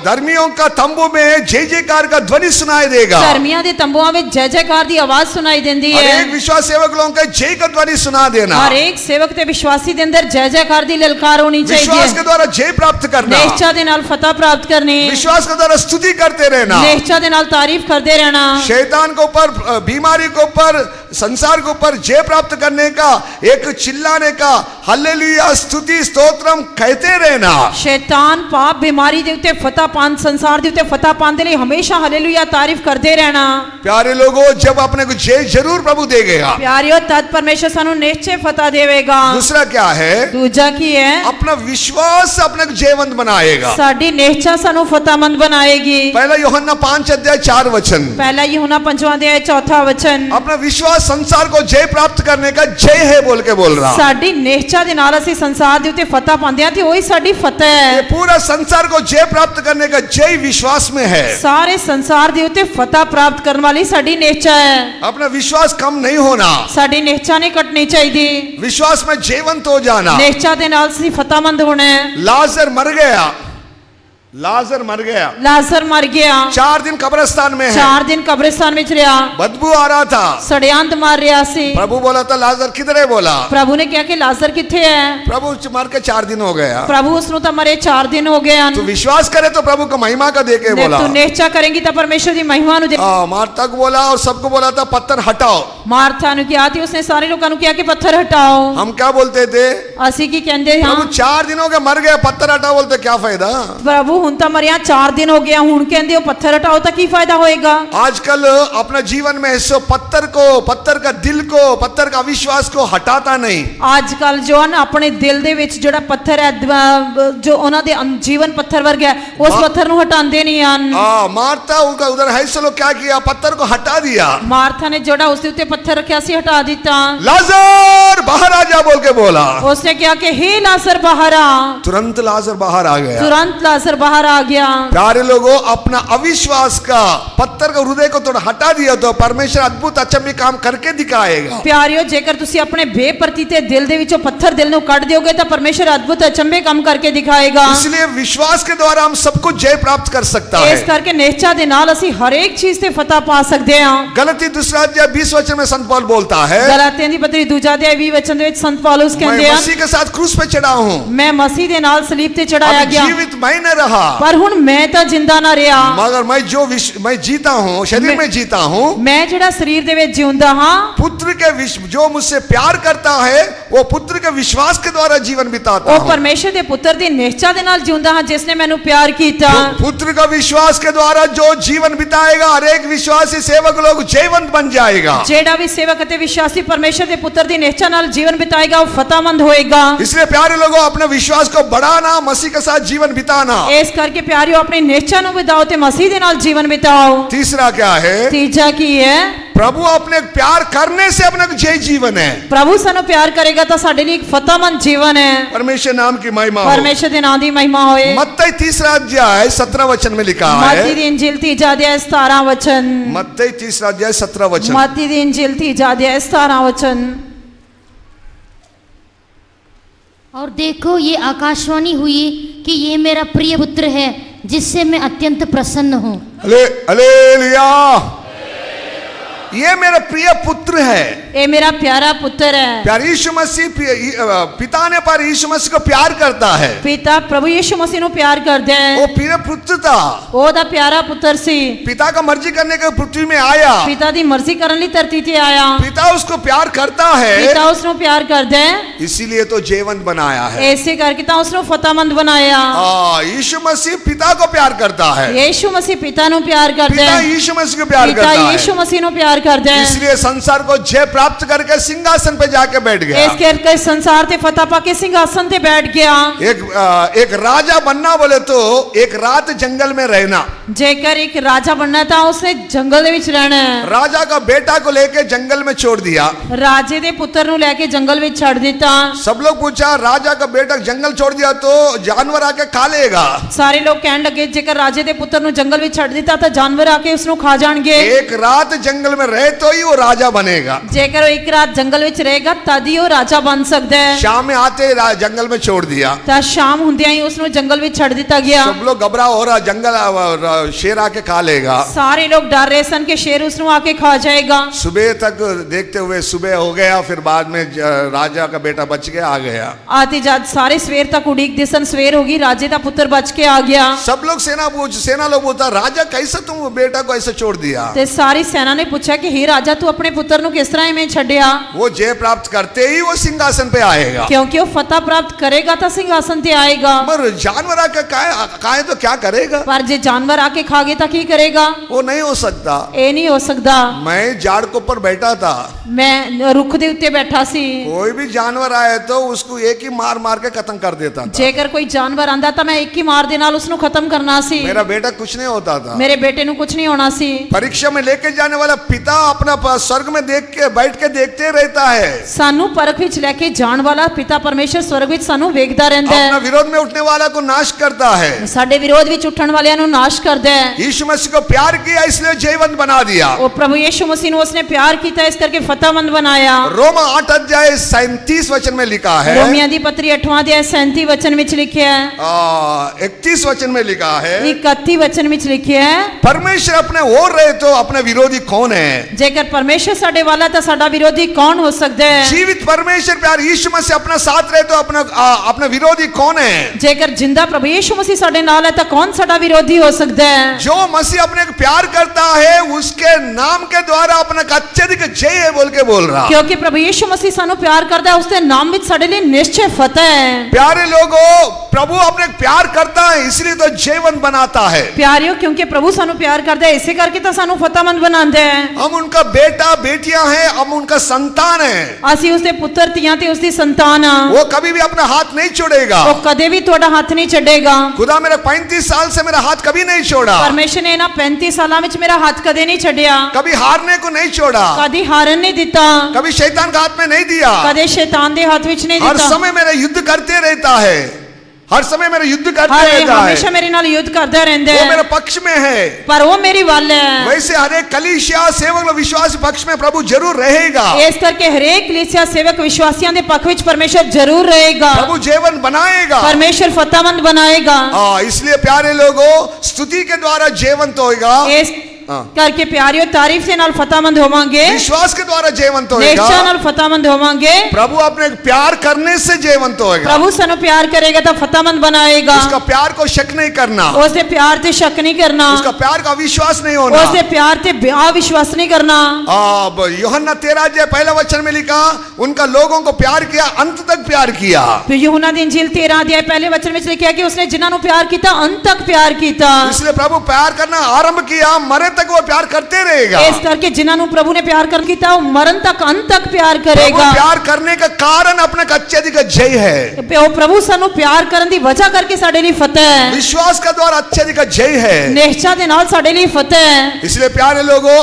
धर्मियों का तंबू में जय जयकार का ध्वनि सुनाई देगा। धर्मियों दे तंबुआं में जय जयकार दी आवाज सुनाई देंदी है। हर एक विश्वास सेवक लोगों के जय का ध्वनि सुना देना। हर एक सेवक ते विश्वासी दे अंदर जय जयकार दी ललकार होनी चाहिए। विश्वास के द्वारा जय प्राप्त करना, निश्चय दे नाल फतह प्राप्त करनी, विश्वास के द्वारा स्तुति करते रहना, निश्चय दे नाल तारीफ करते रहना। शैतान के ऊपर, बीमारी के ऊपर, संसार के ऊपर जय प्राप्त करने का, एक चिल्लाने का हालेलुया स्तुति स्तोत्रम कहते रहना। शैतान पाप बीमारी दे उत्ते फतह पान, संसार दे उत्ते फतह पान दे लिए हमेशा हालेलुया तारीफ करते रहना। प्यारे लोगों, जब अपने को जय जरूर प्रभु देगा। प्यारियों, तद परमेश्वर सानू निश्चय फतह देवेगा। दूसरा क्या है? दूजा की है अपना विश्वास अपने को जयवंत बनाएगा। साडी निश्चय सानू फतेहमंद बनाएगी। पहला यूहन्ना 5:4 पहला यूहन्ना 5:4 अपना विश्वास संसार को जय प्राप्त करने का जय है बोल के बोल रहा। साडी निश्चय दे नाल असीं संसार दे उत्ते फतह पांदे आ ते ओही साडी फतह ये है। पूरा संसार को जय प्राप्त करने का जय विश्वास में है। सारे संसार दे उत्ते फतह प्राप्त करने वाली साडी निश्चय है। अपना विश्वास कम नहीं होना, साडी निश्चय नहीं कटनी चाहिए। विश्वास में जीवंत हो जाना। निश्चय दे नाल असीं फतेहमंद होना है। लाजर मर गया, लाजर मर गया, लाजर मर गया, 4 दिन कब्रिस्तान में है, 4 दिन कब्रिस्तान में रहा, बदबू आ रहा था, सड़यांत मार रहा सी। प्रभु बोला था लाजर किधर है? बोला प्रभु ने क्या कि लाजर किथे है? प्रभु मर के 4 दिन हो गया। प्रभु उसनु तो मरे 4 दिन हो गए। तू विश्वास करे तो प्रभु का महिमा का देके बोला। तू निश्चय करेंगी तो परमेश्वर की महिमा नु दे। मार्था को बोला और सबको बोला था पत्थर हटाओ। मार्था नु किया थी, उसने सारे लोगों नु किया कि पत्थर हटाओ। हम क्या बोलते थे? असी की कहंदे हां प्रभु 4 दिनों के मर गए, पत्थर हटाओ बोलते क्या फायदा? प्रभु प्रभु हुण तां मरिया 4 दिन हो गया, हुण कहंदे हो पत्थर हटाओ तां की फायदा होएगा। आजकल अपने जीवन में ऐसे पत्थर का दिल को, पत्थर का विश्वास को हटाता नहीं। आजकल जो है ना अपने दिल दे विच जिहड़ा पत्थर है, जो उन्हां दे जीवन पत्थर वर्ग है, उस पत्थर नूं हटांदे नहीं हन। मार्था उनका उधर है, लोग क्या किया, पत्थर को हटा दिया। मार्था ने जोड़ा उसके उत्ते पत्थर रखा सी, हटा दिता। लाजर बाहर आ जा बोल के बोला। उसने क्या कि हे लाजर बाहर आ। तुरंत लाजर बाहर आ गया। तुरंत लाजर बाहर आ गया। प्यारे लोगों, अपना अविश्वास का पत्थर का हृदय को थोड़ा हटा दिया तो परमेश्वर अद्भुत अचंभे काम करके दिखाएगा। प्यारियो, जेकर तुसी अपने बेप्रति ते दिल दे विचों पत्थर दिल नूं कढ दियोगे तो परमेश्वर अद्भुत अचंभे काम करके दिखाएगा। इसलिए विश्वास के द्वारा हम सब कुछ जय प्राप्त कर सकता है। इस करके निश्चय दे नाल असी हर एक चीज ते फतह पा सकते हां। गलती 2 अध्याय 20 वचन में संत पौल बोलता है, गलातियां दी पत्री 2 अध्याय 20 वचन दे विच संत पौलुस कहंदे मैं हैं, मसीह के साथ क्रूस पे चढ़ा हूं, मैं मसीह दे नाल सलीब ते चढ़ाया अब गया, जीवित मैं न रहा, पर हुण मैं तां जिंदा ना रहा, मगर मैं जीता हूं, शरीर में जीता हूं। मैं जिहड़ा शरीर दे विच जिउंदा हां, पुत्र के जो मुझसे प्यार करता है वो पुत्र के विश्वास के द्वारा जीवन बिताता ओ हूं। परमेश्वर दे पुत्र दी निश्चय दे नाल जिउंदा हां, जिसने मैनू प्यार कीता। पुत्र का विश्वास के द्वारा जो जीवन बिताएगा, हर एक विश्वासी सेवक लोग जयवंत बन जाएगा। जेड़ा भी सेवक अते विश्वासी परमेश्वर दे पुत्र दी निश्चय नाल जीवन बिताएगा, वो फतेहमंद होएगा। इसलिए प्यारे लोगों, अपने विश्वास को बढ़ाना, मसीह के साथ जीवन बिताना। इस करके प्यारियों, अपनी निश्चय नु बिताओ ते मसीह दे नाल जीवन बिताओ। तीसरा क्या है? तीजा की है, प्रभु अपने प्यार करने से अपना जय जीवन है। प्रभु सानू प्यार करेगा तो साडे लिए एक फतेहमंद जीवन है। परमेश्वर नाम की महिमा हो। परमेश्वर दे नाम दी महिमा होए। मत्ती 3 अध्याय 17 वचन में लिखा है। मत्ती दी इंजील 3 अध्याय 17 वचन। मत्ती 3 अध्याय 17 वचन। मत्ती दी इंजील 3 अध्याय 17 वचन। और देखो, ये आकाशवाणी हुई कि ये मेरा प्रिय पुत्र है, जिससे मैं अत्यंत प्रसन्न हूँ। हालेलुया। ये मेरा प्रिय पुत्र है, ये मेरा प्यारा पुत्र है। प्यार यीशु मसीह, पिता ने पर यीशु मसीह को प्यार करता है। पिता प्रभु यीशु मसीह नु प्यार करदे है। वो प्रिय पुत्र था, ओदा प्यारा पुत्र सी। पिता का मर्जी करने के पृथ्वी में आया। पिता दी मर्जी करन लई धरती ते आया। पिता उसको प्यार करता है, पिता उसनु प्यार करदे है, इसीलिए तो जयवंत बनाया है। ऐसे करके ता उसनु फतेहमंद बनाया। यीशु मसीह पिता को प्यार करता है। यीशु मसीह पिता नु प्यार करदे पिता है। यीशु मसीह को प्यार पिता करता है। यीशु मसीह नु प्यार करदे है। इसलिए संसार को जय प्राप्त करके सिंहासन पे जाके बैठ गया। इस करके संसार ते फतह पाके सिंहासन ते बैठ गया। एक राजा बनना बोले तो एक रात जंगल में रहना। जेकर एक राजा बनना था, उसने जंगल दे विच रहना है। राजा का बेटा को लेके जंगल में छोड़ दिया। राजे दे पुत्र नु लेके जंगल विच छड़ दिता। सब लोग पूछा, राजा का बेटा जंगल छोड़ दिया तो जानवर आके खा लेगा। सारे लोग कहने लगे, जेकर राजे दे पुत्र नु जंगल विच छड़ दिता तो जानवर आके उसनु खा जाणगे। एक रात जंगल में रहे तो ही वो राजा बनेगा। जेकर एक रात जंगल विच रहेगा तदी वो राजा बन सकदा है। शाम में आते जंगल में छोड़ दिया। ता शाम हुंदियां ही उसनु जंगल विच छड़ दिता गया। सब लोग घबरा हो रहा, जंगल शेर आके खा लेगा। सारे लोग डर रहे सन के शेर उसनु आके खा जाएगा। सुबह तक देखते हुए सुबह हो गया, फिर बाद में राजा का बेटा बच गया, आ गया। आते जात सारे सवेर तक उड़ीक दिसन, सवेर होगी, राजे दा पुत्र बच के आ गया। सब लोग सेना लोग बोलता, राजा कैसे तुम बेटा को ऐसे छोड़ दिया? ते सारी सेना ने पूछा कि हे राजा, तू अपने पुत्र नु किस तरह में छड़िया? वो जय प्राप्त करते ही वो सिंहासन पे आएगा। क्योंकि वो फतह प्राप्त करेगा तो सिंहासन ते आएगा। पर जानवर आके खाए तो क्या करेगा? पर जे जानवर आके खा गए तो की करेगा? वो नहीं हो सकता। ए नहीं हो सकता। मैं झाड़ के ऊपर बैठा था, मैं रुख दे उत्ते बैठा सी। कोई भी जानवर आए तो उसको एक ही मार मार के खत्म कर देता था। जेकर कोई जानवर आंदा था, मैं एक ही मार दे नाल उसनु खत्म करना सी। मेरा बेटा कुछ नहीं होता था। मेरे बेटे नु कुछ नहीं होना सी। परीक्षा में लेके जाने वाला पिता अपना स्वर्ग में देख के बैठ के देखते रहता है। सानू परख विच लेके जान वाला पिता परमेश्वर स्वर्ग विच सानू वेखदा रहंदा है। अपना विरोध में उठने वाला को नाश करता है। साडे विरोध विच उठण वालियां नु नाश करदा है। यीशु मसीह को प्यार किया, इसलिए जयवंत बना दिया। वो प्रभु यीशु मसीह नु उसने प्यार कीता, इस करके फतेहमंद बनाया। रोमा 8 अध्याय 37 वचन में लिखा है। रोमियों दी पत्री 8वां अध्याय 37 वचन विच लिखिया है। 31 वचन में लिखा है। 31 वचन विच लिखिया है, परमेश्वर अपने ओर रहे तो अपने विरोधी कौन है? ਜੇਕਰ ਪਰਮੇਸ਼ਰ ਸਾਡੇ ਵਾਲਾ ਤਾਂ ਸਾਡਾ ਵਿਰੋਧੀ ਕੌਣ ਹੋ ਸਕਦਾ ਹੈ जीवित परमेश्वर प्यार यीशु मसीह अपना साथ रहे तो अपना विरोधी कौन है? ਜੇਕਰ ਜਿੰਦਾ ਪ੍ਰਭੂ ਯਿਸੂ ਮਸੀਹ ਸਾਡੇ ਨਾਲ ਹੈ ਤਾਂ ਕੌਣ ਸਾਡਾ ਵਿਰੋਧੀ ਹੋ ਸਕਦਾ ਹੈ जो मसीह अपने को प्यार करता है उसके नाम के द्वारा अपना अत्यधिक जय है बोल के बोल रहा। ਕਿਉਂਕਿ ਪ੍ਰਭੂ ਯਿਸੂ ਮਸੀਹ ਸਾਨੂੰ ਪਿਆਰ ਕਰਦਾ ਹੈ ਉਸਦੇ ਨਾਮ ਵਿੱਚ ਸਾਡੇ ਲਈ ਨਿਸ਼ਚੈ ਫਤਿਹ ਹੈ प्यारे लोगों, प्रभु अपने को प्यार करता है इसलिए तो जयवंत बनाता है। ਪਿਆਰਿਓ ਕਿਉਂਕਿ ਪ੍ਰਭੂ ਸਾਨੂੰ ਪਿਆਰ ਕਰਦਾ ਹੈ ਇਸੇ ਕਰਕੇ ਤਾਂ ਸਾਨੂੰ ਫਤਿਹਮੰਦ ਬਣਾਉਂਦਾ ਹੈ हम उनका बेटा बेटियां हैं, हम उनका संतान है। ਅਸੀਂ ਉਸਦੇ ਪੁੱਤਰ ਧੀਆਂ ਤੇ ਉਸਦੀ ਸੰਤਾਨ ਆ वो कभी भी अपना हाथ नहीं छोड़ेगा। ਉਹ ਕਦੇ ਵੀ ਤੁਹਾਡਾ ਹੱਥ ਨਹੀਂ ਛੱਡੇਗਾ खुदा मेरा 35 साल से मेरा हाथ कभी नहीं छोड़ा, ਪਰਮੇਸ਼ਰ ਨੇ ਇਹਨਾਂ 35 ਸਾਲਾਂ ਵਿੱਚ ਮੇਰਾ ਹੱਥ ਕਦੇ ਨਹੀਂ ਛੱਡਿਆ कभी हारने को नहीं छोड़ा, ਕਦੀ ਹਾਰਨ ਨਹੀਂ ਦਿੱਤਾ कभी शैतान का हाथ में नहीं दिया। ਕਦੇ ਸ਼ੈਤਾਨ ਦੇ ਹੱਥ ਵਿੱਚ ਨਹੀਂ हर ਦਿੱਤਾ समय मेरा युद्ध करते रहता है, हर समय मेरा युद्ध करते ਹਰ रहता ਹਮੇਸ਼ਾ है। ਮੇਰੇ ਨਾਲ ਯੁੱਧ ਕਰਦਾ ਰਹਿੰਦਾ वो ਹੈ मेरे पक्ष में है। ਪਰ ਉਹ ਮੇਰੀ ਵੱਲ ਹੈ वैसे हर एक कलीसिया सेवक लोग विश्वास पक्ष में प्रभु जरूर रहेगा। ਇਸ ਕਰਕੇ ਹਰੇਕ ਕਲੀਸਿਆ ਸੇਵਕ ਵਿਸ਼ਵਾਸੀਆਂ ਦੇ ਪੱਖ ਵਿੱਚ ਪਰਮੇਸ਼ਰ ਜ਼ਰੂਰ ਰਹੇਗਾ प्रभु जीवन बनाएगा। ਪਰਮੇਸ਼ਰ ਫਤਿਹਮੰਦ ਬਣਾਏਗਾ इसलिए प्यारे लोगों, स्तुति के द्वारा जीवंत होएगा, ਇਸ ਕਰਕੇ ਪਿਆਰਿਓ ਤਾਰੀਫ ਦੇ ਨਾਲ ਫਤਿਹਮੰਦ ਹੋਵਾਂਗੇ विश्वास के द्वारा जीवंत ਨਿਸ਼ਚੈ होएगा। ਨਾਲ ਫਤਿਹਮੰਦ ਹੋਵਾਂਗੇ प्रभु अपने प्यार करने से जीवंत होएगा। ਪ੍ਰਭੂ ਸਾਨੂੰ ਪਿਆਰ ਕਰੇਗਾ ਤਾਂ ਫਤਿਹਮੰਦ ਬਣਾਏਗਾ उसका प्यार को शक नहीं करना, ਉਸ ਦੇ ਪਿਆਰ ਤੇ ਸ਼ੱਕ ਨਹੀਂ ਕਰਨਾ उसका प्यार का विश्वास नहीं होना। ਉਸ ਦੇ ਪਿਆਰ ਤੇ ਅਵਿਸ਼ਵਾਸ नहीं करना अब यूहन्ना 13 पहला वचन में लिखा, उनका लोगों को प्यार किया, अंत तक प्यार किया। ਫਿਰ ਯੂਹन्ना ਦੀ ਇੰਜੀਲ 13 ਅਧਿਆਇ ਪਹਿਲੇ ਵਚਨ ਵਿੱਚ ਲਿਖਿਆ ਕਿ ਉਸਨੇ ਜਿਨ੍ਹਾਂ ਨੂੰ ਪਿਆਰ ਕੀਤਾ ਅੰਤ ਤੱਕ ਪਿਆਰ ਕੀਤਾ इसलिए प्रभु प्यार करना आरंभ किया, मरे तक वो प्यार करते रहेगा। ਇਸ ਕਰਕੇ ਜਿਨ੍ਹਾਂ ਨੂੰ ਪ੍ਰਭੂ ਨੇ ਪਿਆਰ ਕਰ ਕੀਤਾ ਉਹ ਮਰਨ ਤੱਕ ਅੰਤ ਤੱਕ ਪਿਆਰ प्रभु ਕਰੇਗਾ प्यार करने का कारण अपने का अत्यधिक जय है। ਉਹ ਪ੍ਰਭੂ ਸਾਨੂੰ ਪਿਆਰ ਕਰਨ ਦੀ ਵਜ੍ਹਾ ਕਰਕੇ ਸਾਡੇ ਲਈ ਫਤਿਹ ਹੈ विश्वास का द्वारा अत्यधिक जय है। ਨਿਸ਼ਚਾ ਦੇ ਨਾਲ ਸਾਡੇ ਲਈ ਫਤਿਹ ਹੈ इसलिए प्यारे लोगों,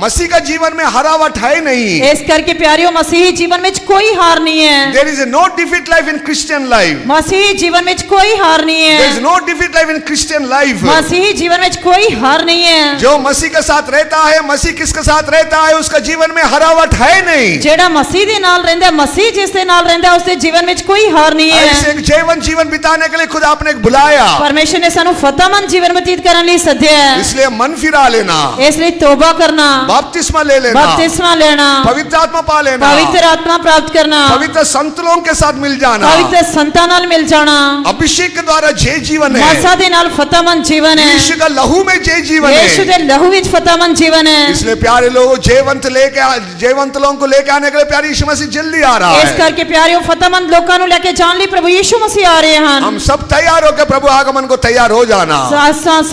मसीह का जीवन में हरावट है नहीं। ਇਸ ਕਰਕੇ ਪਿਆਰਿਓ ਮਸੀਹੀ ਜੀਵਨ ਵਿੱਚ ਕੋਈ ਹਾਰ ਨਹੀਂ ਹੈ There is no defeat life in Christian life. ਮਸੀਹੀ ਜੀਵਨ ਵਿੱਚ ਕੋਈ ਹਾਰ ਨਹੀਂ There is ਹੈ no defeat life in Christian life. ਮਸੀਹੀ ਜੀਵਨ ਵਿੱਚ ਕੋਈ ਹਾਰ ਨਹੀਂ ਹੈ जो मसीह के साथ रहता है, मसीह किसके साथ रहता है, उसका जीवन में हरावट है नहीं। ਜਿਹੜਾ ਮਸੀਹ ਦੇ ਨਾਲ ਰਹਿੰਦਾ ਮਸੀਹ ਜਿਸ ਦੇ ਨਾਲ ਰਹਿੰਦਾ ਉਸ ਦੇ ਜੀਵਨ ਵਿੱਚ ਕੋਈ ਹਾਰ ਨਹੀਂ ऐसे ਹੈ एक जीवन जीवन बिताने के लिए खुद आपने एक बुलाया, ਪਰਮੇਸ਼ਰ ਨੇ ਸਾਨੂੰ ਫਤਿਹਮੰਦ ਜੀਵਨ ਬਤੀਤ ਕਰਨ ਲਈ ਸੱਦਿਆ ਹੈ इसलिए मन फिरा लेना, ਇਸ ਲਈ ਤੋਬਾ ਕਰਨਾ बपतिस्मा ले लेना, बपतिस्मा लेना पवित्र आत्मा पा लेना, पवित्र आत्मा प्राप्त करना पवित्र संत लोगों के साथ मिल जाना, पवित्र संतां नाल मिल जाना अभिषेक के द्वारा जय जीवन है। ਮਸਾ ਦੇ ਨਾਲ ਫਤਿਹਮੰਦ ਜੀਵਨ ਹੈ यीशु का लहू में जय जीवन ਯीशु है। ਦੇ ਲਹੂ ਵਿੱਚ ਫਤਿਹਮੰਦ ਜੀਵਨ ਹੈ इसलिए प्यारे लोगों, जयवंत लोगों को लेके आने के लिए प्यारे यीशु मसीह जल्दी आ रहा ਇਸ है। ਕਰਕੇ ਪਿਆਰਿਓ ਫਤਿਹਮੰਦ ਲੋਕਾਂ ਨੂੰ ਲੈ ਕੇ ਜਾਣ ਲਈ ਪ੍ਰਭੂ ਯੀਸ਼ੂ ਮਸੀਹ ਆ ਰਹੇ ਹਨ हम सब तैयार होकर प्रभु आगमन को तैयार हो जाना।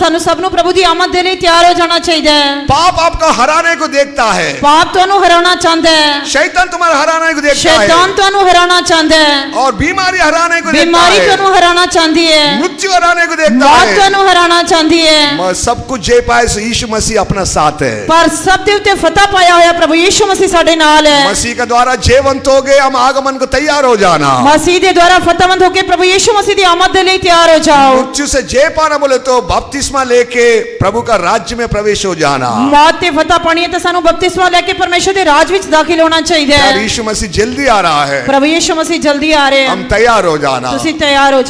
ਸਾਨੂੰ ਸਭ ਨੂੰ ਪ੍ਰਭੂ ਦੀ ਆਮਦ ਦੇ ਲਈ ਤਿਆਰ ਹੋ ਜਾਣਾ ਚਾਹੀਦਾ ਹੈ पाप आपको हराने को देखता है, ਪਾਪ ਤੁਹਾਨੂੰ ਹਰਾਉਣਾ ਚਾਹੁੰਦਾ ਹੈ शैतान तुम्हारा हराने को देखता ਸ਼ੈਤਾਨ है, ਤੁਹਾਨੂੰ ਹਰਾਉਣਾ ਚਾਹੁੰਦਾ ਹੈ और बीमारी हराने को देखता ਬਿਮਾਰੀ है, ਤੁਹਾਨੂੰ ਹਰਾਉਣਾ ਚਾਹੁੰਦੀ ਹੈ मृत्यु हराने को देखता ਮੌਤ है। ਤੁਹਾਨੂੰ ਹਰਾਉਣਾ ਚਾਹੁੰਦੀ ਹੈ मगर सब कुछ जय पाए सो यीशु मसीह अपना साथ है। ਪਰ ਸਭ ਦੇ ਉੱਤੇ ਫਤਿਹ ਪਾਇਆ ਹੋਇਆ ਪ੍ਰਭੂ ਯੀਸ਼ੂ ਮਸੀਹ ਸਾਡੇ ਨਾਲ ਹੈ मसीह के द्वारा जयवंत हो गए, हम आगमन को तैयार हो जाना। ਮਸੀਹ ਦੇ ਦੁਆਰਾ ਫਤਿਹਮੰਦ ਹੋ ਕੇ ਪ੍ਰਭु ਯੀਸ਼ੂ ਮਸੀਹ ਦੀ ਆਮਦ ਦੇ ਲਈ ਤਿਆਰ ਹੋ ਜਾਓ मृत्यु से जय पाना बोले तो बपतिस्मा लेके प्रभु का राज्य में प्रवेश हो जाना। ਮੌਤ ਤੇ ਫਤਿਹ ਪਾਣੀ ਹੈ ਤਾਂ ਸਾਨੂੰ ਬਪਤਿਸਮਾ ਲੈ ਕੇ ਪਰਮੇਸ਼ਰ ਦੇ ਰਾਜ ਵਿੱਚ ਦਾਖਲ ਹੋਣਾ ਚਾਹੀਦਾ यार ਹੈ यीशु मसीह जल्दी आ रहा है, ਪ੍ਰਭੂ ਯੀਸ਼ੂ ਮਸੀਹ ਜਲਦੀ ਆ ਰਹੇ हम ਹਨ तैयार हो जाना। ਤੁਸੀਂ ਤਿਆਰ ਹੋ ਜਾਓ